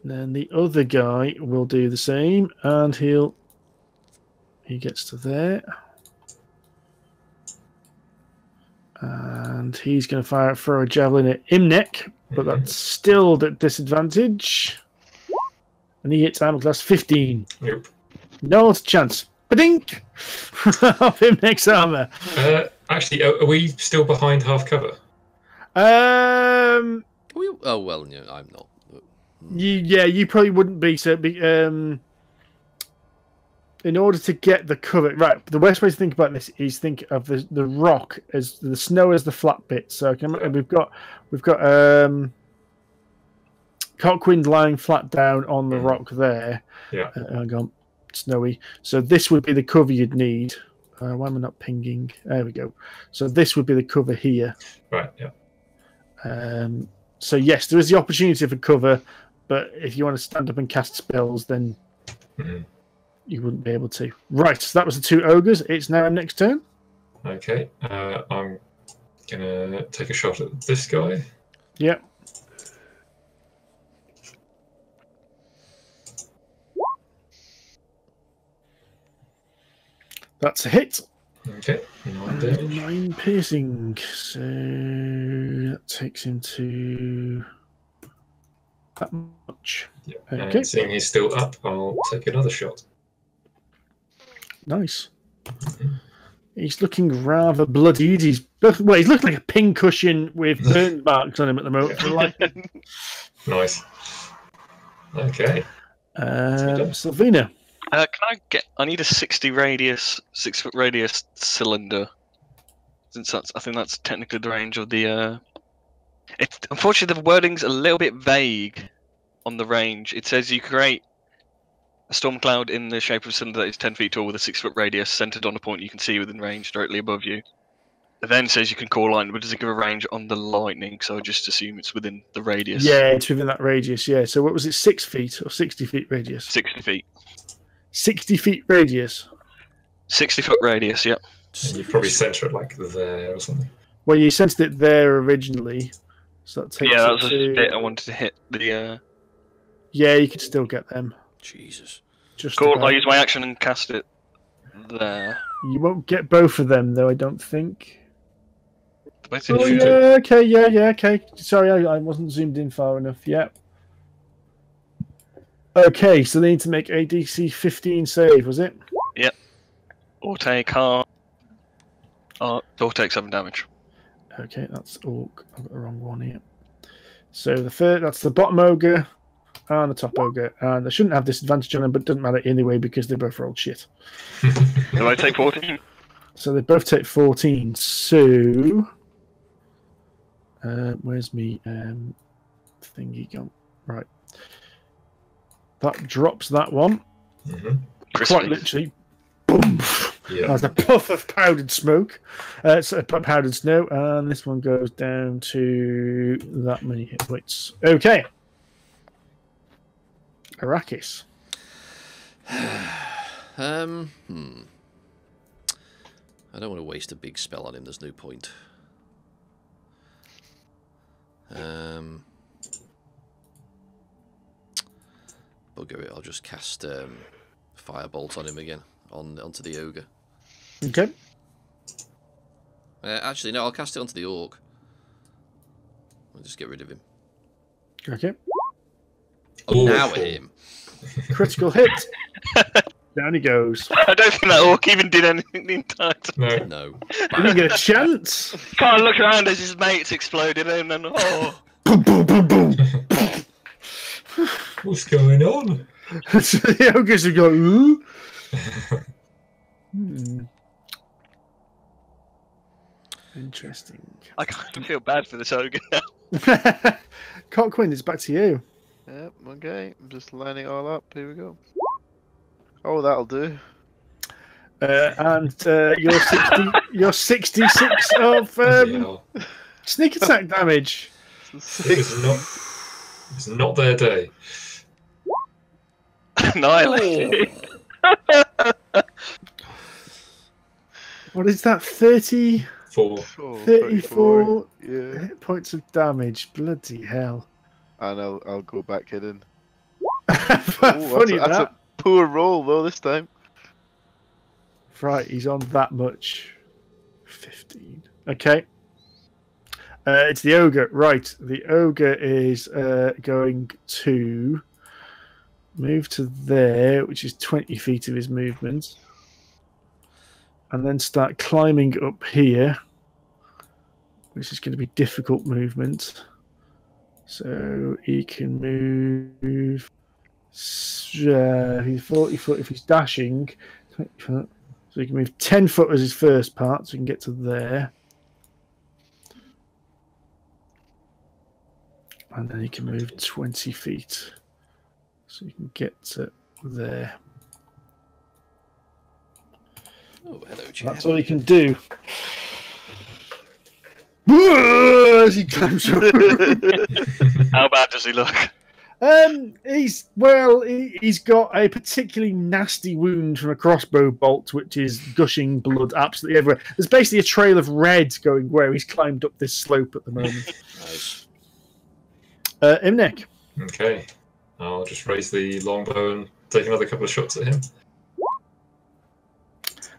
C: Then the other guy will do the same, and he gets to there. And he's going to throw a javelin at Imnek, but that's still at disadvantage. And he hits armor class 15.
D: Nope.
C: No chance. Badink! Of Imnek's armor.
D: Actually, are we still behind half cover?
B: Oh, well, no, I'm not.
C: You probably wouldn't be. So, in order to get the cover, right? The best way to think about this is think of the rock as the snow as the flat bit. So we've got Cockwind lying flat down on the rock there.
D: Yeah.
C: Hang on, snowy. So this would be the cover you'd need. Why am I not pinging? There we go. So this would be the cover here.
D: Right. Yeah.
C: So yes, there is the opportunity for cover, but if you want to stand up and cast spells, then you wouldn't be able to. Right, so that was the two ogres. It's now next turn.
D: Okay. I'm gonna take a shot at this guy.
C: Yep. That's a hit.
D: Okay. 9 damage.
C: 9 piercing. So that takes him to that much.
D: Yeah.
C: Okay.
D: And seeing he's still up, I'll take another shot.
C: Nice. He's looking rather bloodied. He's looking like a pincushion with burn marks on him at the moment.
D: Nice. Okay.
C: Sylfina.
G: I need a 6-foot radius cylinder. Since I think that's technically the range of the It's unfortunately the wording's a little bit vague on the range. It says you create a storm cloud in the shape of a cylinder that is 10 feet tall with a 6-foot radius centered on a point you can see within range directly above you. It then says you can call lightning, but does it give a range on the lightning? So I just assume it's within the radius.
C: Yeah, it's within that radius, yeah. So what was it, 6 feet or 60 feet radius?
G: 60 feet.
C: 60 feet radius?
G: 60-foot radius, yep.
D: And you probably center it like there or something.
C: Well, you sensed it there originally. So that takes
G: Yeah, that
C: it
G: was
C: to...
G: a bit I wanted to hit the...
C: Yeah, you could still get them.
B: Jesus.
C: Just
G: Cool,
C: about.
G: I'll use my action and cast it there.
C: You won't get both of them, though, I don't think.
G: Where's
C: Oh,
G: it?
C: yeah, okay. Sorry, I wasn't zoomed in far enough. Yep. Okay, so they need to make a DC 15 save, was it?
G: Yep. Or take half. Or take 7 damage.
C: Okay, that's Orc. I've got the wrong one here. So that's the bottom ogre and the top ogre. And I shouldn't have disadvantage on them, but it doesn't matter anyway because they both rolled shit.
G: Do I take 14?
C: So they both take 14. So... where's me thingy gone? Right. That drops that one. Quite literally. Boom!
D: Yeah.
C: That's a puff of powdered smoke. Powdered snow. And this one goes down to that many hit points. Okay. Arrakis.
B: I don't want to waste a big spell on him. There's no point. Bugger it, I'll just cast Firebolt on him again, onto the ogre.
C: Okay.
B: Actually, no, I'll cast it onto the orc. I'll just get rid of him.
C: Okay.
B: Oh, now at him.
C: Critical hit. Down he goes.
G: I don't think that orc even did anything the entire time.
B: No.
C: He didn't get a chance.
G: Can't look around as his mates exploded and then
C: Boom, boom, boom, boom.
D: What's going on?
C: So the ogres would go, ooh. Interesting.
G: I kind of feel bad for this ogre now.
C: Cockwind, it's back to you.
E: Yep, okay. I'm just lining it all up. Here we go. Oh, that'll do.
C: And you're 66 of sneak attack damage.
D: It's not their day.
G: Annihilate.
C: What is that? 34
E: Yeah.
C: hit points of damage. Bloody hell.
E: And I'll go back hidden.
C: Funny
E: that's a poor roll though this time.
C: Right, he's on that much. 15. Okay. It's the ogre. Right, the ogre is going to move to there, which is 20 feet of his movement. And then start climbing up here, which is going to be difficult movement. So he can move. He's 40 foot if he's dashing. 20 foot. So he can move 10 foot as his first part, so he can get to there. And then he can move 20 feet. So you can get to there.
B: Oh, hello, Jim.
C: That's all he can do. As he climbs up.
G: How bad does he look?
C: He's got a particularly nasty wound from a crossbow bolt, which is gushing blood absolutely everywhere. There's basically a trail of red going where he's climbed up this slope at the moment.
B: Nice.
C: Imnek.
D: Okay. I'll just raise the longbow and take another couple of shots at him.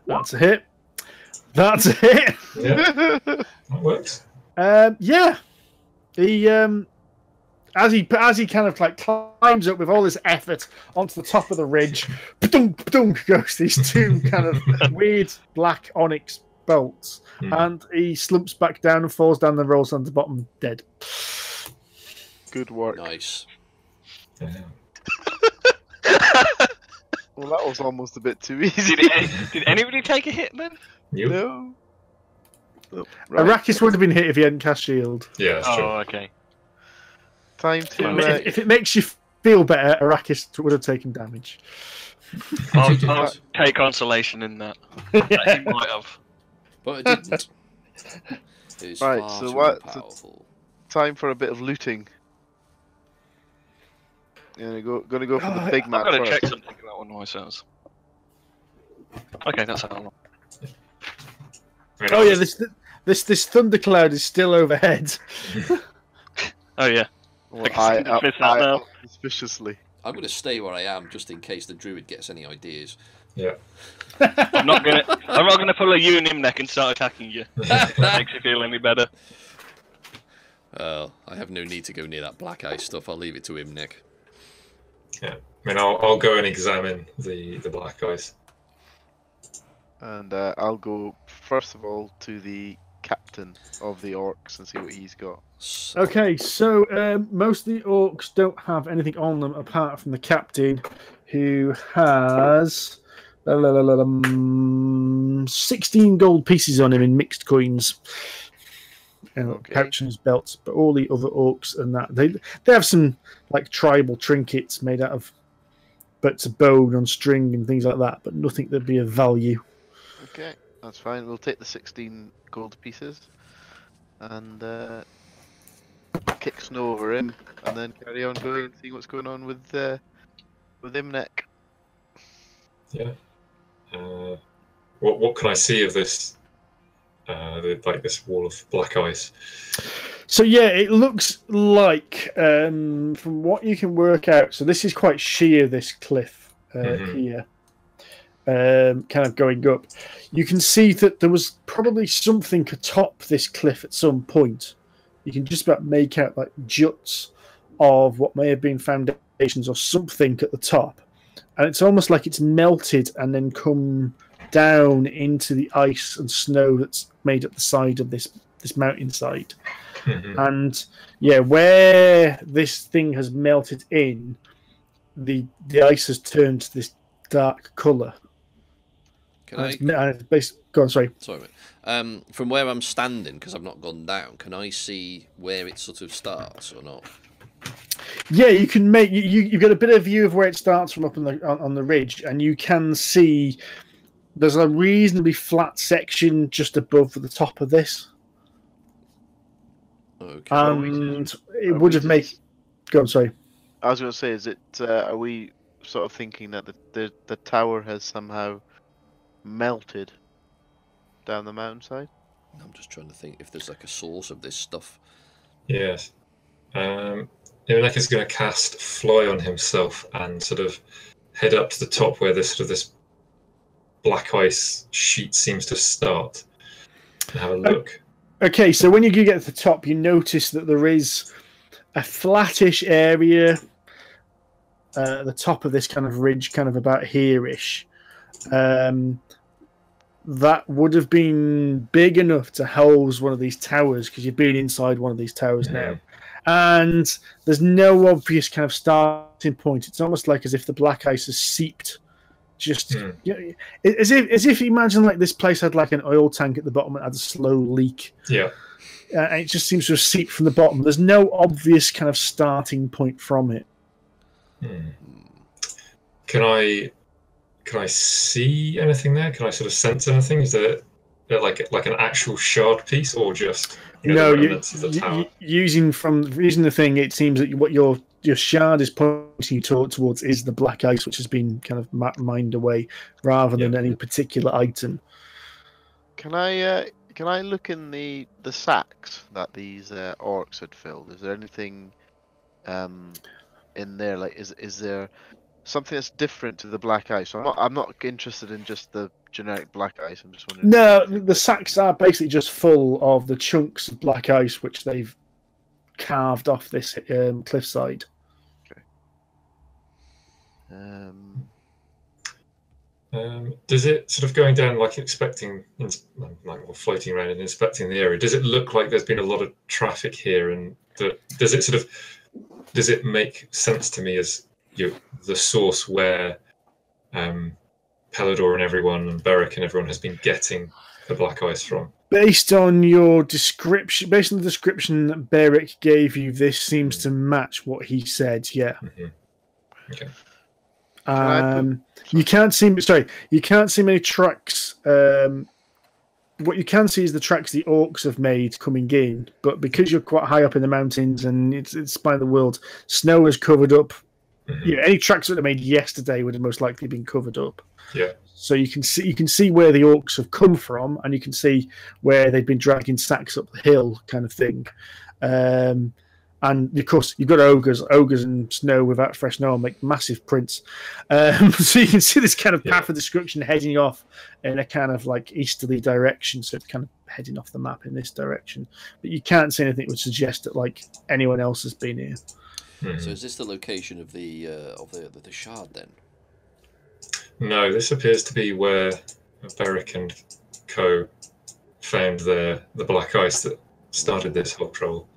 C: That's a hit. That's a hit.
D: Yeah. That works.
C: Yeah. He as he kind of like climbs up with all his effort onto the top of the ridge, ba-dunk goes these two kind of weird black onyx bolts, and he slumps back down and falls down and rolls on the bottom dead.
E: Good work.
B: Nice.
D: Yeah.
E: Well, that was almost a bit too easy.
G: Did anybody take a hit then?
D: You?
E: No. Right.
C: Arrakis would have been hit if he hadn't cast shield.
D: Yeah, that's true.
G: Oh, okay.
E: Time to.
C: If it makes you feel better, Arrakis would have taken damage.
G: I'll take consolation in that. That he might have.
B: But it didn't. It's
E: Right,
B: far
E: so
B: too
E: what-
B: powerful.
E: Time for a bit of looting. Gonna go for the big
G: I've
E: map
G: got to
E: first.
G: check something about one myself. Okay, that's how long.
D: I mean,
C: Oh
D: I'll
C: yeah,
D: just-
C: this thundercloud is still overhead.
G: Oh yeah.
E: Well,
G: I can dismiss that now.
E: suspiciously.
B: I'm going to stay where I am just in case the druid gets any ideas.
D: Yeah.
G: I'm not gonna pull a you and Imnek and start attacking you. If that makes you feel any better.
B: I have no need to go near that black ice stuff. I'll leave it to him, Nick.
D: Yeah. I mean, I'll go and examine the black ice.
E: And I'll go first of all to the captain of the orcs and see what he's got.
C: Okay, so most of the orcs don't have anything on them apart from the captain, who has 16 gold pieces on him in mixed coins.
E: Okay.
C: Pouch in his belt, but all the other orcs and that they have some like tribal trinkets made out of bits of bone on string and things like that, but nothing that'd be of value.
E: Okay, that's fine. We'll take the 16 gold pieces and kick snow over him, and then carry on going and see what's going on with Imnek.
D: Yeah. What can I see of this? This wall of black ice.
C: So yeah, it looks like from what you can work out. So this is quite sheer. This cliff here, kind of going up. You can see that there was probably something atop this cliff at some point. You can just about make out like juts of what may have been foundations or something at the top, and it's almost like it's melted and then come down into the ice and snow that's made at the side of this mountainside. And yeah, where this thing has melted in, the ice has turned to this dark colour.
B: Can I?
C: Go on, sorry.
B: Sorry, mate. From where I'm standing, because I've not gone down, can I see where it sort of starts or not?
C: Yeah, you can make you've got a bit of view of where it starts from up on the ridge, and you can see there's a reasonably flat section just above the top of this.
B: Okay.
C: And it would have made. Go on, sorry.
E: I was going to say, is it? Are we sort of thinking that the tower has somehow melted down the mountainside?
B: I'm just trying to think if there's like a source of this stuff.
D: Yes. Imnek is going to cast Fly on himself and sort of head up to the top where this black ice sheet seems to start and have a look.
C: Okay, so when you do get to the top, you notice that there is a flattish area at the top of this kind of ridge, kind of about here-ish. That would have been big enough to house one of these towers, because you've been inside one of these towers now. And there's no obvious kind of starting point. It's almost like as if the black ice has seeped. Just as if you imagine like this place had like an oil tank at the bottom and had a slow leak.
D: Yeah.
C: And it just seems to have seeped from the bottom. There's no obvious kind of starting point from it.
D: Can I see anything there? Can I sort of sense anything? Is there like an actual shard piece, or just
C: No,
D: the remnants of the tower?
C: using the thing, it seems that what your shard is pointing you towards is the black ice, which has been kind of mined away, rather than any particular item.
E: Can I look in the sacks that these orcs had filled? Is there anything in there? Like, is there something that's different to the black ice? I'm not interested in just the generic black ice. I'm just wondering.
C: No, the sacks are basically just full of the chunks of black ice which they've carved off this cliffside.
E: Okay.
D: Does it sort of going down like floating around and inspecting the area? Does it look like there's been a lot of traffic here, and does it make sense to me as the source where Pelador and everyone and Beric and everyone has been getting the black ice from?
C: Based on your description, based on the description that Beric gave you, this seems to match what he said. Yeah.
D: Okay.
C: You can't see. Sorry, you can't see many tracks. What you can see is the tracks the orcs have made coming in, but because you're quite high up in the mountains and it's by the world, snow has covered up. Yeah, any tracks that were made yesterday would have most likely been covered up.
D: Yeah.
C: So you can see where the orcs have come from, and you can see where they've been dragging sacks up the hill, kind of thing. And of course, you've got ogres. Ogres and snow without fresh snow make massive prints. So you can see this kind of path of destruction heading off in a kind of like easterly direction. So it's kind of heading off the map in this direction. But you can't see anything that would suggest that like anyone else has been here.
B: So is this the location of the shard then?
D: No, this appears to be where Beric and Co found the black ice that started this whole trouble.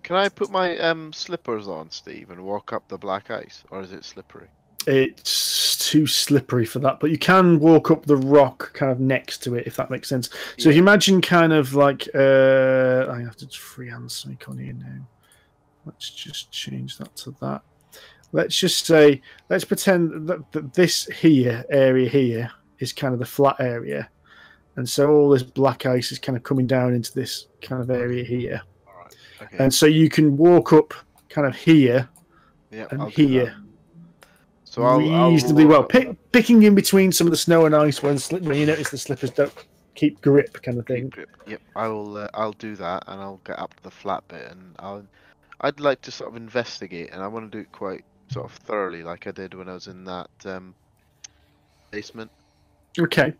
E: Can I put my slippers on, Steve, and walk up the black ice, or is it slippery?
C: It's too slippery for that, but you can walk up the rock kind of next to it, if that makes sense. So if you imagine kind of like I have to freehand snake on here now. Let's just change that to that. Let's just say, let's pretend that this here area here is kind of the flat area, and so all this black ice is kind of coming down into this kind of area here.
E: Okay.
C: And so you can walk up kind of here and
E: I'll
C: here.
E: So I'll
C: reasonably well, picking in between some of the snow and ice when you notice the slippers don't keep grip, kind of thing.
E: Yep, I'll do that, and I'll get up to the flat bit, and I'd like to sort of investigate, and I want to do it quite sort of thoroughly, like I did when I was in that basement.
C: Okay,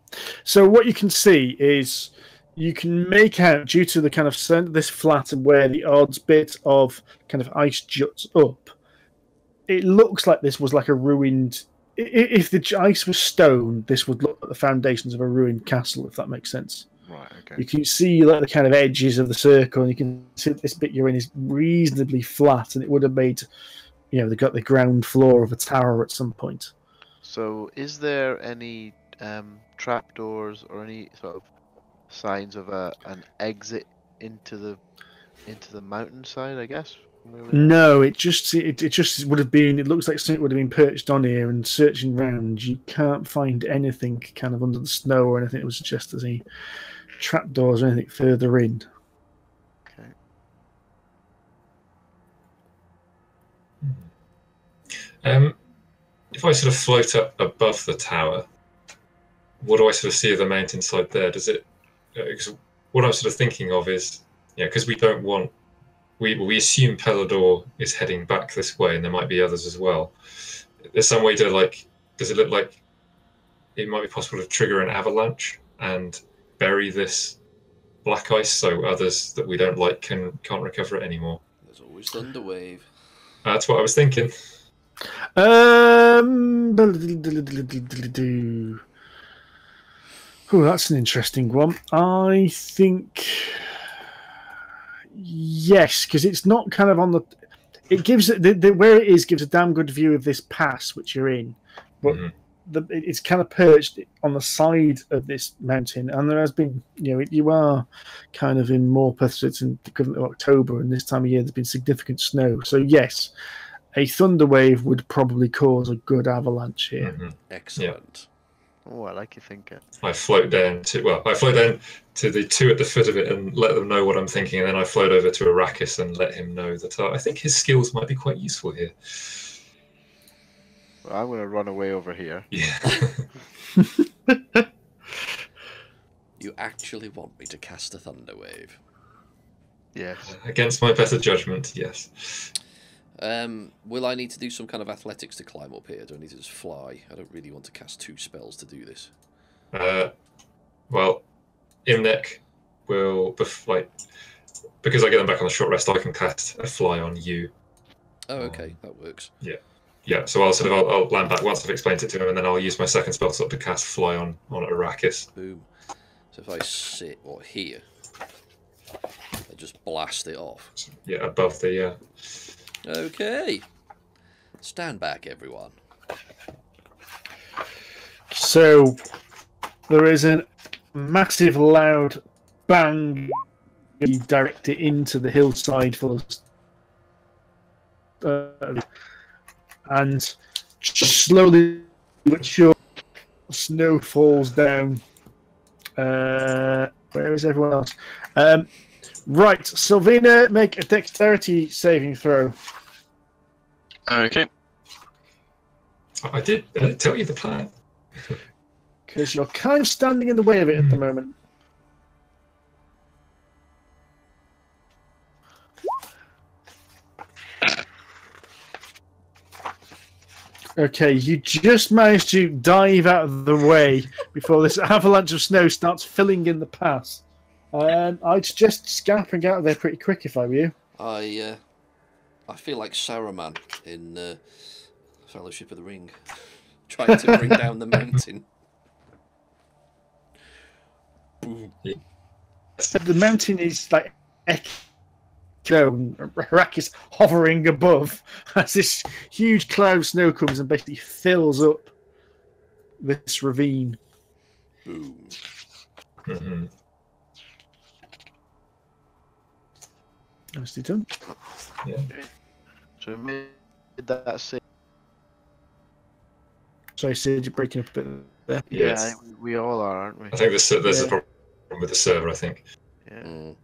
C: so what you can see is you can make out, due to the kind of center of this flat and where the odds bit of kind of ice juts up, it looks like this was like a ruined. If the ice was stone, this would look like the foundations of a ruined castle, if that makes sense.
E: Right. Okay.
C: You can see like the kind of edges of the circle, and you can see that this bit you're in is reasonably flat, and it would have made, they got the ground floor of a tower at some point.
E: So, is there any trapdoors or any sort of signs of an exit into the mountainside, I guess?
C: No, it just would have been. It looks like something would have been perched on here and searching around. You can't find anything kind of under the snow or anything that would suggest there's any trapdoors or anything further in.
E: Okay.
D: If I sort of float up above the tower, what do I sort of see of the mountainside there? Does it? Because what I'm sort of thinking of is, because we don't want. We assume Pelador is heading back this way, and there might be others as well. There's some way to does it look like it might be possible to trigger an avalanche and bury this black ice so others that we don't like can't recover it anymore?
B: There's always Thunderwave.
D: That's what I was thinking.
C: Oh, that's an interesting one. I think yes, because it's not kind of on the. It gives where it is gives a damn good view of this pass which you're in, but it's kind of perched on the side of this mountain, and there has been you are kind of in Morpeth, so it's in the equivalent of October, and this time of year there's been significant snow. So yes, a thunder wave would probably cause a good avalanche here.
B: Excellent.
E: Yeah. Oh, I like your thinking.
D: I float down to the two at the foot of it and let them know what I'm thinking, and then I float over to Arrakis and let him know that I think his skills might be quite useful here.
E: Well, I'm going to run away over here.
D: Yeah.
B: You actually want me to cast a thunder wave?
E: Yes.
D: Against my better judgment, yes.
B: Will I need to do some kind of athletics to climb up here? Do I need to just fly? I don't really want to cast 2 spells to do this.
D: Well, Imnek will, because I get them back on the short rest, I can cast a fly on you.
B: Oh, okay, that works.
D: Yeah. So I'll land back once I've explained it to him, and then I'll use my second spell slot to cast fly on Arrakis.
B: Boom. So if I sit here, I just blast it off.
D: Yeah, above the.
B: Okay. Stand back, everyone.
C: So there is an massive, loud bang. You direct it into the hillside full of, and slowly but sure, snow falls down. Where is everyone else? Right, Sylfina, make a dexterity saving throw.
G: Okay.
D: I did tell you the plan.
C: Because you're kind of standing in the way of it at the moment. Okay, you just managed to dive out of the way before this avalanche of snow starts filling in the pass. I'd suggest scampering out of there pretty quick if I were you.
B: I feel like Saruman in Fellowship of the Ring, trying to bring down the mountain. Boom.
C: The mountain is like Arrakis hovering above as this huge cloud of snow comes and basically fills up this ravine.
B: Boom.
D: Mm-hmm.
C: Nicely done.
D: Yeah.
E: So we made that save.
C: Sorry, Sid, you're breaking up a bit there.
D: Yes.
E: Yeah, we all are, aren't we?
D: I think there's a problem with the server, I think.
E: Yeah.
B: Mm.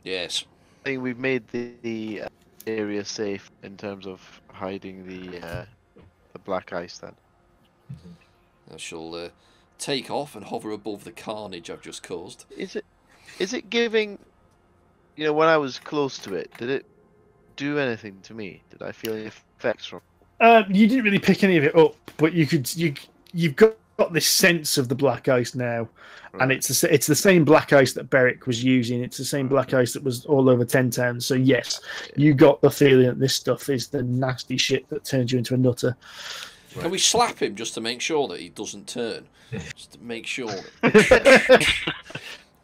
B: Yes.
E: I think we've made the area safe in terms of hiding the black ice then.
B: I shall take off and hover above the carnage I've just caused.
E: Is it giving, when I was close to it, did it do anything to me? Did I feel any effects from
C: You didn't really pick any of it up, but you've got this sense of the black ice now, and it's the same black ice that Beric was using. It's the same black ice that was all over 10 towns. So yes, you got the feeling that this stuff is the nasty shit that turns you into a nutter.
B: Can we slap him just to make sure that he doesn't turn? Just to make sure.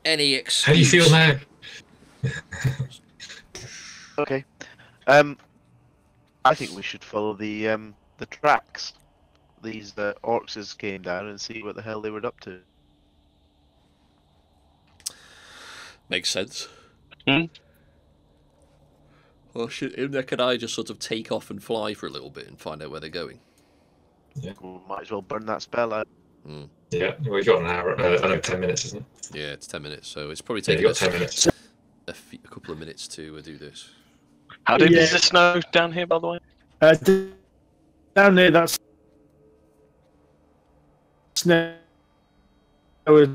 B: Any excuse.
D: How do you feel now?
E: Okay. I think we should follow the tracks. These orcs came down and see what the hell they were up to.
B: Makes sense.
G: Mm.
B: Well, should Imnek and I just sort of take off and fly for a little bit and find out where they're going?
E: We might as well burn that spell out.
B: Mm.
D: Yeah, we've got an hour. I know 10 minutes, isn't it?
B: Yeah, it's 10 minutes, so it's probably
D: Yeah,
B: taking
D: you got
B: us
D: 10 minutes.
B: a couple of minutes to do this.
G: How deep is the snow down here, by the way?
C: Down there, that's snow. We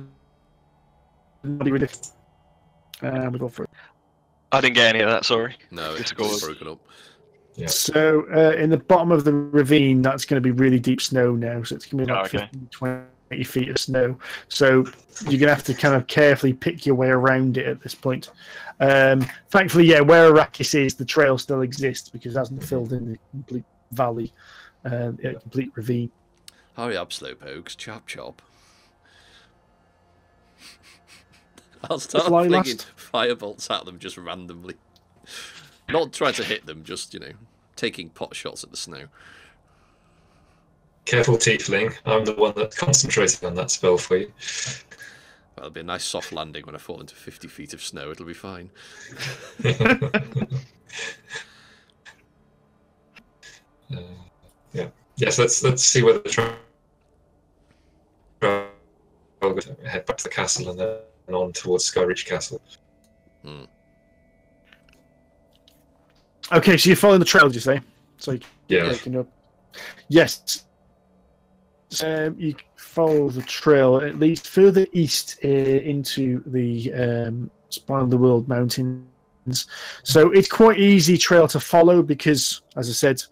C: go for it.
G: I didn't get any of that, sorry.
B: No, it's
G: Discord.
B: broken up.
D: Yeah.
C: So in the bottom of the ravine, that's going to be really deep snow now. So it's going to be like 15, 20 feet of snow. So you're going to have to kind of carefully pick your way around it at this point. Thankfully, where Arrakis is, the trail still exists because it hasn't filled in the complete valley, complete ravine.
B: Hurry up, slowpokes. Chop, chop. I'll start
C: Fly
B: flinging
C: last.
B: firebolts at them just randomly. Not trying to hit them, just, taking pot shots at the snow.
D: Careful, tiefling. I'm the one that's concentrating on that spell for you.
B: That'll be a nice soft landing when I fall into 50 feet of snow. It'll be fine.
D: Yeah. Yes. Let's see whether the trail head back to the castle and then on towards Skyreach Castle.
B: Hmm.
C: Okay, so you're following the trail, did you say? So
D: Yeah.
C: Yes. You follow the trail at least further east into the Spine of the World Mountains. So it's quite easy trail to follow because, as I said,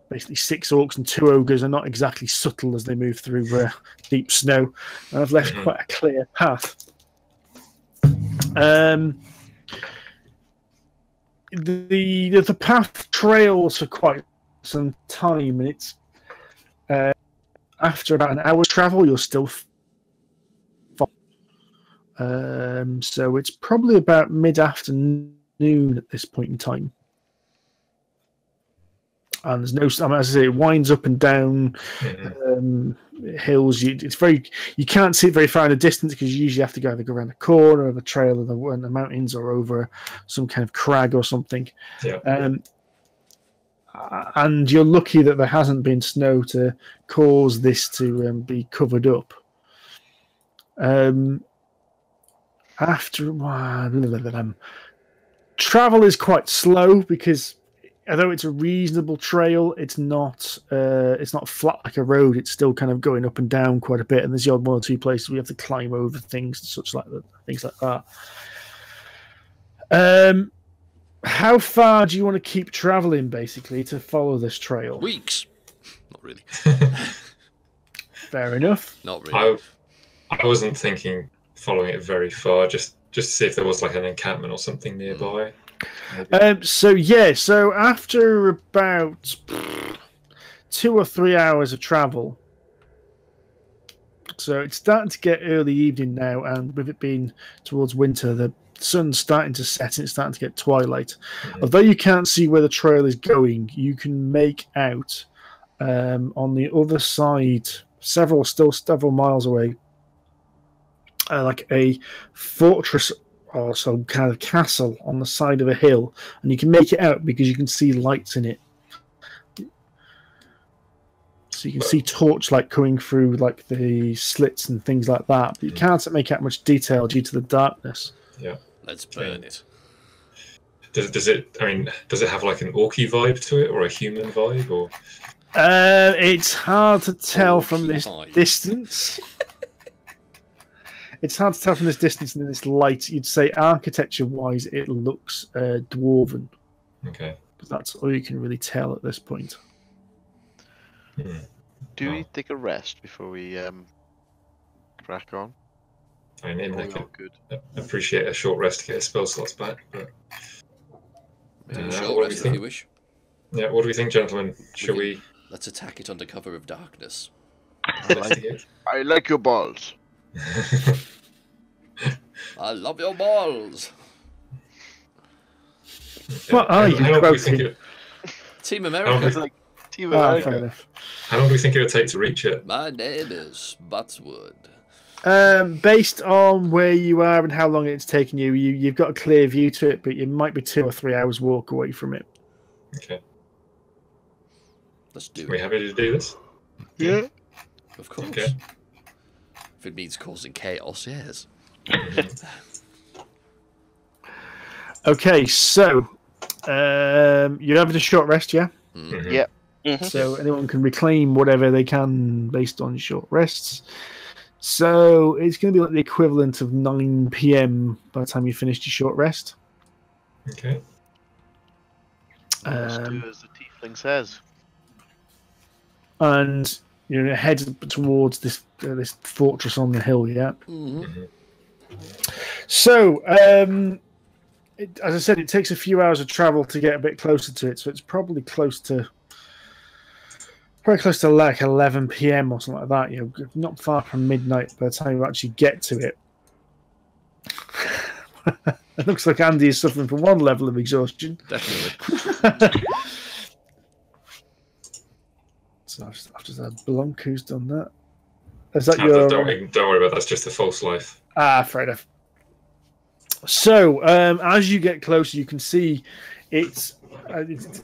C: basically 6 orcs and 2 ogres are not exactly subtle as they move through deep snow. And I've left quite a clear path. The path trails for quite some time, and it's after about an hour's travel, you're still. So it's probably about mid-afternoon at this point in time. And there's no, I mean, as I say, it winds up and down hills. You can't see it very far in the distance because you usually have to either go around the corner of the trail of the mountains or over some kind of crag or something.
D: Yeah.
C: And you're lucky that there hasn't been snow to cause this to be covered up. Travel is quite slow because although it's a reasonable trail, it's not flat like a road. It's still kind of going up and down quite a bit, and there's the odd one or two places we have to climb over things, things like that. How far do you want to keep traveling, basically, to follow this trail?
B: Weeks. Not really.
C: Fair enough.
B: Not really.
D: I wasn't thinking following it very far, just to see if there was like an encampment or something nearby.
C: So after about 2 or 3 hours of travel, so it's starting to get early evening now, and with it being towards winter, the sun's starting to set and it's starting to get twilight. Although you can't see where the trail is going, you can make out on the other side, several miles away, like a fortress or some kind of castle on the side of a hill, and you can make it out because you can see lights in it. So you can see torchlight coming through like the slits and things like that, but you can't make out much detail due to the darkness.
D: Yeah,
B: let's burn it.
D: Does it have like an orky vibe to it or a human vibe, or?
C: It's hard to tell from this distance. It's hard to tell from this distance and in this light. You'd say architecture-wise, it looks dwarven.
D: Okay.
C: But that's all you can really tell at this point.
E: Do we take a rest before we crack on?
D: I mean, Imnek could appreciate a short rest to get his spell slots back. But,
B: short rest if you wish.
D: Yeah, what do we think, gentlemen? Shall we?
B: Let's attack it under cover of darkness.
E: I like your balls.
B: I love your balls.
C: What are you quoting?
B: Team America.
E: Team America.
C: Fair enough.
D: How long do we think it would take to reach it?
B: My name is Buttswood.
C: Based on where you are and how long it's taken you, you've got a clear view to it, but you might be 2 or 3 hours walk away from it.
D: Okay.
B: Let's do it.
D: Are we happy to do this?
E: Yeah.
B: Of course.
D: Okay.
B: If it means causing chaos, yes.
C: Okay, so you're having a short rest, yeah?
B: Mm-hmm.
E: Yep.
G: Mm-hmm.
C: So anyone can reclaim whatever they can based on short rests. So it's going to be like the equivalent of 9 p.m. by the time you finished your short rest.
D: Okay.
E: Let's do as the tiefling says.
C: And you're going to head towards this fortress on the hill, yeah?
B: Mm-hmm.
C: So, as I said, it takes a few hours of travel to get a bit closer to it, so it's probably close to like 11 p.m. or something like that. You know, not far from midnight by the time you actually get to it. It looks like Andy is suffering from one level of exhaustion.
B: Definitely.
C: So I've just had Blanc who's done that. Is that your?
D: Don't worry about that. That's just a false life.
C: Fair enough. So, as you get closer, you can see it's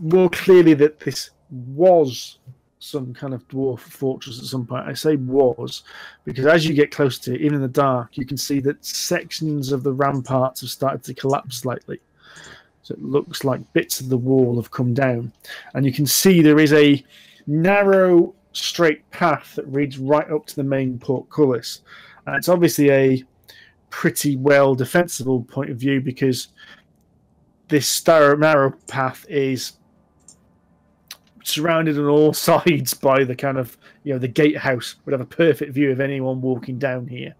C: more clearly that this was some kind of dwarf fortress at some point. I say was because as you get closer to it, even in the dark, you can see that sections of the ramparts have started to collapse slightly. So it looks like bits of the wall have come down. And you can see there is a narrow, straight path that leads right up to the main portcullis. And it's obviously a pretty well defensible point of view because this narrow path is surrounded on all sides by the kind of, the gatehouse would have a perfect view of anyone walking down here.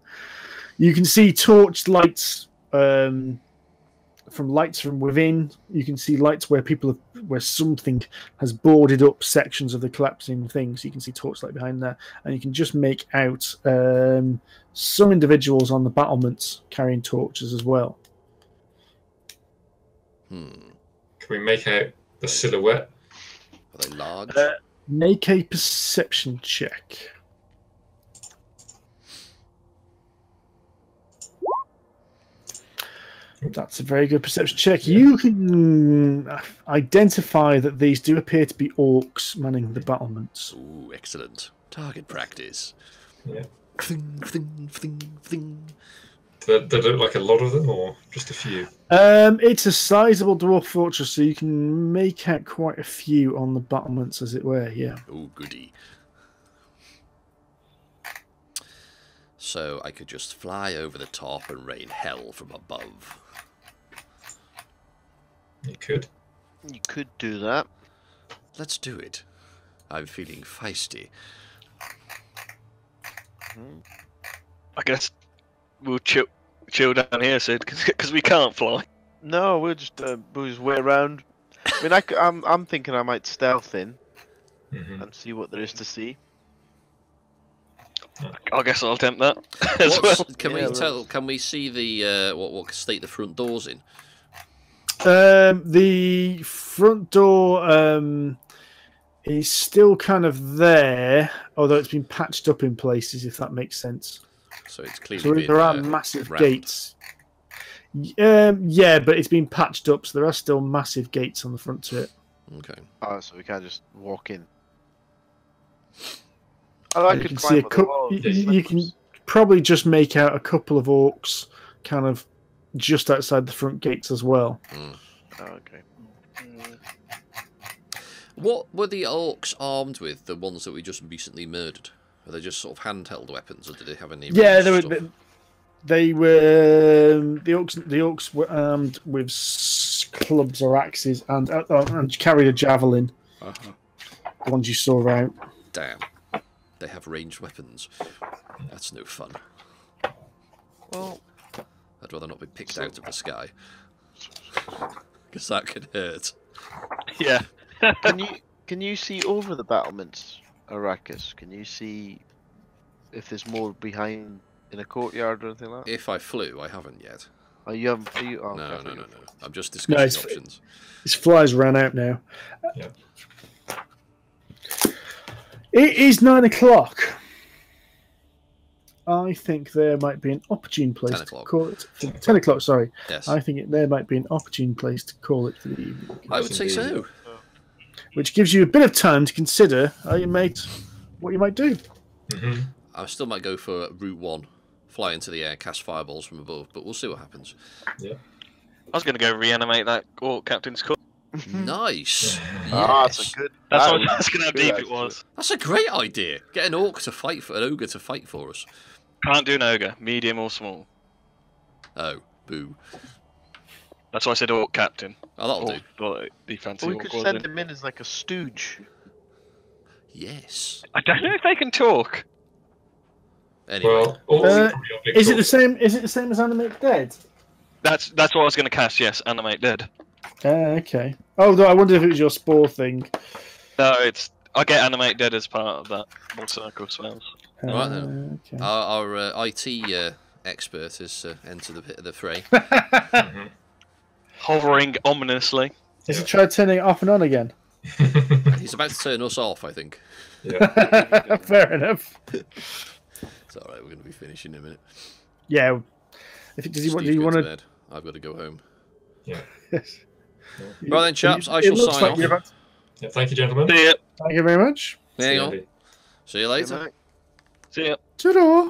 C: You can see torch lights from within. You can see lights where where something has boarded up sections of the collapsing things. You can see torchlight behind there, and you can just make out some individuals on the battlements carrying torches as well.
D: Can we make out the silhouette
B: Are they large?
C: Make a perception check. That's a very good perception check. You can identify that these do appear to be orcs manning the battlements.
B: Ooh, excellent. Target practice.
D: Yeah.
B: Fling, fling, fling, fling.
D: There look like a lot of them, or just a few?
C: It's a sizable dwarf fortress, so you can make out quite a few on the battlements, as it were. Yeah.
B: Oh, goody. So I could just fly over the top and rain hell from above.
D: You could.
E: You could do that.
B: Let's do it. I'm feeling feisty.
G: I guess we'll chill down here, Sid, because we can't fly.
E: No, we'll just wait around. I mean, I'm thinking I might stealth in and see what there is to see.
G: I guess I'll attempt that as well.
B: Can we see the what state the front door's in?
C: The front door is still kind of there, although it's been patched up in places, if that makes sense.
B: So it's clearly
C: So
B: been,
C: there are massive
B: rammed.
C: gates. Yeah, but it's been patched up, so there are still massive gates on the front to it.
B: Okay.
E: Oh, so we can't just walk in. Oh, I
C: You
E: could
C: can
E: climb
C: see
E: up the wall.
C: you can probably just make out a couple of orcs kind of just outside the front gates as well.
B: Mm.
E: Oh, okay.
B: What were the orcs armed with? The ones that we just recently murdered? Are they just sort of handheld weapons, or did they have any?
C: Yeah,
B: ranged
C: they were.
B: stuff?
C: They were the orcs were armed with clubs or axes and carried a javelin.
B: Uh-huh.
C: The ones you saw out.
B: Damn, they have ranged weapons. That's no fun.
E: Well,
B: I'd rather not be picked out of the sky, because that could hurt.
G: Yeah.
E: can you see over the battlements, Arrakis? Can you see if there's more behind in a courtyard or anything like that?
B: If I flew, I haven't yet.
E: Oh, you haven't? Oh,
B: No.
E: okay.
B: I'm just discussing
C: Nice.
B: options.
C: His flies ran out now.
D: Yeah.
C: It is 9 o'clock. I think there might be an opportune place
B: 10
C: to
B: o'clock.
C: call it. 10 o'clock, sorry.
B: Yes,
C: I think there might be an opportune place to call it for the evening.
B: I would say so.
C: Which gives you a bit of time to consider what you might do.
D: Mm-hmm.
B: I still might go for Route 1. Fly into the air, cast fireballs from above, but we'll see what happens.
D: Yeah.
G: I was going to go reanimate that orc captain's corpse.
B: Nice.
E: Ah,
B: Yes.
E: that's a good.
G: That's
E: that
G: how
E: was
G: deep
E: good,
G: it was.
B: That's a great idea. Get an ogre to fight for us.
G: Can't do an ogre, medium or small.
B: Oh, boo.
G: That's why I said orc captain.
B: Oh, that'll do.
G: Or the fancy
E: We
G: orc
E: could
G: was
E: send
G: in.
E: him in as like a stooge.
B: Yes.
G: I don't know if they can talk.
B: Anyway,
D: Well, orcs are probably our big
C: Is it the
D: talk.
C: same? Is it the same as Animate Dead?
G: That's what I was going to cast. Yes, animate dead.
C: Okay. Oh, though I wondered if it was your spore thing.
G: No, I get animate dead as part of that more circle spells.
B: Right then.
C: Okay.
B: our IT expert has entered the fray.
D: Mhm.
G: Hovering ominously.
C: Has he tried turning it off and on again?
B: He's about to turn us off, I think.
D: Yeah.
C: Fair enough.
B: It's all right. We're going to be finishing in a minute.
C: Yeah. Does he
B: Steve's
C: do you
B: going
C: want
B: to
C: to?
B: bed. I've got to go home.
D: Yeah.
C: Yes.
B: Right then, chaps. I
C: It
B: shall
C: looks
B: sign
C: like
B: off.
C: you're about to-
D: Yeah. Thank you, gentlemen.
G: See ya.
C: Thank you very much.
B: Hang on. See you later.
E: Good night.
G: See ya.
C: Ta-da.